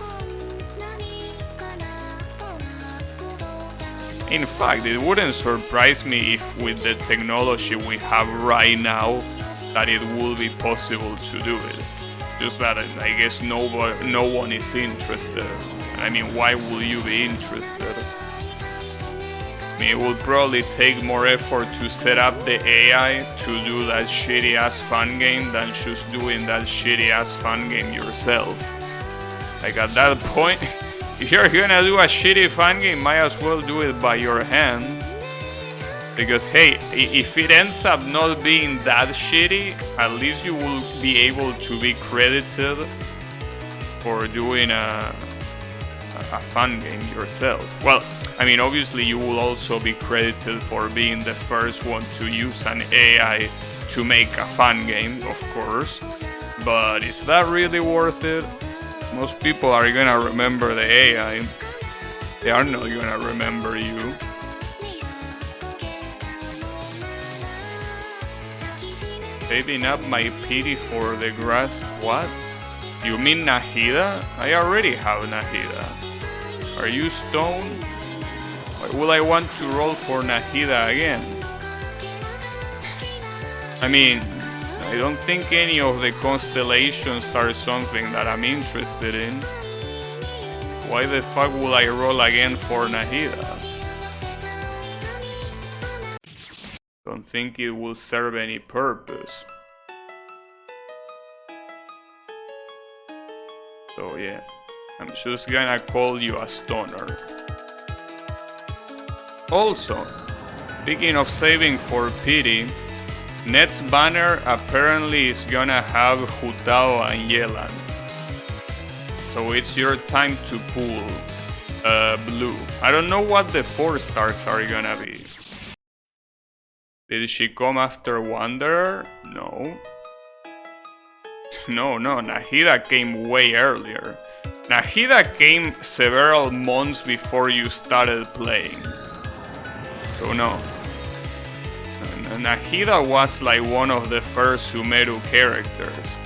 In fact, it wouldn't surprise me if with the technology we have right now that it will be possible to do it. Just that I guess no one is interested. I mean, why will you be interested? I mean, it will probably take more effort to set up the AI to do that shitty ass fun game than just doing that shitty ass fun game yourself. Like at that point, if you're gonna do a shitty fun game, might as well do it by your hand. Because hey, if it ends up not being that shitty, at least you will be able to be credited for doing a fun game yourself. Well, I mean, obviously you will also be credited for being the first one to use an AI to make a fun game, of course. But is that really worth it? Most people are gonna remember the AI. They are not gonna remember you. Saving up my pity for the grass. What? You mean Nahida? I already have Nahida. Are you stoned? Why would I want to roll for Nahida again? I mean, I don't think any of the constellations are something that I'm interested in. Why the fuck would I roll again for Nahida? Don't think it will serve any purpose. So yeah, I'm just gonna call you a stoner. Also, speaking of saving for pity, Next banner apparently is gonna have Hutao and Yelan. So it's your time to pull blue. I don't know what the 4 stars are gonna be. Did she come after Wanderer? No. No, Nahida came way earlier. Nahida came several months before you started playing. So no. Nahida was like one of the first Sumeru characters.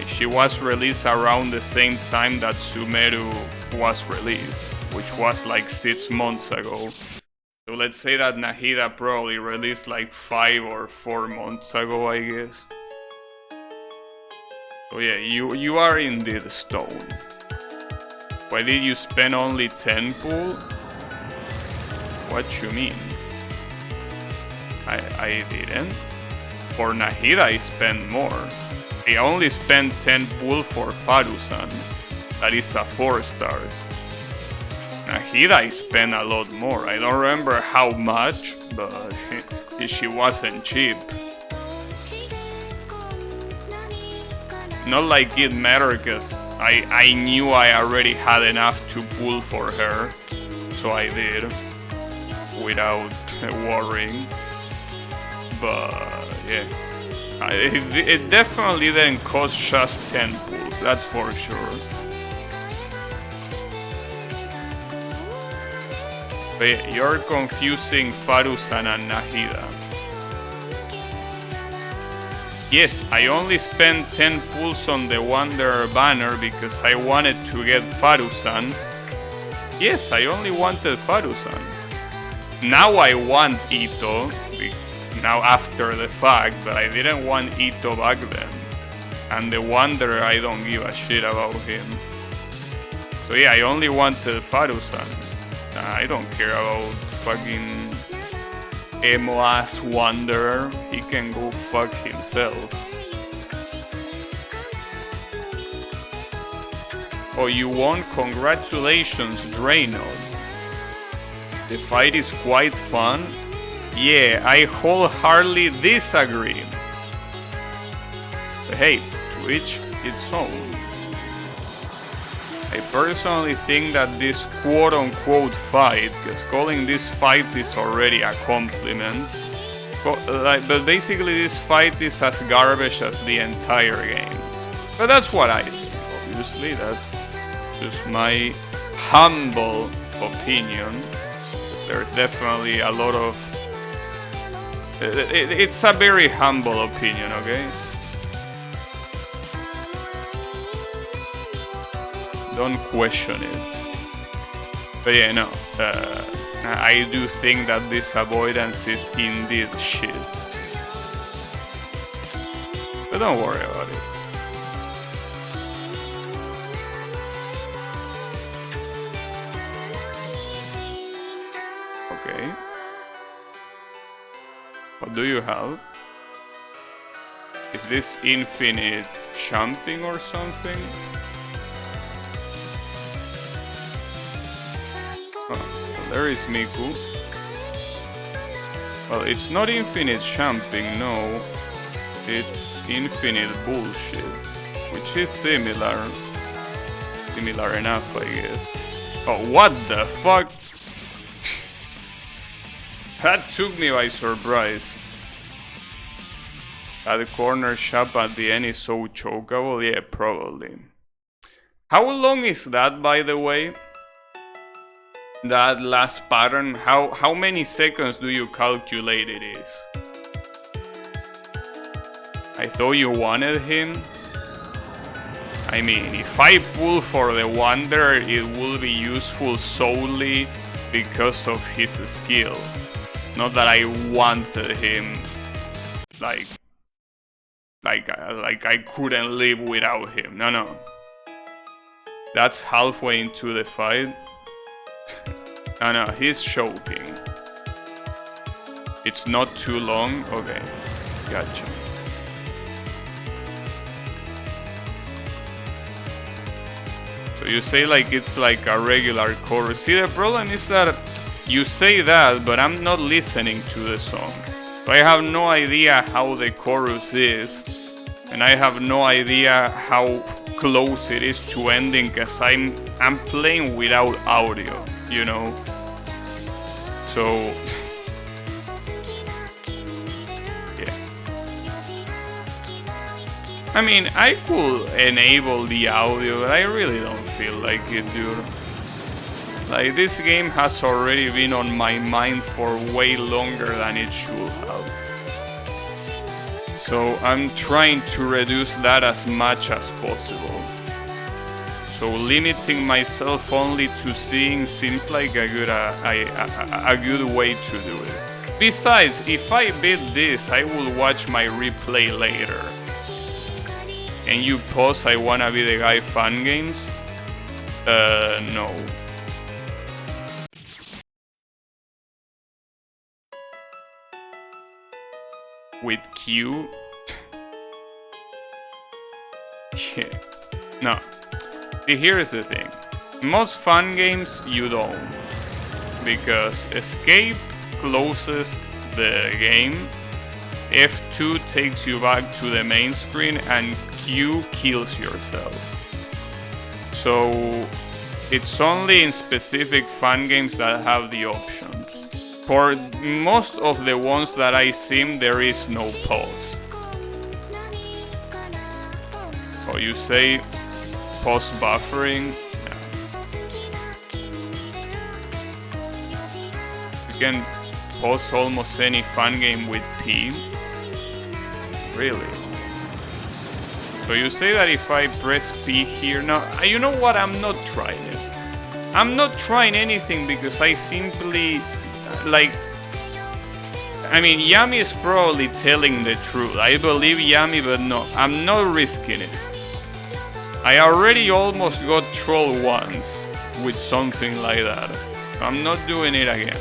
She was released around the same time that Sumeru was released, which was like 6 months ago. So let's say that Nahida probably released like 5 or 4 months ago, I guess. So yeah, you are indeed stone. Why did you spend only 10 pool? What you mean? I didn't. For Nahida I spent more. I only spent 10 pool for Farusan. That is a 4 stars. Nahida I spent a lot more. I don't remember how much, but she wasn't cheap. Not like it mattered, because I knew I already had enough to pull for her. So I did. Without worrying. But yeah. It definitely didn't cost just 10 pulls, that's for sure. But you're confusing Farusan and Nahida. Yes, I only spent 10 pulls on the Wanderer banner because I wanted to get Farusan. Yes, I only wanted Farusan. Now I want Ito. Now after the fact, but I didn't want Ito back then. And the Wanderer, I don't give a shit about him. So yeah, I only wanted Farusan. I don't care about fucking emo-ass Wanderer. He can go fuck himself. Oh, you won? Congratulations, Drano. The fight is quite fun. Yeah, I wholeheartedly disagree. But hey, to each its own. I personally think that this quote-unquote fight, because calling this fight is already a compliment, but basically this fight is as garbage as the entire game. But that's what I think, obviously, that's just my humble opinion. There's definitely a lot of... It's a very humble opinion, okay? Don't question it. But yeah, no. I do think that this avoidance is indeed shit. But don't worry about it. Okay. What do you have? Is this infinite jumping or something? Oh, well, there is Miku. Well, it's not infinite jumping, no. It's infinite bullshit. Which is similar. Similar enough, I guess. Oh, what the fuck? That took me by surprise. That corner shop at the end is so chokeable? Yeah, probably. How long is that, by the way? That last pattern? How many seconds do you calculate it is? I thought you wanted him. I mean, if I pull for the Wanderer, it will be useful solely because of his skill. Not that I wanted him, like I couldn't live without him. No. That's halfway into the fight. No, he's choking. It's not too long. Okay, gotcha. So you say like it's like a regular chorus. See, the problem is that you say that, but I'm not listening to the song. So I have no idea how the chorus is, and I have no idea how close it is to ending, because I'm playing without audio, you know. So yeah. I mean, I could enable the audio, but I really don't feel like it, dude. Like, this game has already been on my mind for way longer than it should have. So I'm trying to reduce that as much as possible. So limiting myself only to seeing seems like a good way to do it. Besides, if I beat this, I will watch my replay later. Can you pause I Wanna Be the Guy fan games? No. With Q? Yeah. No. See, here's the thing. Most fun games you don't. Because escape closes the game, F2 takes you back to the main screen, and Q kills yourself. So it's only in specific fun games that have the option. For most of the ones that I sim, there is no pause. Oh, you say pause buffering? Yeah. You can pause almost any fun game with P. Really? So you say that if I press P here, now, you know what, I'm not trying it. I'm not trying anything because I simply, like, I mean, Yami is probably telling the truth. I believe Yami, but no, I'm not risking it. I already almost got trolled once with something like that. I'm not doing it again.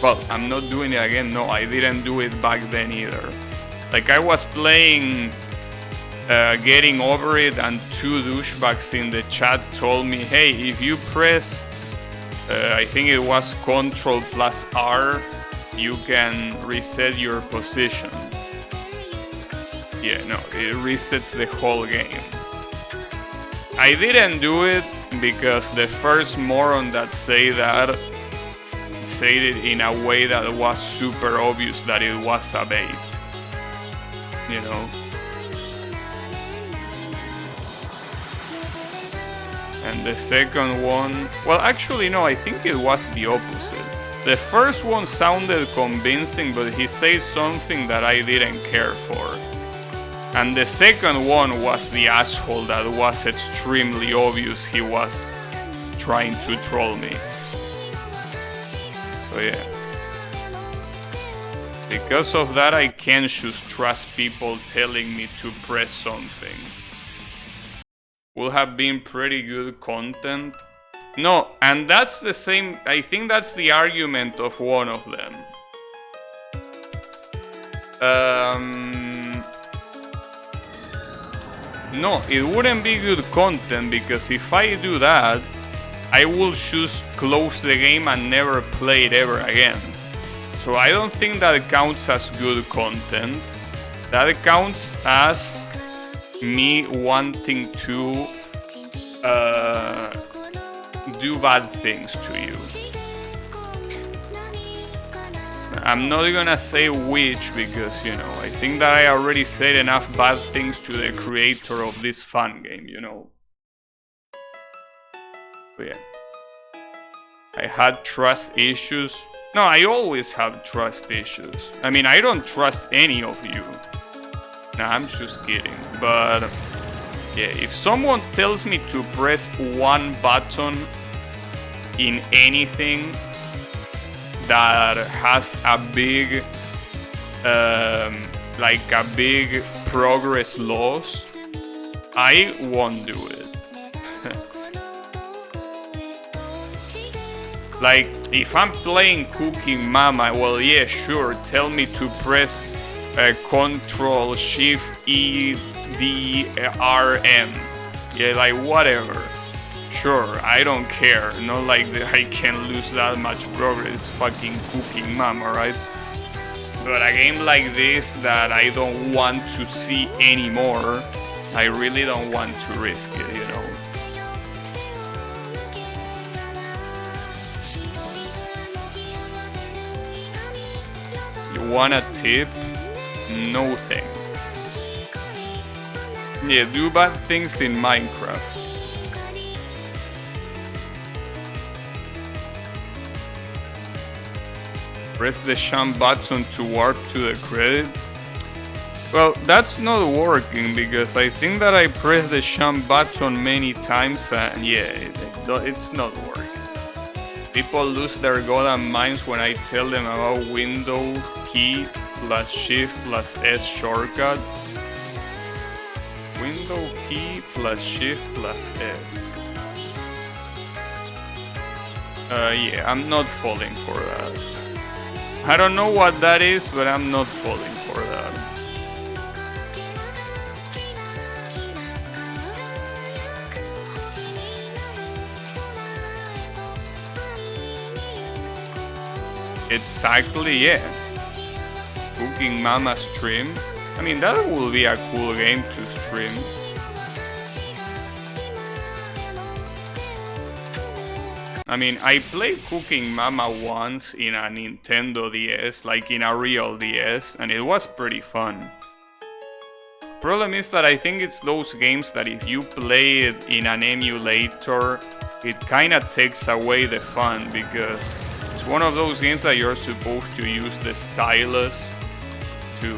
Well, I'm not doing it again. No, I didn't do it back then either. Like, I was playing Getting Over It, and two douchebags in the chat told me, hey, if you press, I think it was Ctrl plus R, you can reset your position. Yeah, no, it resets the whole game. I didn't do it because the first moron that said it in a way that was super obvious that it was a bait. You know? And the second one, well, actually no, I think it was the opposite. The first one sounded convincing, but he said something that I didn't care for. And the second one was the asshole that was extremely obvious he was trying to troll me. So yeah. Because of that, I can't just trust people telling me to press something. Would have been pretty good content. No, and that's the same, I think that's the argument of one of them. No, it wouldn't be good content, because if I do that, I will just close the game and never play it ever again. So I don't think that counts as good content. That counts as me wanting to do bad things to you. I'm not gonna say which, because, you know, I think that I already said enough bad things to the creator of this fun game, you know. But yeah. I had trust issues. No, I always have trust issues. I mean, I don't trust any of you. Nah, I'm just kidding. But yeah, if someone tells me to press one button in anything that has a big, like a big progress loss, I won't do it. Like, if I'm playing Cooking Mama, well, yeah, sure, tell me to press Control Shift E D R M. Yeah, like, whatever. Sure, I don't care. Not like I can lose that much progress. Fucking Cooking Mama, right? But a game like this that I don't want to see anymore, I really don't want to risk it, you know. You want a tip? No thanks. Yeah, do bad things in Minecraft. Press the jump button to warp to the credits. Well, that's not working because I think that I pressed the jump button many times and yeah, it's not working. People lose their goddamn minds when I tell them about window key plus shift plus S shortcut. Window key plus shift plus S. Yeah, I'm not falling for that. I don't know what that is, but I'm not falling for that. Exactly, yeah. Cooking Mama stream. I mean, that will be a cool game to stream. I mean, I played Cooking Mama once in a Nintendo DS, like in a real DS, and it was pretty fun. Problem is that I think it's those games that if you play it in an emulator, it kinda takes away the fun, because it's one of those games that you're supposed to use the stylus to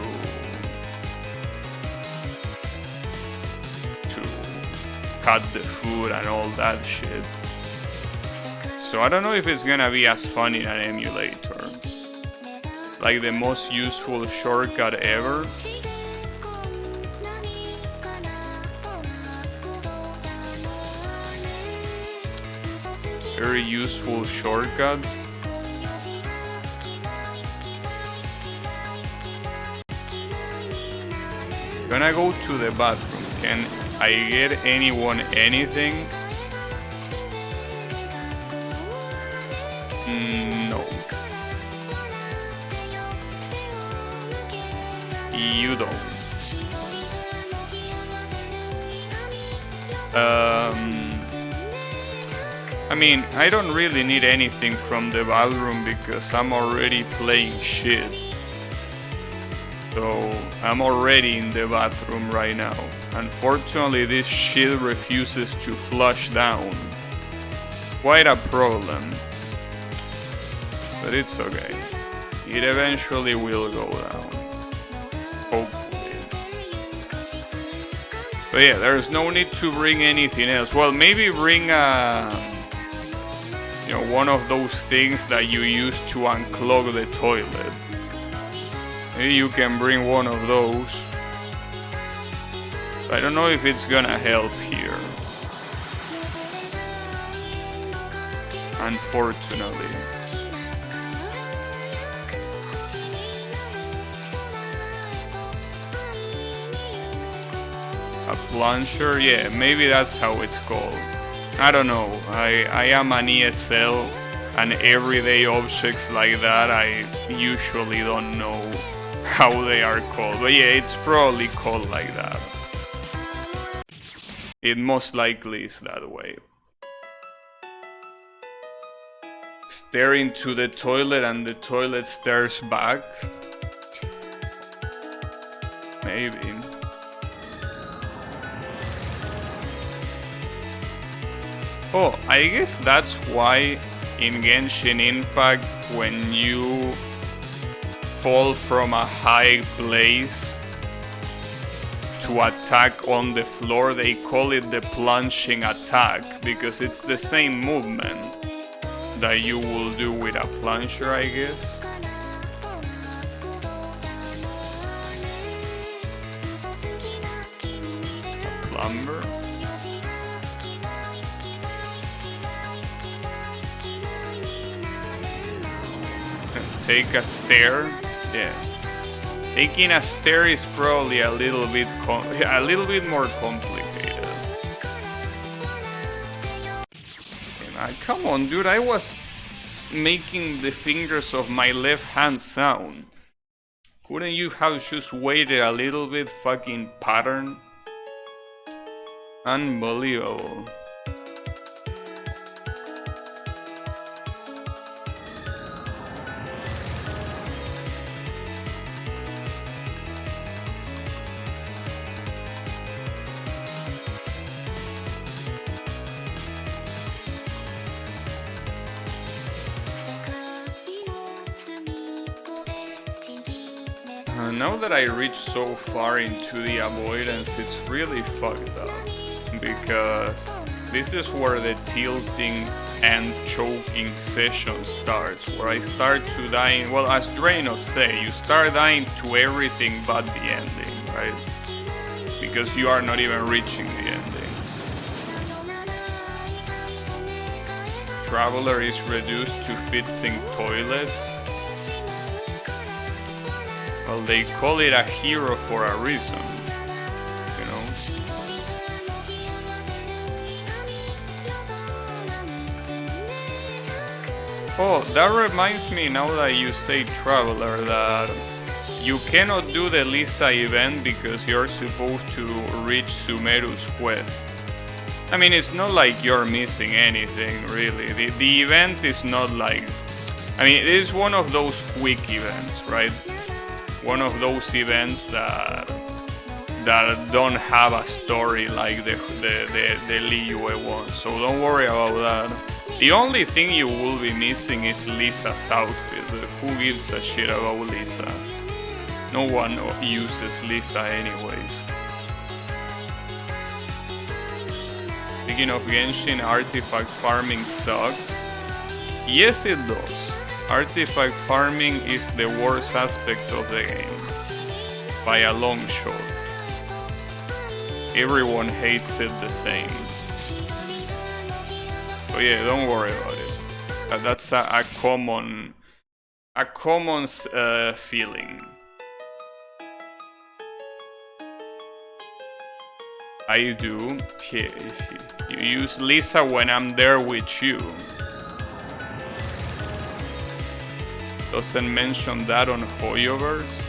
cut the food and all that shit. So I don't know if it's gonna be as fun in an emulator. Like the most useful shortcut ever. Very useful shortcut. Gonna go to the bathroom. Can I get anyone anything? No. You don't. I mean, I don't really need anything from the bathroom because I'm already playing shit. So I'm already in the bathroom right now. Unfortunately, this shit refuses to flush down. Quite a problem. But it's okay. It eventually will go down. Hopefully. But yeah, there's no need to bring anything else. Well, maybe bring one of those things that you use to unclog the toilet. Maybe you can bring one of those. I don't know if it's gonna help here. Unfortunately. A plunger? Yeah, maybe that's how it's called. I don't know. I am an ESL, and everyday objects like that I usually don't know how they are called. But yeah, it's probably called like that. It most likely is that way. Stare into the toilet and the toilet stares back. Maybe. Oh, I guess that's why in Genshin Impact when you fall from a high place to attack on the floor, they call it the plunging attack, because it's the same movement that you will do with a plunger, I guess. A plumber. Take a stair. Yeah. Taking a stair is probably a little bit more complicated. Come on, dude, I was making the fingers of my left hand sound. Couldn't you have just waited a little bit, fucking pattern? Unbelievable. Now that I reached so far into the avoidance, it's really fucked up. Because this is where the tilting and choking session starts, where I start to dying. Well, as Draenor say, you start dying to everything but the ending, right? Because you are not even reaching the ending. Traveler is reduced to fixing toilets. Well, they call it a hero for a reason, you know? Oh, that reminds me, now that you say Traveler, that you cannot do the Lisa event because you're supposed to reach Sumeru's quest. I mean, it's not like you're missing anything, really. The event is not like... I mean, it is one of those quick events, right? One of those events that don't have a story like the Liyue one, so don't worry about that. The only thing you will be missing is Lisa's outfit. Who gives a shit about Lisa? No one uses Lisa anyways. Speaking of Genshin, artifact farming sucks. Yes, it does. Artifact farming is the worst aspect of the game, by a long shot. Everyone hates it the same. So yeah, don't worry about it. That's a common feeling. I do. Yeah, you use Lisa when I'm there with you. Doesn't mention that on Hoyoverse?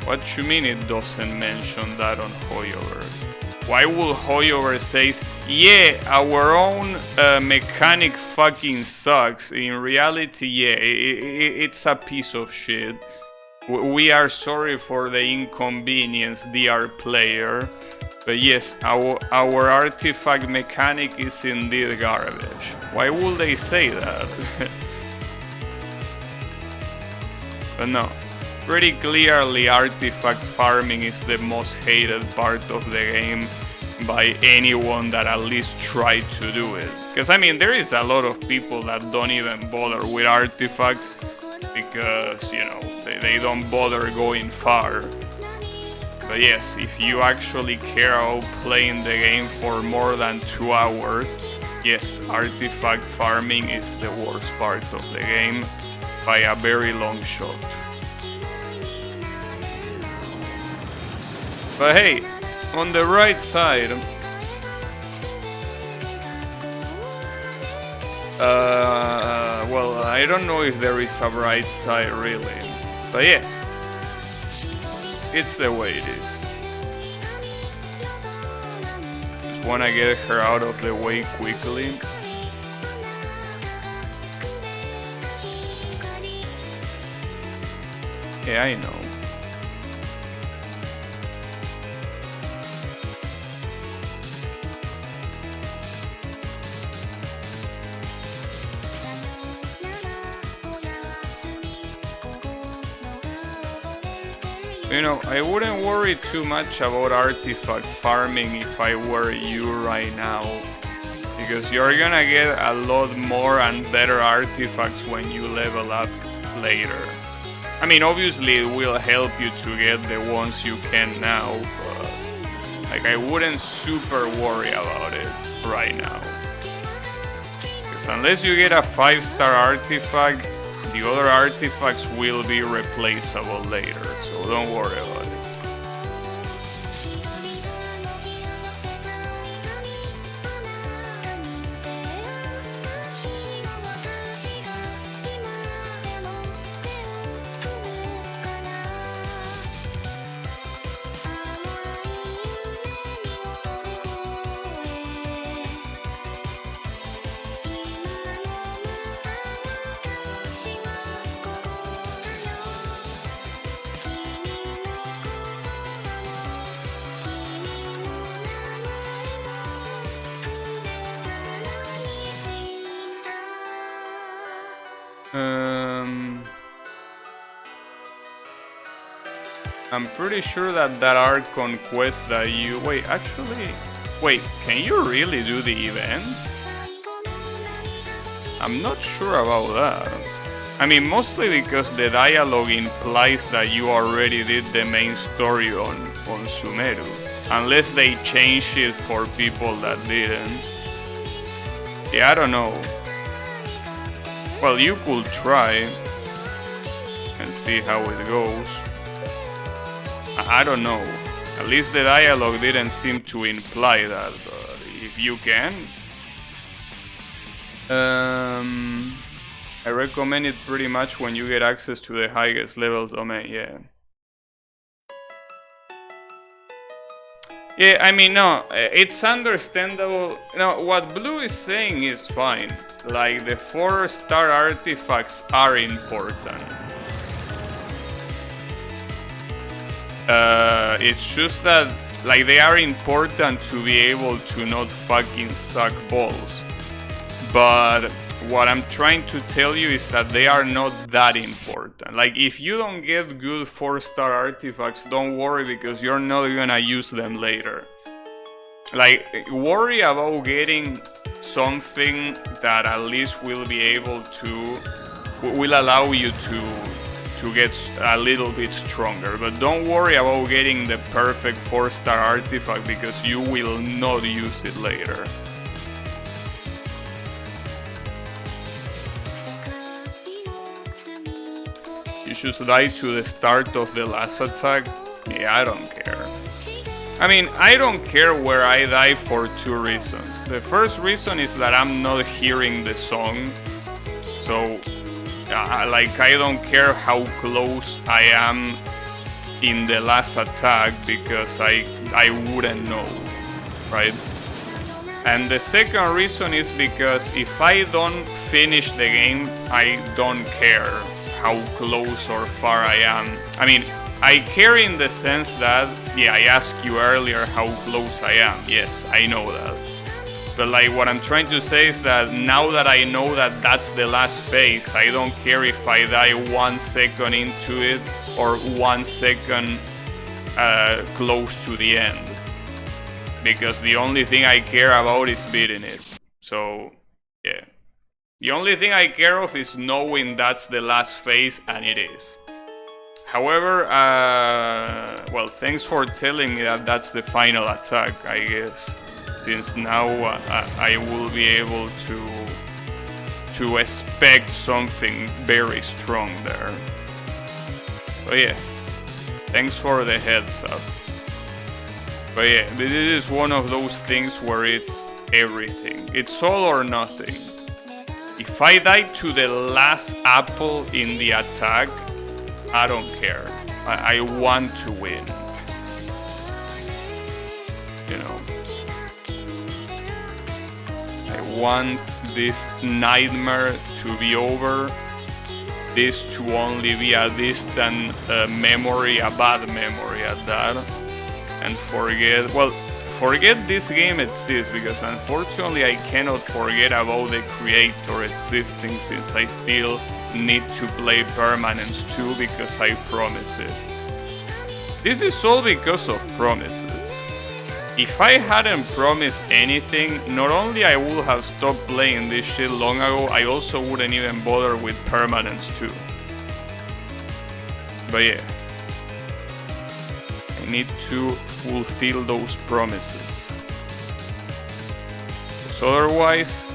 What you mean it doesn't mention that on Hoyoverse? Why would Hoyoverse say, yeah, our own mechanic fucking sucks? In reality, yeah, it's a piece of shit. We are sorry for the inconvenience, dear player. But yes, our artifact mechanic is indeed garbage. Why would they say that? But no, pretty clearly artifact farming is the most hated part of the game by anyone that at least tried to do it. Because I mean, there is a lot of people that don't even bother with artifacts because, you know, they don't bother going far. But yes, if you actually care about playing the game for more than 2 hours, yes, artifact farming is the worst part of the game by a very long shot. But hey, on the right side, well, I don't know if there is a right side really, but yeah, it's the way it is. Just wanna get her out of the way quickly. Yeah, I know. You know, I wouldn't worry too much about artifact farming if I were you right now, because you're gonna get a lot more and better artifacts when you level up later. I mean, obviously it will help you to get the ones you can now, but like I wouldn't super worry about it right now. Because unless you get a 5-star artifact, the other artifacts will be replaceable later, so don't worry about it. I'm pretty sure that are conquests that you... Wait, actually... Wait, can you really do the event? I'm not sure about that. I mean, mostly because the dialogue implies that you already did the main story on Sumeru. Unless they changed it for people that didn't. Yeah, I don't know. Well, you could try and see how it goes. I don't know. At least the dialogue didn't seem to imply that. But if you can, I recommend it pretty much when you get access to the highest level domain. Yeah. Yeah, I mean, no, it's understandable. No, what Blue is saying is fine. Like, the 4-star artifacts are important. It's just that, like, they are important to be able to not fucking suck balls. But what I'm trying to tell you is that they are not that important. Like, if you don't get good 4-star artifacts, don't worry, because you're not gonna use them later. Like, worry about getting something that at least will be able to... will allow you to get a little bit stronger. But don't worry about getting the perfect 4-star artifact, because you will not use it later. You should die to the start of the last attack? Yeah, I don't care. I mean, I don't care where I die for 2 reasons. The first reason is that I'm not hearing the song. So, like, I don't care how close I am in the last attack, because I wouldn't know, right? And the second reason is because if I don't finish the game, I don't care how close or far I am. I mean, I care in the sense that, yeah, I asked you earlier how close I am. Yes, I know that. But like, what I'm trying to say is that now that I know that that's the last phase, I don't care if I die 1 second into it or 1 second close to the end. Because the only thing I care about is beating it. So, yeah. The only thing I care of is knowing that's the last phase, and it is. However, well, thanks for telling me that that's the final attack, I guess. Since now I will be able to expect something very strong there. So yeah, thanks for the heads up. But yeah, this is one of those things where it's everything. It's all or nothing. If I die to the last apple in the attack, I don't care. I want to win. You know. I want this nightmare to be over. This to only be a distant memory, a bad memory at that. And forget, well, forget this game exists, because unfortunately I cannot forget about the creator existing, since I still need to play Permanence 2 because I promised it. This is all because of promises. If I hadn't promised anything, not only I would have stopped playing this shit long ago, I also wouldn't even bother with Permanence 2. But yeah. I need to fulfill those promises. So otherwise,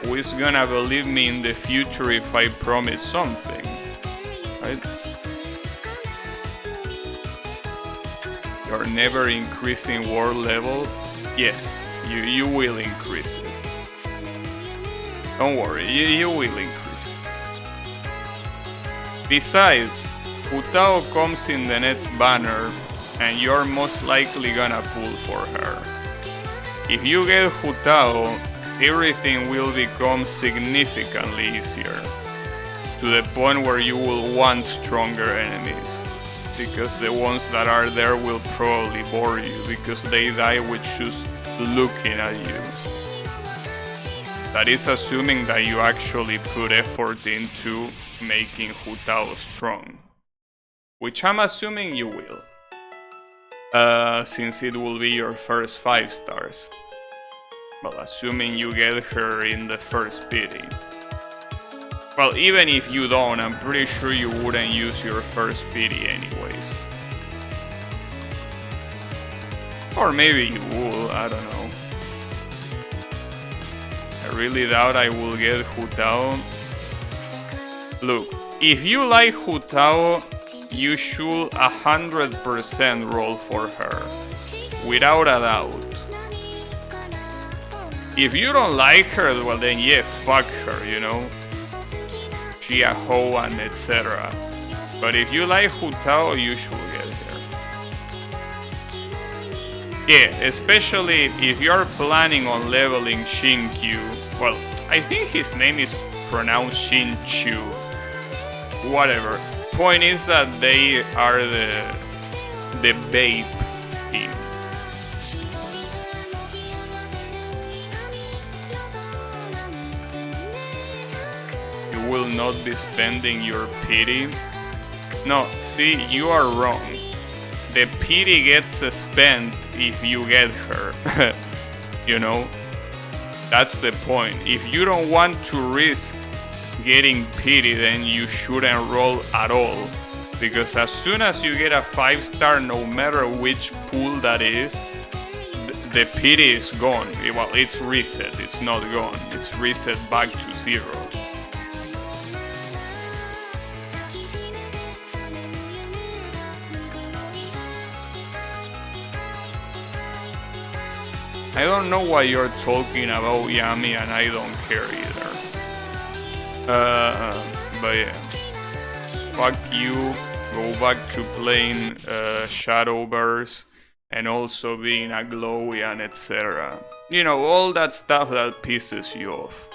who is gonna believe me in the future if I promise something? Right? You're never increasing world level? Yes, you will increase it. Don't worry, you will increase it. Besides, Futao comes in the next banner, and you're most likely gonna pull for her. If you get Futao, everything will become significantly easier, to the point where you will want stronger enemies, because the ones that are there will probably bore you, because they die with just looking at you. That is assuming that you actually put effort into making Hu Tao strong. Which I'm assuming you will. Since it will be your first 5 stars. Well, assuming you get her in the first pity. Well, even if you don't, I'm pretty sure you wouldn't use your first pity anyways. Or maybe you will, I don't know. I really doubt I will get Hu Tao. Look, if you like Hu Tao, you should 100% roll for her. Without a doubt. If you don't like her, well then yeah, fuck her, you know? She a hoe and etc. But if you like Hu Tao, you should get her. Yeah, especially if you're planning on leveling Shinkyu. Well, I think his name is pronounced Shinchu. Whatever. Point is that they are the babe team. You will not be spending your pity. No, see, you are wrong. The pity gets spent if you get her. You know? That's the point. If you don't want to risk getting pity, then you shouldn't roll at all. Because as soon as you get a 5-star, no matter which pool that is, the pity is gone. Well, it's reset, it's not gone. It's reset back to 0. I don't know why you're talking about Yami and I don't care either. But yeah. Fuck you. Go back to playing Shadowverse and also being a glowy and etc. You know, all that stuff that pisses you off.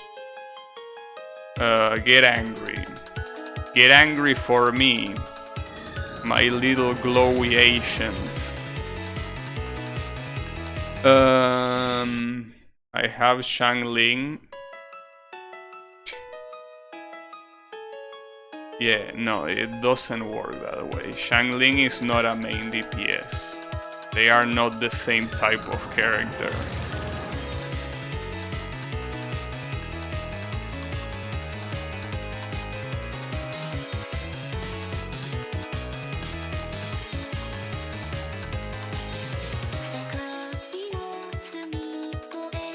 Get angry. Get angry for me. My little glowy Asian. I have Shangling. Yeah, no, it doesn't work that way. Shangling is not a main DPS. They are not the same type of character.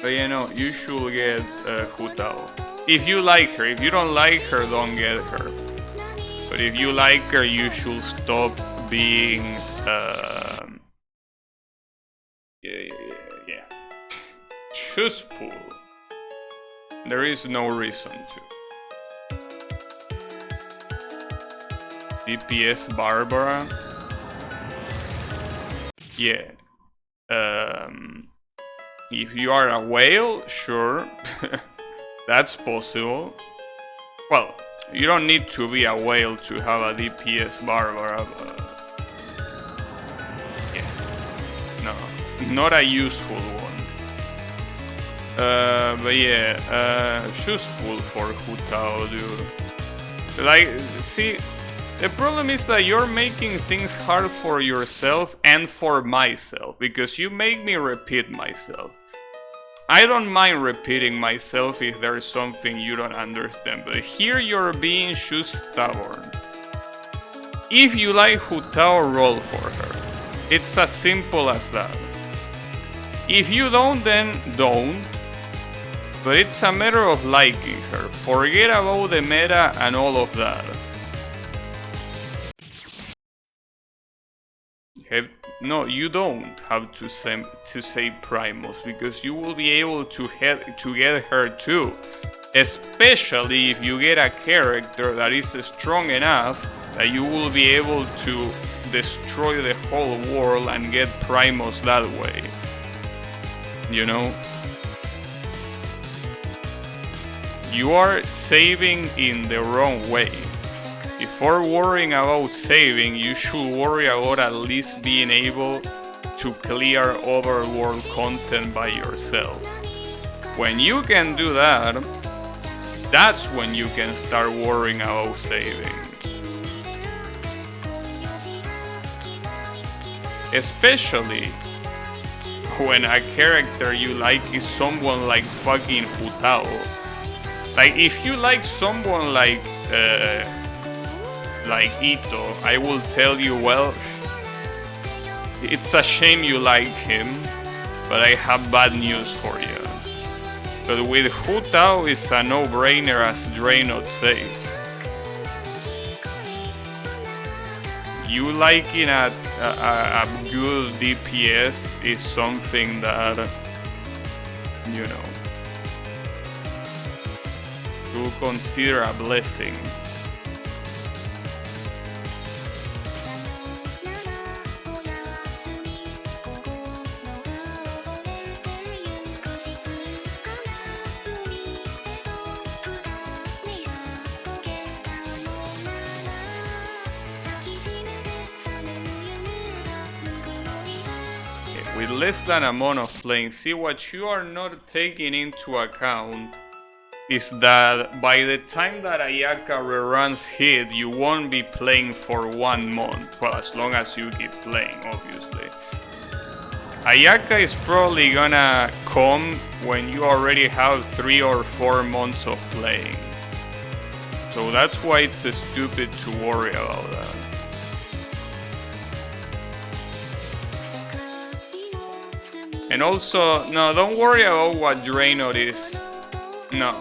But you know, you should get Hu Tao. If you like her. If you don't like her, don't get her. But if you like her, you should stop being yeah. Chooseful. There is no reason to. DPS Barbara. Yeah. If you are a whale, sure. That's possible. Well, you don't need to be a whale to have a DPS Barbara, but yeah. No, not a useful one. But yeah, useful for Hu Tao, dude. Like, see, the problem is that you're making things hard for yourself and for myself, because you make me repeat myself. I don't mind repeating myself if there's something you don't understand, but here you're being just stubborn. If you like Hu Tao, roll for her. It's as simple as that. If you don't, then don't. But it's a matter of liking her. Forget about the meta and all of that. No, you don't have to say Primus, because you will be able to get her too. Especially if you get a character that is strong enough that you will be able to destroy the whole world and get Primus that way. You know? You are saving in the wrong way. Before worrying about saving, you should worry about at least being able to clear overworld content by yourself. When you can do that, that's when you can start worrying about saving. Especially when a character you like is someone like fucking Hutao. Like, if you like someone like Ito, I will tell you, well, it's a shame you like him, but I have bad news for you. But with Hutao, it's a no-brainer, as Draenor says. You liking a good DPS is something that, you know, to consider a blessing. With less than a month of playing, see, what you are not taking into account is that by the time that Ayaka reruns hit, you won't be playing for 1 month. Well, as long as you keep playing, obviously. Ayaka is probably gonna come when you already have 3 or 4 months of playing. So that's why it's stupid to worry about that. And also, no, don't worry about what Draenor is. No,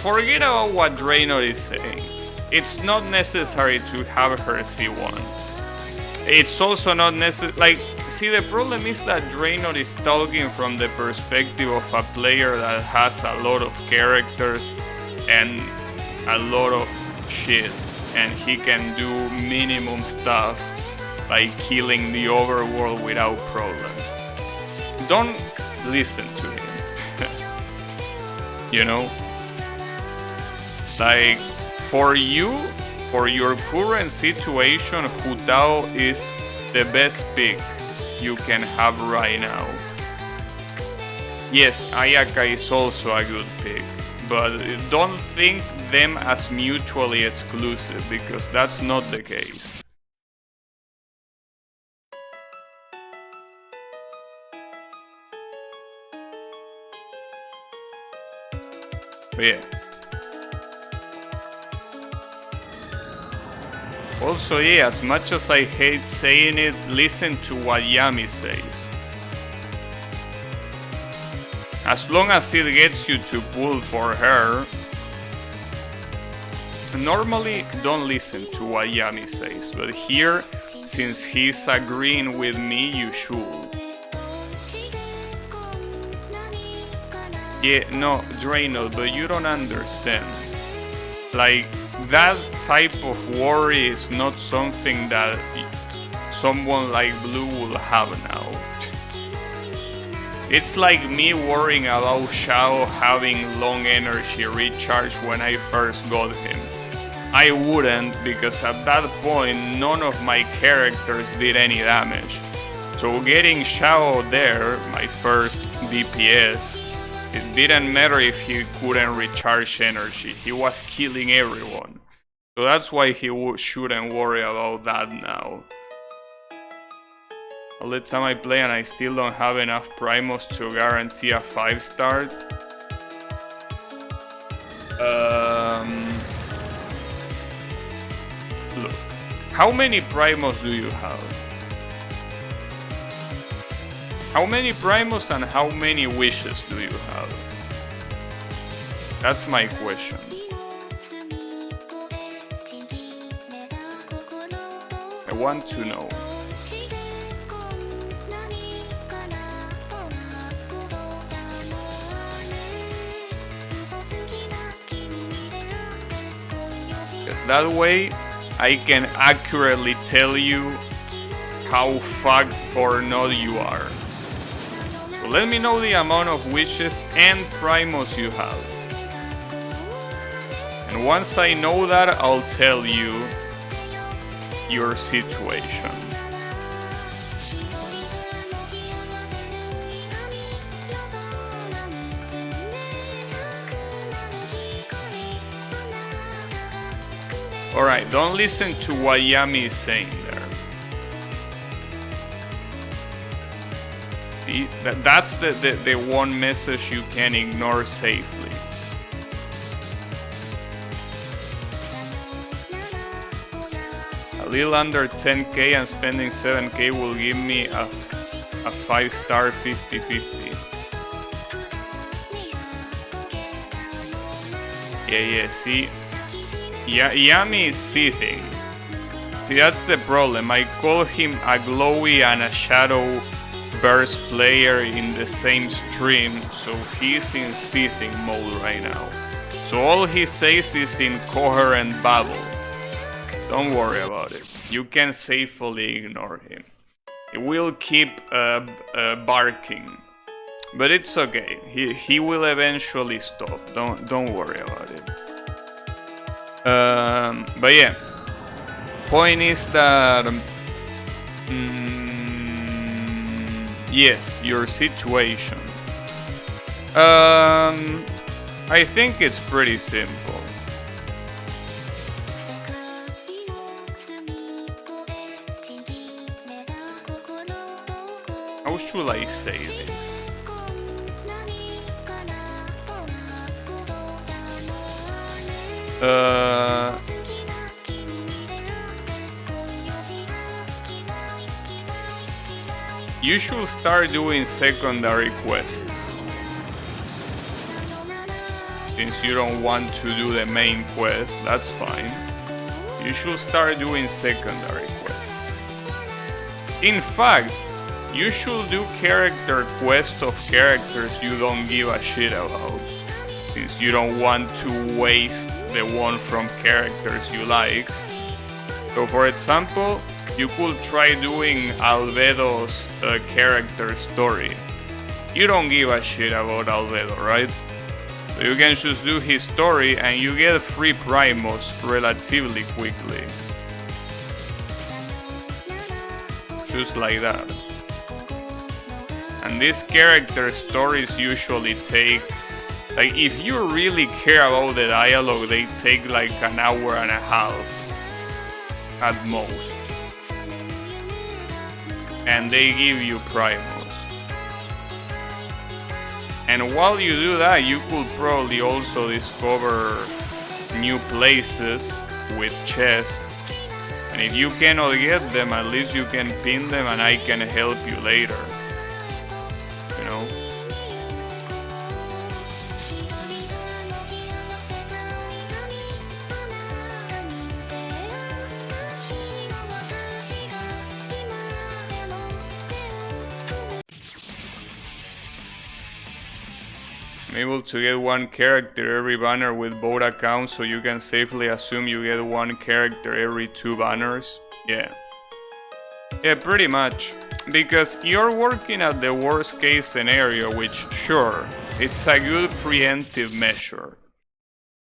forget about what Draenor is saying. It's not necessary to have her C1. It's also not necessary. Like, see, the problem is that Draenor is talking from the perspective of a player that has a lot of characters and a lot of shit, and he can do minimum stuff like killing the overworld without problem. Don't listen to him. You know? Like, for you, for your current situation, Hutao is the best pick you can have right now. Yes, Ayaka is also a good pick, but don't think them as mutually exclusive, because that's not the case. But yeah. Also, yeah, as much as I hate saying it, listen to what Yami says. As long as it gets you to pull for her, normally don't listen to what Yami says, but here, since he's agreeing with me, you should. Yeah, no, Draenor, but you don't understand. Like, that type of worry is not something that someone like Blue will have now. It's like me worrying about Xiao having long energy recharge when I first got him. I wouldn't, because at that point none of my characters did any damage. So getting Xiao there, my first DPS, it didn't matter if he couldn't recharge energy, he was killing everyone. So that's why he shouldn't worry about that now. All the time I play and I still don't have enough Primos to guarantee a 5-star. Look, how many Primos do you have? How many Primos and how many wishes do you have? That's my question. I want to know. Because that way I can accurately tell you how fucked or not you are. So let me know the amount of wishes and Primos you have. And once I know that, I'll tell you your situation. Alright, don't listen to what Yami is saying there. See, that's the one message you can ignore safely. A little under 10k and spending 7k will give me a 5-star 50-50. Yeah, see? Yami is seething. See, that's the problem. I call him a glowy and a shadow burst player in the same stream, so he's in seething mode right now. So all he says is incoherent babble. Don't worry about it. You can safely ignore him. He will keep barking. But it's okay. He will eventually stop. Don't worry about it. But yeah, point is that yes, your situation. I think it's pretty simple. How should I say this? You should start doing secondary quests. Since you don't want to do the main quest, that's fine. You should start doing secondary quests. In fact, you should do character quests of characters you don't give a shit about. Since you don't want to waste the one from characters you like. So for example, you could try doing Albedo's character story. You don't give a shit about Albedo, right? So you can just do his story and you get free primos relatively quickly. Just like that. And these character stories usually take, like, if you really care about the dialogue, they take like an hour and a half at most. And they give you primos. And while you do that, you could probably also discover new places with chests. And if you cannot get them, at least you can pin them and I can help you later. You know? I'm able to get one character every banner with both accounts, so you can safely assume you get one character every 2 banners. Yeah, pretty much. Because you're working at the worst case scenario, which, sure, it's a good preemptive measure.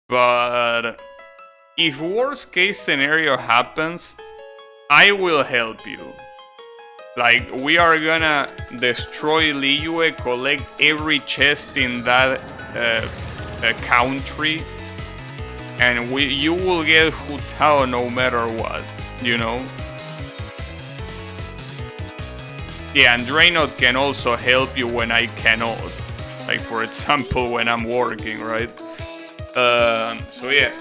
But if worst case scenario happens, I will help you. Like, we are gonna destroy Liyue, collect every chest in that country, and you will get Hu Tao no matter what, you know? Yeah, and Draenor can also help you when I cannot. Like, for example, when I'm working, right? So yeah,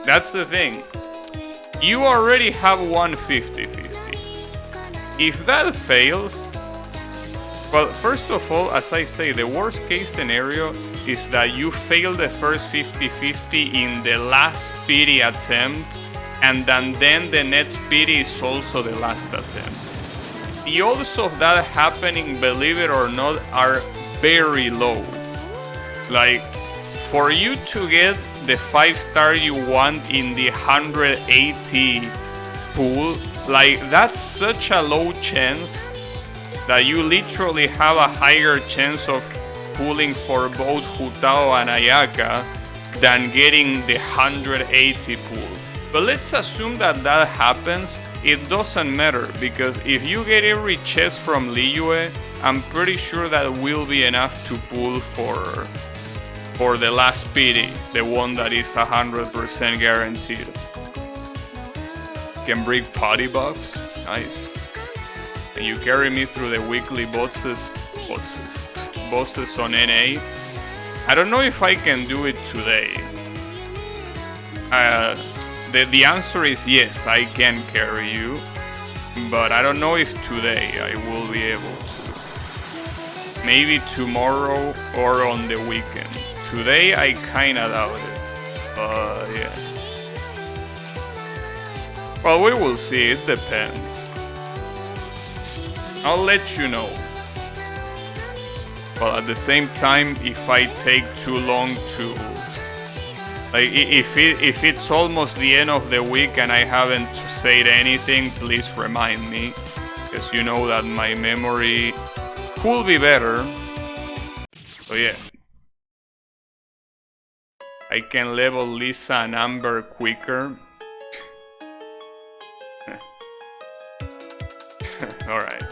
that's the thing. You already have one 50-50. If that fails, well, first of all, as I say, the worst case scenario is that you fail the first 50-50 in the last pity attempt, and then the next pity is also the last attempt. The odds of that happening, believe it or not, are very low. Like, for you to get the 5-star you want in the 180 pool, like, that's such a low chance that you literally have a higher chance of pulling for both Hu Tao and Ayaka than getting the 180 pool. But let's assume that that happens. It doesn't matter, because if you get every chest from Liyue, I'm pretty sure that will be enough to pull for the last pity, the one that is 100% guaranteed. Can bring party buffs. Nice. And you carry me through the weekly bosses on NA. I don't know if I can do it today. The answer is yes, I can carry you. But I don't know if today I will be able to. Maybe tomorrow or on the weekend. Today I kinda doubt it. Yeah. Well, we will see, it depends. I'll let you know. But at the same time, if I take too long to... Like, if it's almost the end of the week and I haven't said anything, please remind me. Because you know that my memory could be better. So yeah. I can level Lisa and Amber quicker. Alright.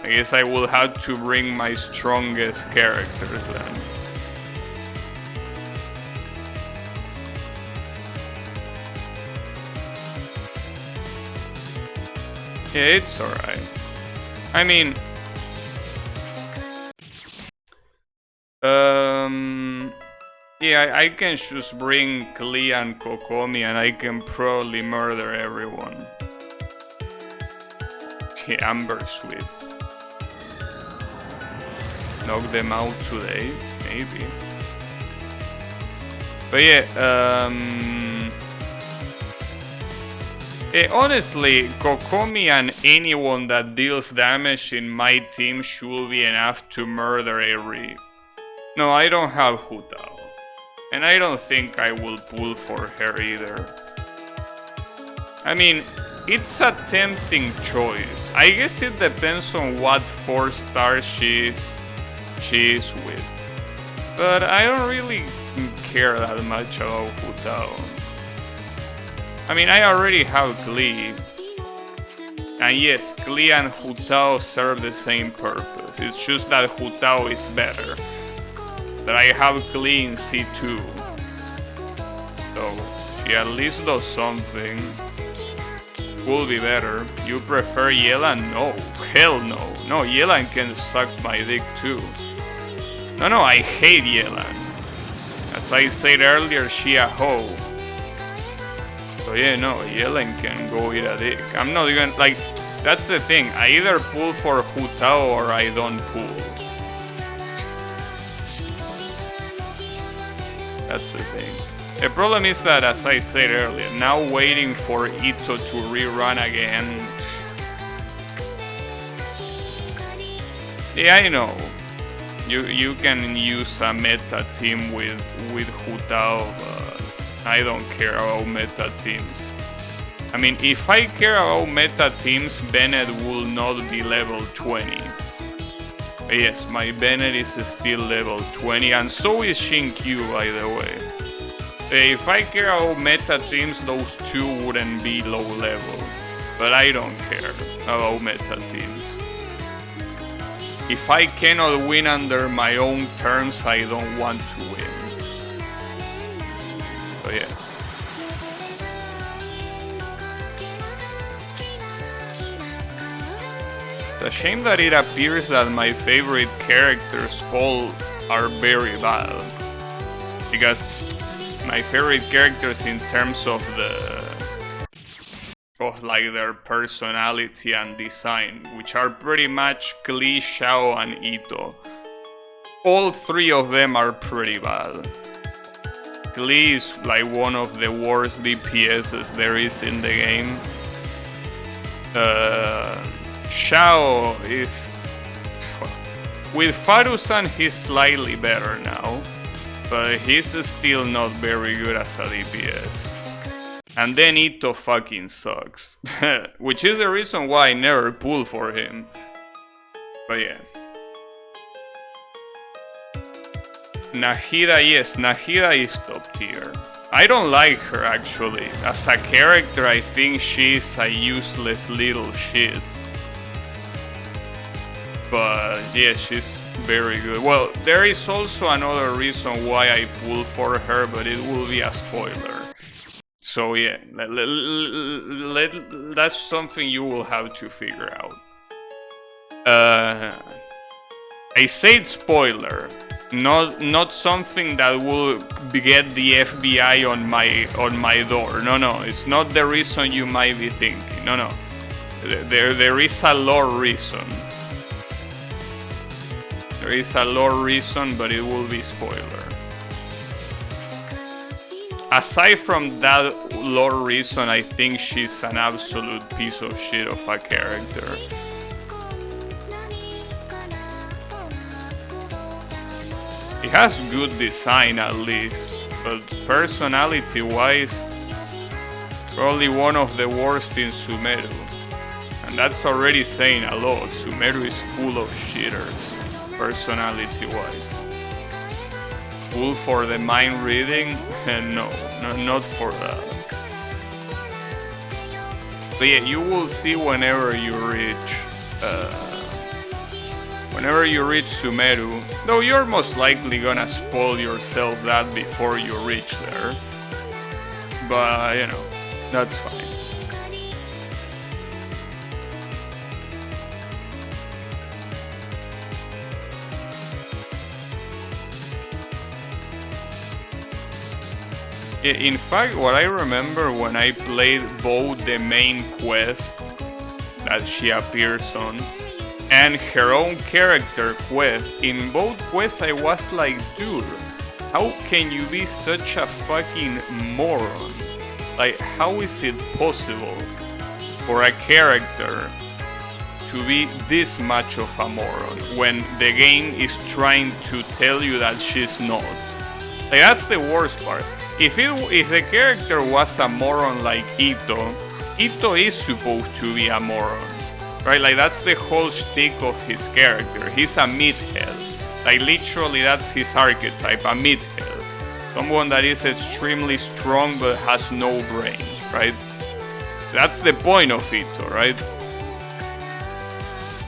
I guess I will have to bring my strongest characters then. Yeah, it's alright. I mean... Yeah, I can just bring Klee and Kokomi and I can probably murder everyone. Yeah, Amber sweet. Knock them out today, maybe. But yeah, honestly, Kokomi and anyone that deals damage in my team should be enough to murder every... No, I don't have Hutao. And I don't think I will pull for her either. I mean, it's a tempting choice. I guess it depends on what 4-star she is with. But I don't really care that much about Hutao. I mean, I already have Klee. And yes, Klee and Hutao serve the same purpose. It's just that Hutao is better. That I have Klee in C2. So, she at least does something. Will be better. You prefer Yelan? No. Hell no. No, Yelan can suck my dick too. No, I hate Yelan. As I said earlier, she a hoe. So yeah, no, Yelan can go eat a dick. I'm not even, like, that's the thing. I either pull for Hutao or I don't pull. That's the thing. The problem is that, as I said earlier, now waiting for Ito to rerun again. Yeah, I know. You can use a meta team with Hutao, but I don't care about meta teams. I mean, if I care about meta teams, Bennett will not be level 20. Yes, my Bennett is still level 20, and so is Shinkyu, by the way. If I care about meta teams, those two wouldn't be low level. But I don't care about meta teams. If I cannot win under my own terms, I don't want to win. So yeah. It's a shame that it appears that my favorite characters all are very bad. Because my favorite characters in terms of like their personality and design, which are pretty much Klee, Xiao, and Ito. All three of them are pretty bad. Klee is like one of the worst DPSs there is in the game. Xiao is... With Farusan he's slightly better now, but he's still not very good as a DPS. And then Ito fucking sucks. Which is the reason why I never pull for him. But yeah. Nahida, yes, Nahida is top tier. I don't like her actually. As a character, I think she's a useless little shit. But yeah, she's very good. Well, there is also another reason why I pull for her, but it will be a spoiler. So yeah, that's something you will have to figure out. I said spoiler, not something that will get the FBI on my door. No, it's not the reason you might be thinking. No, there is a lore reason. There is a lore reason, but it will be spoiler. Aside from that lore reason, I think she's an absolute piece of shit of a character. It has good design at least, but personality-wise, probably one of the worst in Sumeru. And that's already saying a lot. Sumeru is full of shitters, personality-wise. Full for the mind reading? And no, not for that. But yeah, you will see whenever you reach Sumeru, though you're most likely gonna spoil yourself that before you reach there. But, you know, that's fine. In fact, what I remember when I played both the main quest that she appears on and her own character quest, in both quests I was like, dude, how can you be such a fucking moron? Like, how is it possible for a character to be this much of a moron when the game is trying to tell you that she's not? Like, that's the worst part. If the character was a moron like Ito is supposed to be a moron, right? Like, that's the whole shtick of his character. He's a meathead. Like, literally, that's his archetype, a meathead. Someone that is extremely strong but has no brains, right? That's the point of Ito, right?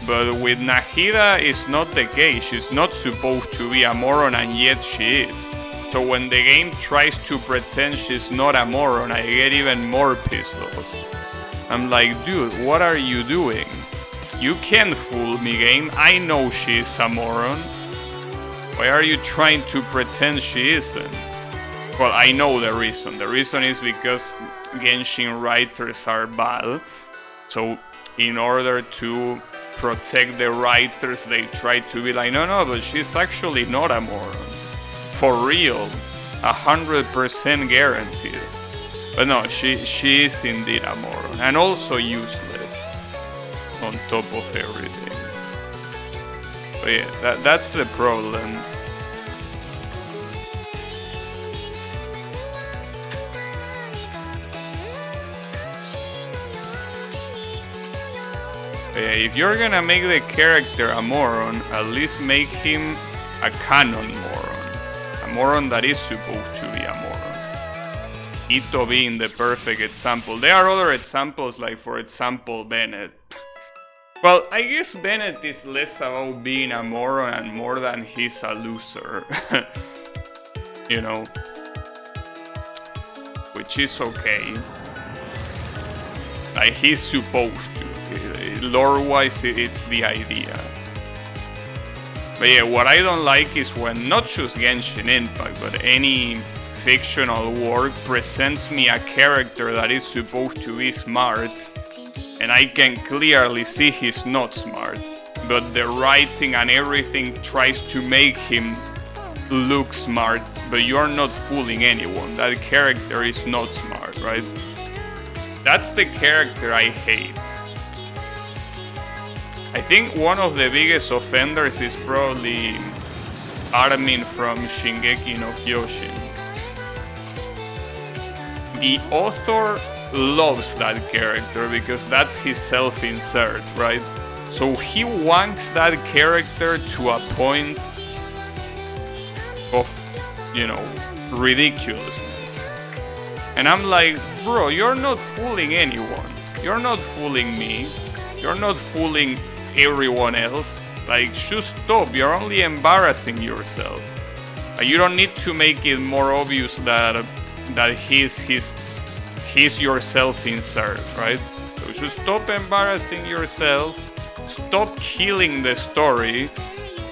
But with Nahida, it's not the case. She's not supposed to be a moron, and yet she is. So when the game tries to pretend she's not a moron, I get even more pissed off. I'm like, dude, what are you doing? You can't fool me, game. I know she's a moron. Why are you trying to pretend she isn't? Well, I know the reason. The reason is because Genshin writers are bad. So in order to protect the writers, they try to be like, no, but she's actually not a moron. For real, 100% guaranteed. But no, she is indeed a moron, and also useless on top of everything. But yeah, that's the problem. But yeah, if you're gonna make the character a moron, at least make him a canon moron. A moron that is supposed to be a moron. Ito being the perfect example. There are other examples, like for example Bennett. Well, I guess Bennett is less about being a moron and more than he's a loser. You know. Which is okay. Like, he's supposed to. Lore-wise, it's the idea. But yeah, what I don't like is when not just Genshin Impact, but any fictional work presents me a character that is supposed to be smart, and I can clearly see he's not smart, but the writing and everything tries to make him look smart, but you're not fooling anyone. That character is not smart, right? That's the character I hate. I think one of the biggest offenders is probably Armin from Shingeki no Kyojin. The author loves that character because that's his self-insert, right? So he wanks that character to a point of, you know, ridiculousness. And I'm like, bro, you're not fooling anyone. You're not fooling me. You're not fooling everyone else. Like, just stop. You're only embarrassing yourself. You don't need to make it more obvious that he's his he's your self-insert, right? So just stop embarrassing yourself, stop killing the story,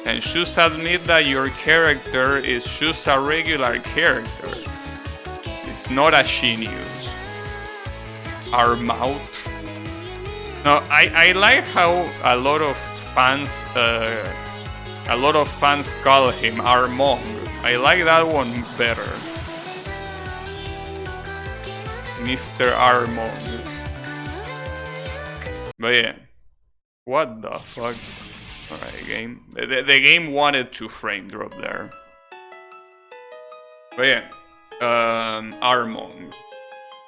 and just admit that your character is just a regular character. It's not a genius. Our mouth. No, I like how a lot of fans call him Armong. I like that one better. Mr. Armong. But yeah. What the fuck? Alright, game. The game wanted to frame drop there. But yeah. Armong.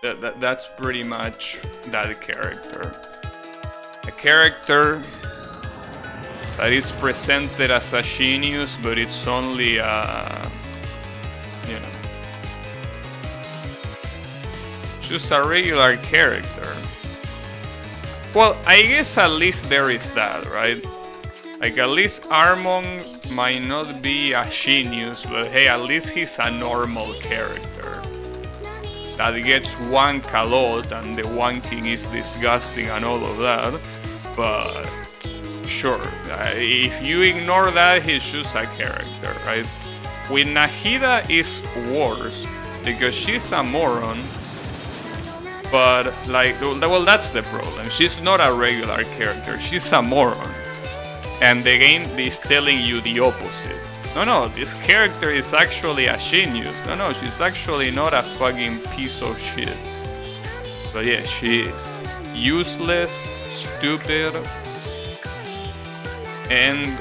That's pretty much that character. A character that is presented as a genius, but it's only just a regular character. Well, I guess at least there is that, right? Like, at least Armong might not be a genius, but hey, at least he's a normal character that gets wanked a lot, and the wanking is disgusting and all of that. But sure, if you ignore that, he's just a character, right? With Nahida is worse because she's a moron. But like, well, that's the problem. She's not a regular character. She's a moron, and the game is telling you the opposite. No, this character is actually a genius. No, she's actually not a fucking piece of shit. But yeah, she is useless, stupid, and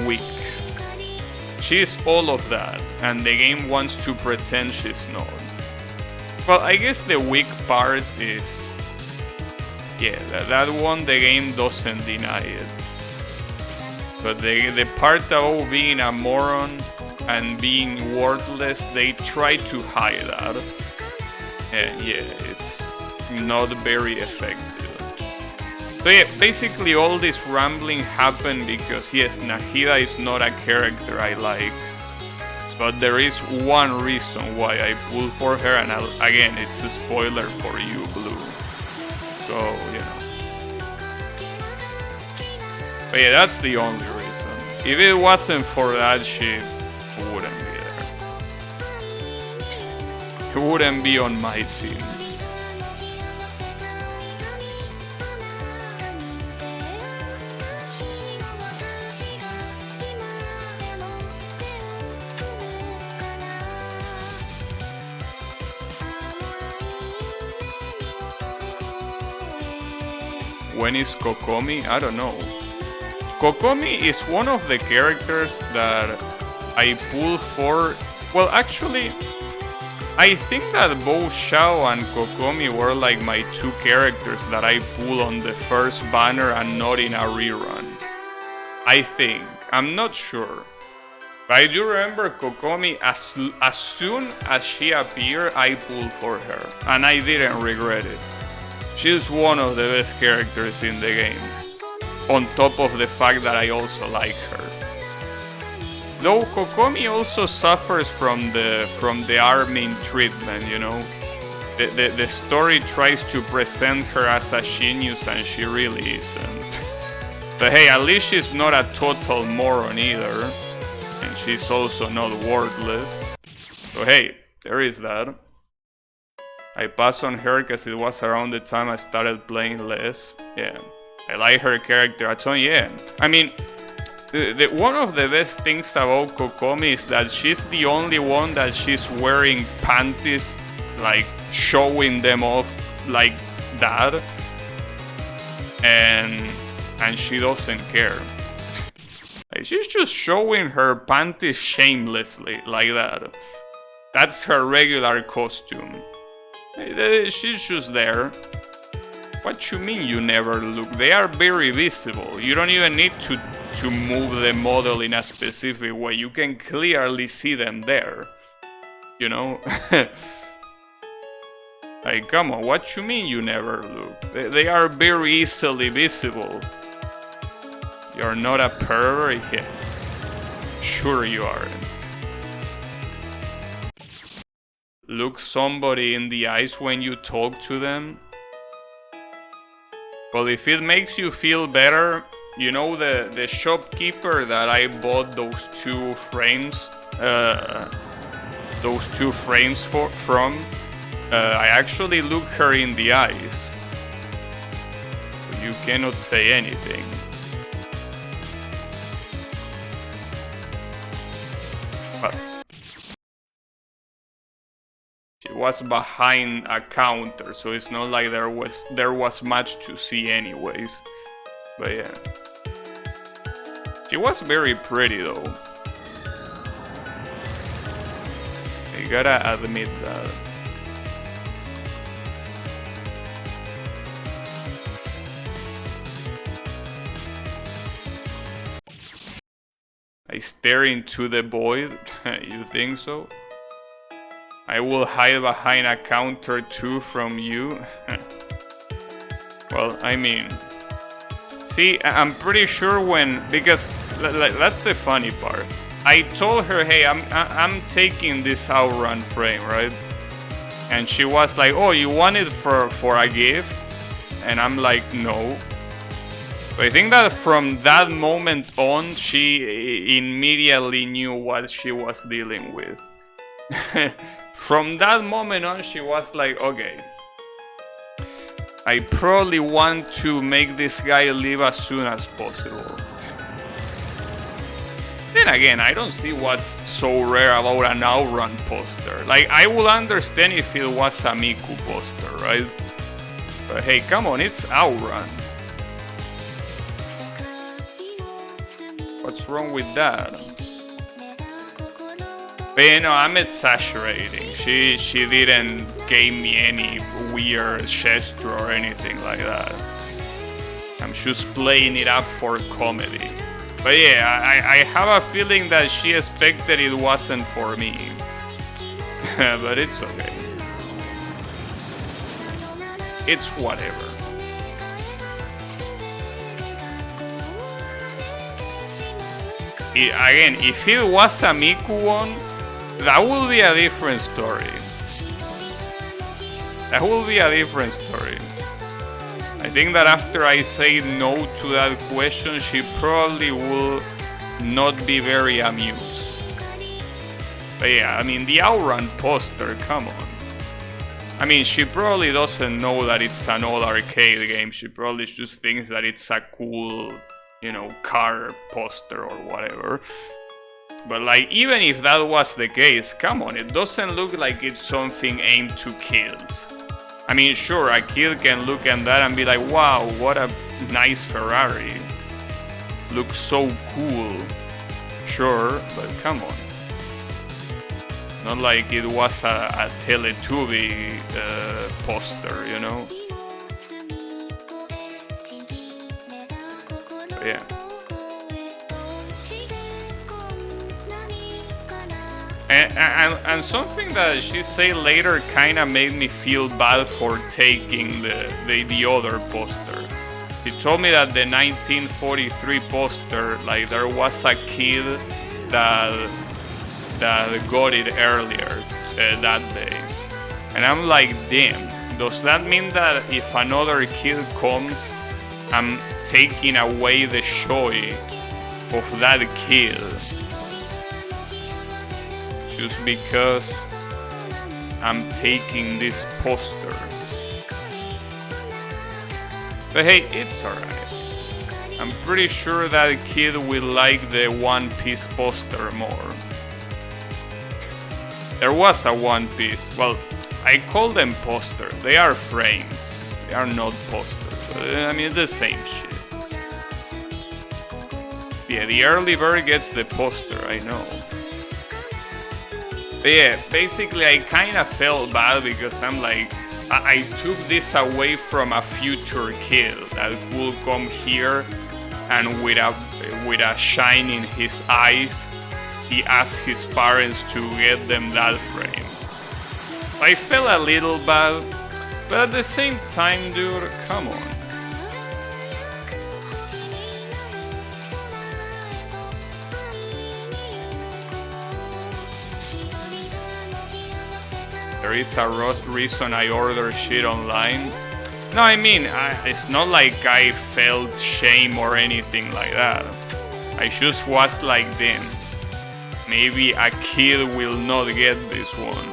weak. She's all of that, and the game wants to pretend she's not. Well, I guess the weak part is, yeah, that one the game doesn't deny it. But the part about being a moron and being worthless, they try to hide that. And yeah, it's not very effective. So yeah, basically all this rambling happened because yes, Nahida is not a character I like. But there is one reason why I pull for her, and again, it's a spoiler for you, Blue. So, you know. But yeah, that's the only reason. If it wasn't for that, she wouldn't be there. She wouldn't be on my team. When is Kokomi? I don't know. Kokomi is one of the characters that I pull for. Well, actually, I think that both Xiao and Kokomi were like my two characters that I pull on the first banner and not in a rerun. I think. I'm not sure. But I do remember Kokomi as soon as she appeared, I pulled for her. And I didn't regret it. She's one of the best characters in the game, on top of the fact that I also like her. Though Kokomi also suffers from the Armin treatment, you know. The story tries to present her as a genius and she really isn't. But hey, at least she's not a total moron either, and she's also not worthless. So hey, there is that. I passed on her because it was around the time I started playing less. Yeah, I like her character a ton, yeah. I mean, one of the best things about Kokomi is that she's the only one that she's wearing panties, like showing them off like that. And she doesn't care. Like, she's just showing her panties shamelessly like that. That's her regular costume. She's just there. What you mean you never look? They are very visible. You don't even need to move the model in a specific way. You can clearly see them there. You know? Like, come on, what you mean you never look? They are very easily visible. You're not a pervert? Yeah. Sure you aren't. look somebody in the eyes when you talk to them? Well, if it makes you feel better, you know the shopkeeper that I bought those two frames from, I actually look her in the eyes. You cannot say anything. But she was behind a counter, so it's not like there was much to see anyways. But yeah. She was very pretty though. I gotta admit that. I stare into the void. You think so? I will hide behind a counter too from you. Well, I mean, see, I'm pretty sure because that's the funny part. I told her, hey, I'm taking this outrun frame, right? And she was like, oh, you want it for a gift? And I'm like, no. But I think that from that moment on, she immediately knew what she was dealing with. From that moment on, she was like, okay, I probably want to make this guy leave as soon as possible. Then again, I don't see what's so rare about an outrun poster. Like, I would understand if it was a Miku poster, right? But hey, come on, it's outrun. What's wrong with that? But you know, I'm exaggerating. She didn't give me any weird gesture or anything like that. I'm just playing it up for comedy. But yeah, I have a feeling that she expected it wasn't for me. But it's okay. It's whatever. Again, if it was a Miku one, that would be a different story. That will be a different story. I think that after I say no to that question, she probably will not be very amused. But yeah, I mean, the Outrun poster, come on. I mean, she probably doesn't know that it's an old arcade game. She probably just thinks that it's a cool, you know, car poster or whatever. But like, even if that was the case, come on, it doesn't look like it's something aimed to kids. I mean, sure, a kid can look at that and be like, wow, what a nice Ferrari. Looks so cool. Sure, but come on. Not like it was a Teletubby poster, you know? But yeah. And something that she said later kind of made me feel bad for taking the other poster. She told me that the 1943 poster, like, there was a kid that got it earlier that day. And I'm like, damn, does that mean that if another kid comes, I'm taking away the joy of that kid? Just because I'm taking this poster. But hey, it's alright. I'm pretty sure that kid will like the One Piece poster more. There was a One Piece. Well, I call them posters. They are frames. They are not posters. I mean, it's the same shit. Yeah, the early bird gets the poster, I know. But yeah, basically I kind of felt bad because I'm like, I took this away from a future kid that will come here and with a shine in his eyes, he asked his parents to get them that frame. I felt a little bad, but at the same time, dude, come on. There is a reason I order shit online. No, I mean, it's not like I felt shame or anything like that. I just was like, damn, maybe a kid will not get this one.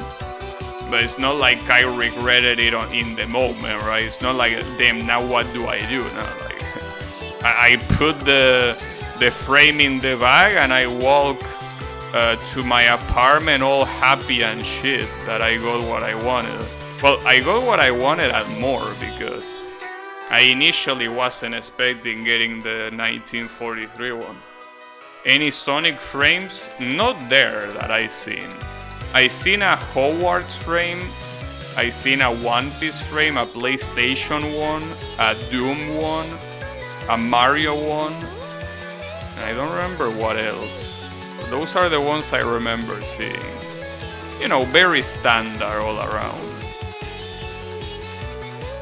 But it's not like I regretted it in the moment, right? It's not like, damn, now what do I do? No, like, I put the frame in the bag and I walk to my apartment all happy and shit that I got what I wanted. Well, I got what I wanted and more because I initially wasn't expecting getting the 1943 one. Any Sonic frames? Not there that I seen. I seen a Hogwarts frame, I seen a One Piece frame, a PlayStation one, a Doom one, a Mario one, and I don't remember what else. Those are the ones I remember seeing. You know, very standard all around.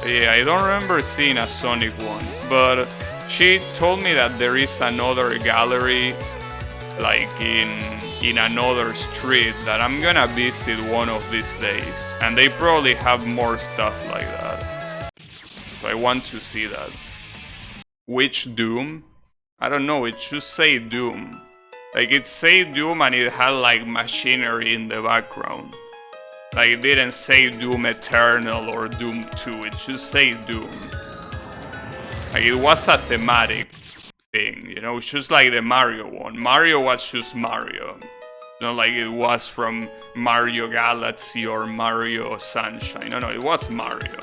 Yeah, I don't remember seeing a Sonic one, but she told me that there is another gallery, like in another street, that I'm gonna visit one of these days, and they probably have more stuff like that. So I want to see that. Which Doom? I don't know, it should say Doom. Like, it say Doom and it had like machinery in the background. Like, it didn't say Doom Eternal or Doom 2, it should say Doom. Like, it was a thematic thing, you know, just like the Mario one. Mario was just Mario. Not like it was from Mario Galaxy or Mario Sunshine. No, it was Mario.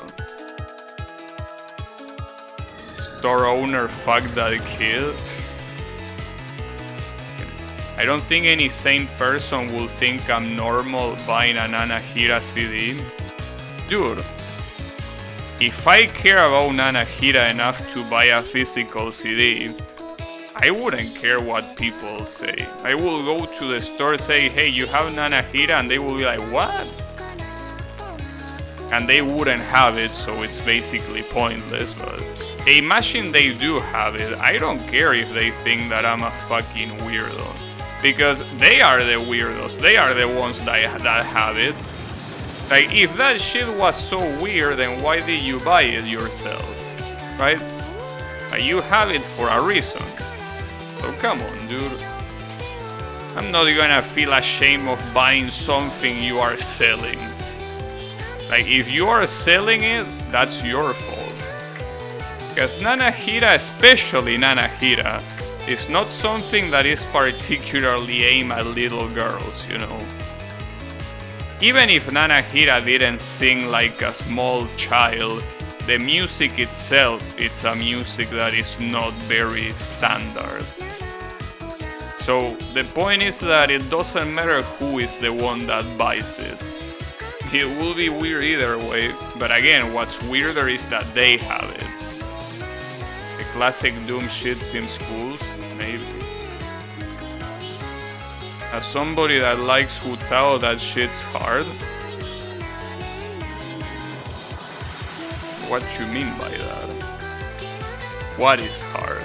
Store owner fucked that kid. I don't think any sane person will think I'm normal buying an Anahira CD. Dude, if I care about Anahira enough to buy a physical CD, I wouldn't care what people say. I will go to the store, say, hey, you have Anahira, and they will be like, what? And they wouldn't have it, so it's basically pointless, but imagine they do have it. I don't care if they think that I'm a fucking weirdo. Because they are the weirdos, they are the ones that have it. Like, if that shit was so weird, then why did you buy it yourself? Right? Like, you have it for a reason. So come on, dude. I'm not gonna feel ashamed of buying something you are selling. Like, if you are selling it, that's your fault. Because Nanahira, especially Nanahira, is not something that is particularly aimed at little girls, you know. Even if Nanahira didn't sing like a small child, the music itself is a music that is not very standard. So the point is that it doesn't matter who is the one that buys it. It will be weird either way, but again, what's weirder is that they have it. The classic Doom shits in schools, maybe. As somebody that likes Hutao, that shit's hard. What you mean by that? What is hard?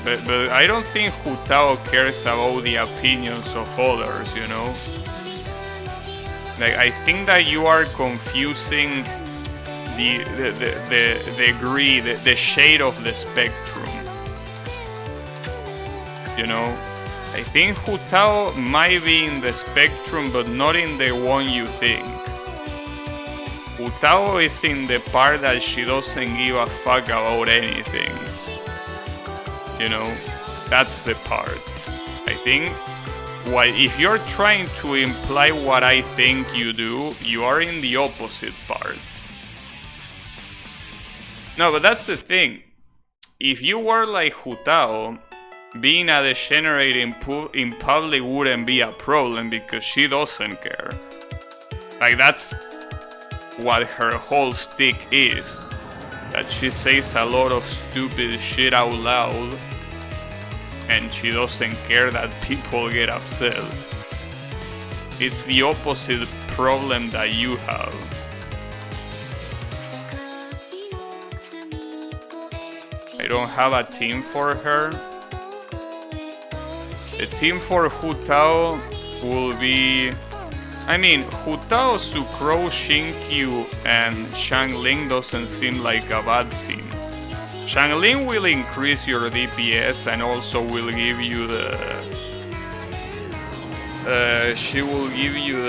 But I don't think Hutao cares about the opinions of others, you know? Like, I think that you are confusing the degree, the shade of the spectrum. You know? I think Hutao might be in the spectrum, but not in the one you think. Hutao is in the part that she doesn't give a fuck about anything. You know, that's the part. I think if you're trying to imply what I think you do, you are in the opposite part. No, but that's the thing. If you were like Hutao, being a degenerate in public wouldn't be a problem because she doesn't care. Like, that's what her whole stick is. That she says a lot of stupid shit out loud and she doesn't care that people get upset. It's the opposite problem that you have. I don't have a team for her. The team for Hutao, will be... I mean, Hutao, Sucrose, Shinkyu, and Xiangling doesn't seem like a bad team. Xiangling will increase your DPS and also will give you the... she will give you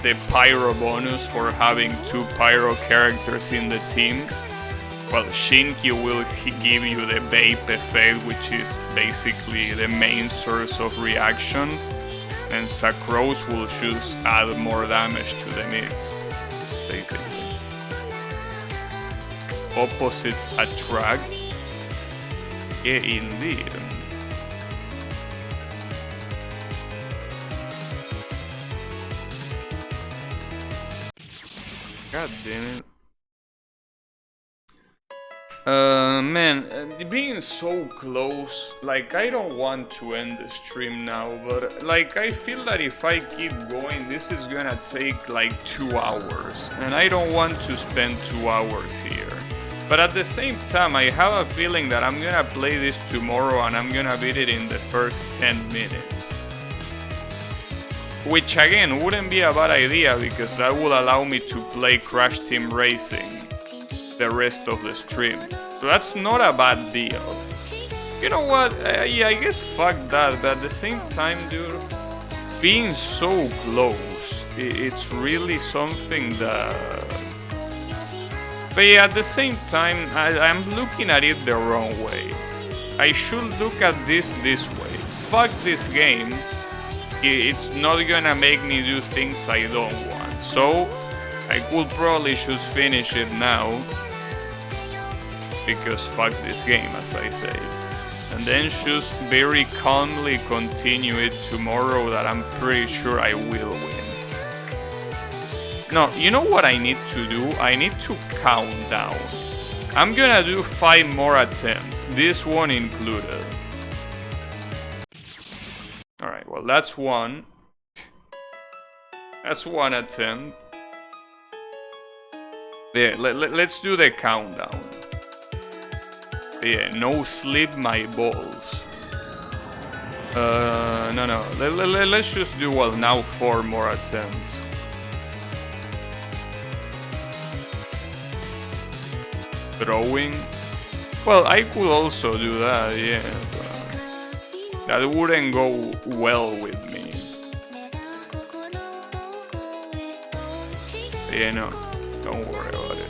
the Pyro bonus for having 2 Pyro characters in the team. Well, Shinkyu will give you the Vape effect, which is basically the main source of reaction. And Sucrose will just add more damage to the mids, basically. Opposites attract. Yeah, indeed. God damn it. Man, being so close, like, I don't want to end the stream now, but, like, I feel that if I keep going, this is gonna take, like, 2 hours, and I don't want to spend 2 hours here. But at the same time, I have a feeling that I'm gonna play this tomorrow and I'm gonna beat it in the first 10 minutes. Which, again, wouldn't be a bad idea, because that will allow me to play Crash Team Racing the rest of the stream. So that's not a bad deal. You know what? Yeah, I guess fuck that, but at the same time, dude, being so close, it's really something that... But yeah, at the same time, I'm looking at it the wrong way. I should look at this way. Fuck this game. It's not gonna make me do things I don't want. So, I could probably just finish it now. Because fuck this game, as I say. And then just very calmly continue it tomorrow, that I'm pretty sure I will win. No, you know what I need to do? I need to count down. I'm gonna do 5 more attempts, this one included. Alright, well that's one. That's one attempt. Yeah, let's do the countdown. Yeah, no sleep my balls. No. Let's just do, well, now 4 more attempts. Throwing? Well, I could also do that, yeah. But that wouldn't go well with me. But yeah, no. Don't worry about it.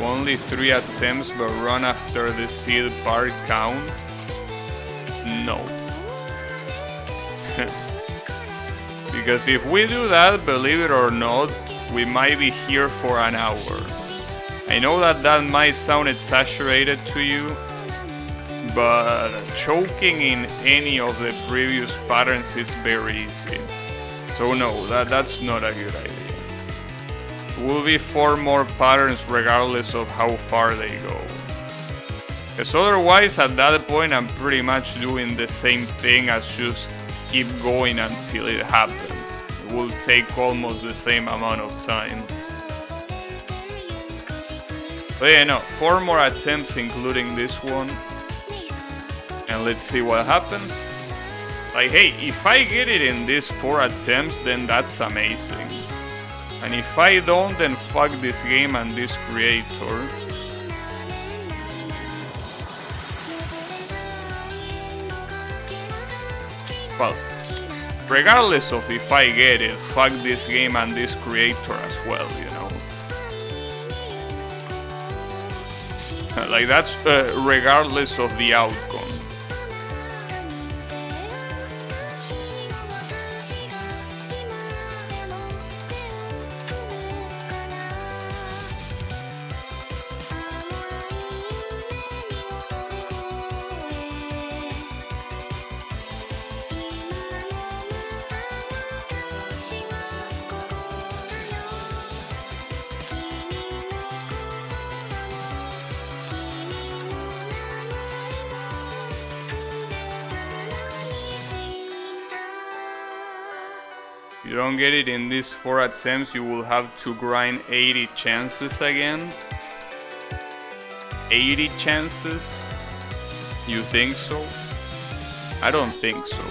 Only 3 attempts, but run after the seed part count? No. Because if we do that, believe it or not, we might be here for an hour. I know that might sound exaggerated to you, but choking in any of the previous patterns is very easy. So no, that's not a good idea. Will be 4 more patterns regardless of how far they go. Because otherwise, at that point, I'm pretty much doing the same thing as just keep going until it happens. It will take almost the same amount of time. But yeah, no, 4 more attempts including this one. And let's see what happens. Like, hey, if I get it in these 4 attempts, then that's amazing. And if I don't, then fuck this game and this creator. Well, regardless of if I get it, fuck this game and this creator as well, you know. Like, that's regardless of the outcome. If you don't get it in these 4 attempts, you will have to grind 80 chances again. 80 chances? You think so? I don't think so.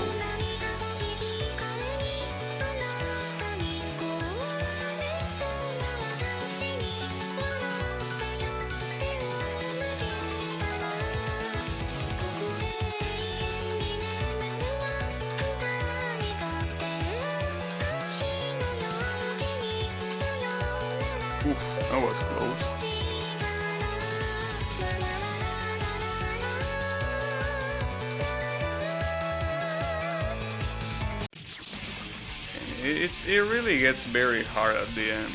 Oof, that was close. It really gets very hard at the end.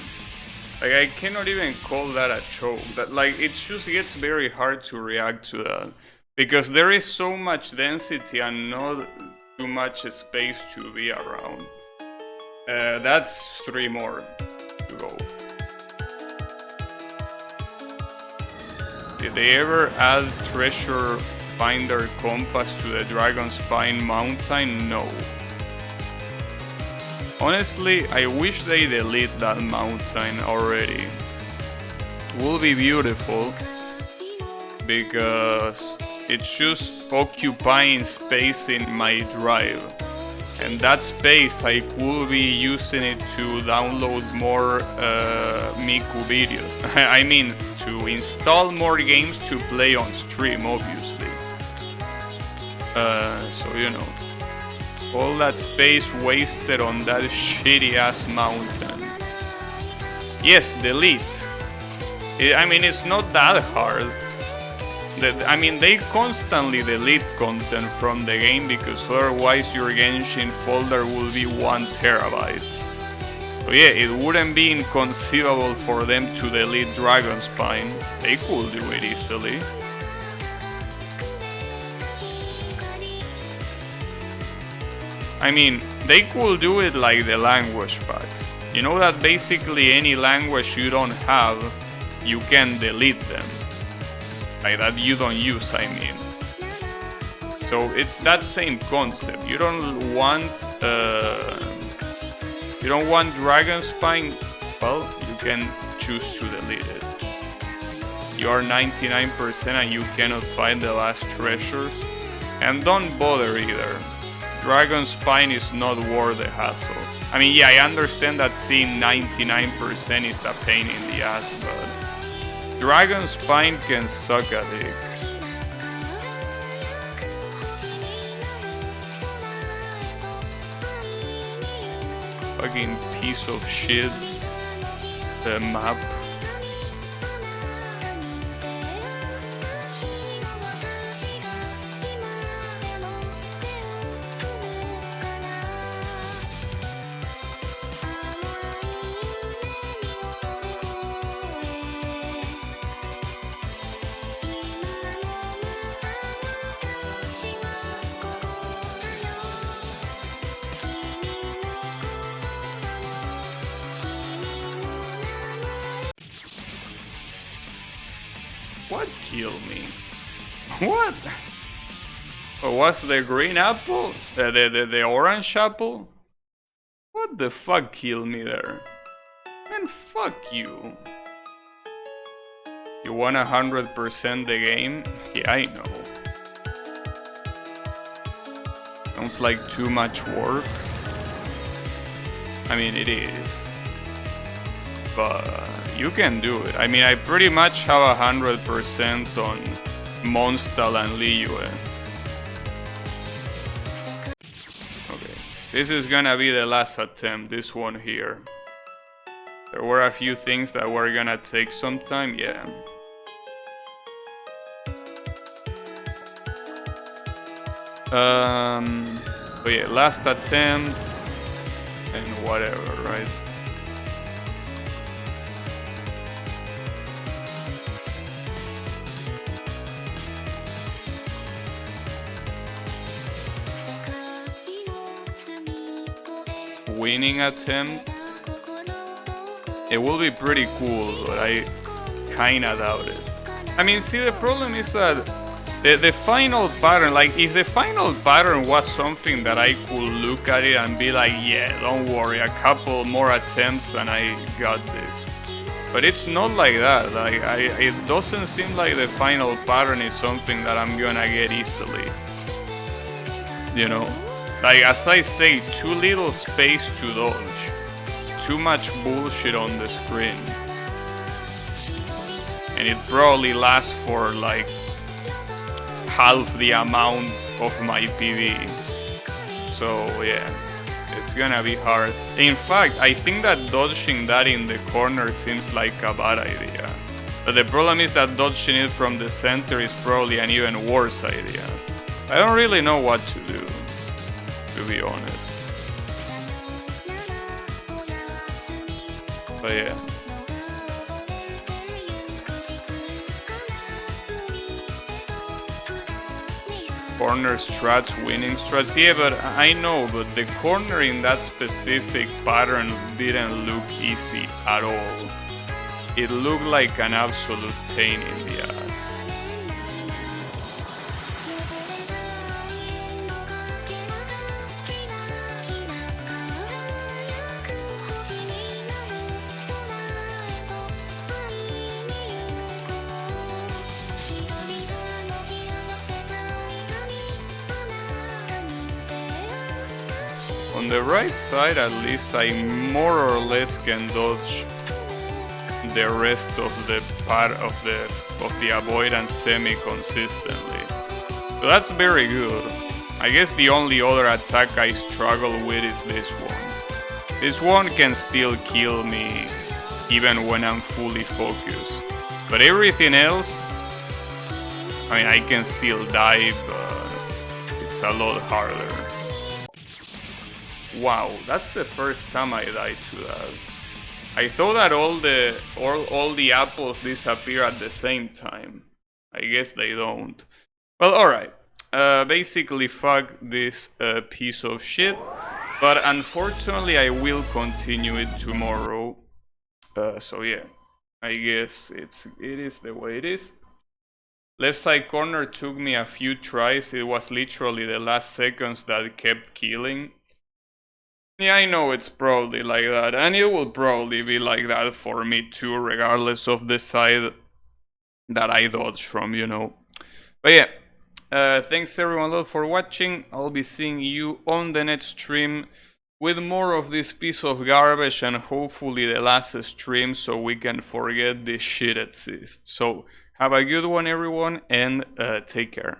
Like, I cannot even call that a choke. That, like, it just gets very hard to react to that. Because there is so much density and not too much space to be around. That's 3 more to go. Did they ever add treasure finder compass to the Dragon Spine Mountain? No. Honestly, I wish they delete that mountain already. It will be beautiful, because it's just occupying space in my drive. And that space, I could be using it to download more Miku videos. I mean, to install more games to play on stream, obviously. So, you know. All that space wasted on that shitty ass mountain. Yes, delete. I mean, it's not that hard. I mean, they constantly delete content from the game because otherwise your Genshin folder will be 1 terabyte. So yeah, it wouldn't be inconceivable for them to delete Dragon Spine. They could do it easily. I mean, they could do it like the language packs. You know that basically any language you don't have, you can delete them. Like that you don't use, I mean. So it's that same concept. You don't want Dragon Spine, well, you can choose to delete it. You are 99% and you cannot find the last treasures. And don't bother either. Dragon Spine is not worth the hassle. I mean, yeah, I understand that seeing 99% is a pain in the ass, but Dragon Spine can suck a dick. Fucking piece of shit. The map. What killed me? What? Oh, was the green apple? The orange apple? What the fuck killed me there? Man, fuck you. You want 100% the game? Yeah, I know. Sounds like too much work. I mean, it is. But you can do it. I mean, I pretty much have 100% on Mondstadt and Liyue. Okay, this is gonna be the last attempt, this one here. There were a few things that were gonna take some time, yeah. But yeah, last attempt and whatever, right? Winning attempt. It will be pretty cool, but I kinda doubt it. I mean, see, the problem is that The final pattern, like if the final pattern was something that I could look at it and be like, yeah, don't worry, a couple more attempts and I got this. But it's not like that. Like it doesn't seem like the final pattern is something that I'm gonna get easily. You know, like as I say, too little space to dodge, too much bullshit on the screen, and it probably lasts for like half the amount of my PV. So yeah, it's gonna be hard. In fact, I think that dodging that in the corner seems like a bad idea. But the problem is that dodging it from the center is probably an even worse idea. I don't really know what to do, to be honest. But yeah. Corner strats, winning strats, yeah, but I know, but the corner in that specific pattern didn't look easy at all. It looked like an absolute pain in the ass. On the right side, at least, I more or less can dodge the rest of the part of the avoidance semi-consistently. So that's very good. I guess the only other attack I struggle with is this one. This one can still kill me even when I'm fully focused. But everything else, I mean, I can still die, but it's a lot harder. Wow, that's the first time I died to that. I thought that all the apples disappear at the same time. I guess they don't. Well, alright. Basically, fuck this piece of shit. But unfortunately, I will continue it tomorrow. So yeah, I guess it is the way it is. Left side corner took me a few tries. It was literally the last seconds that kept killing. Yeah, I know it's probably like that, and it will probably be like that for me too, regardless of the side that I dodge from, you know. But yeah, thanks everyone a lot for watching. I'll be seeing you on the next stream with more of this piece of garbage, and hopefully the last stream so we can forget this shit exists. So have a good one everyone, and take care.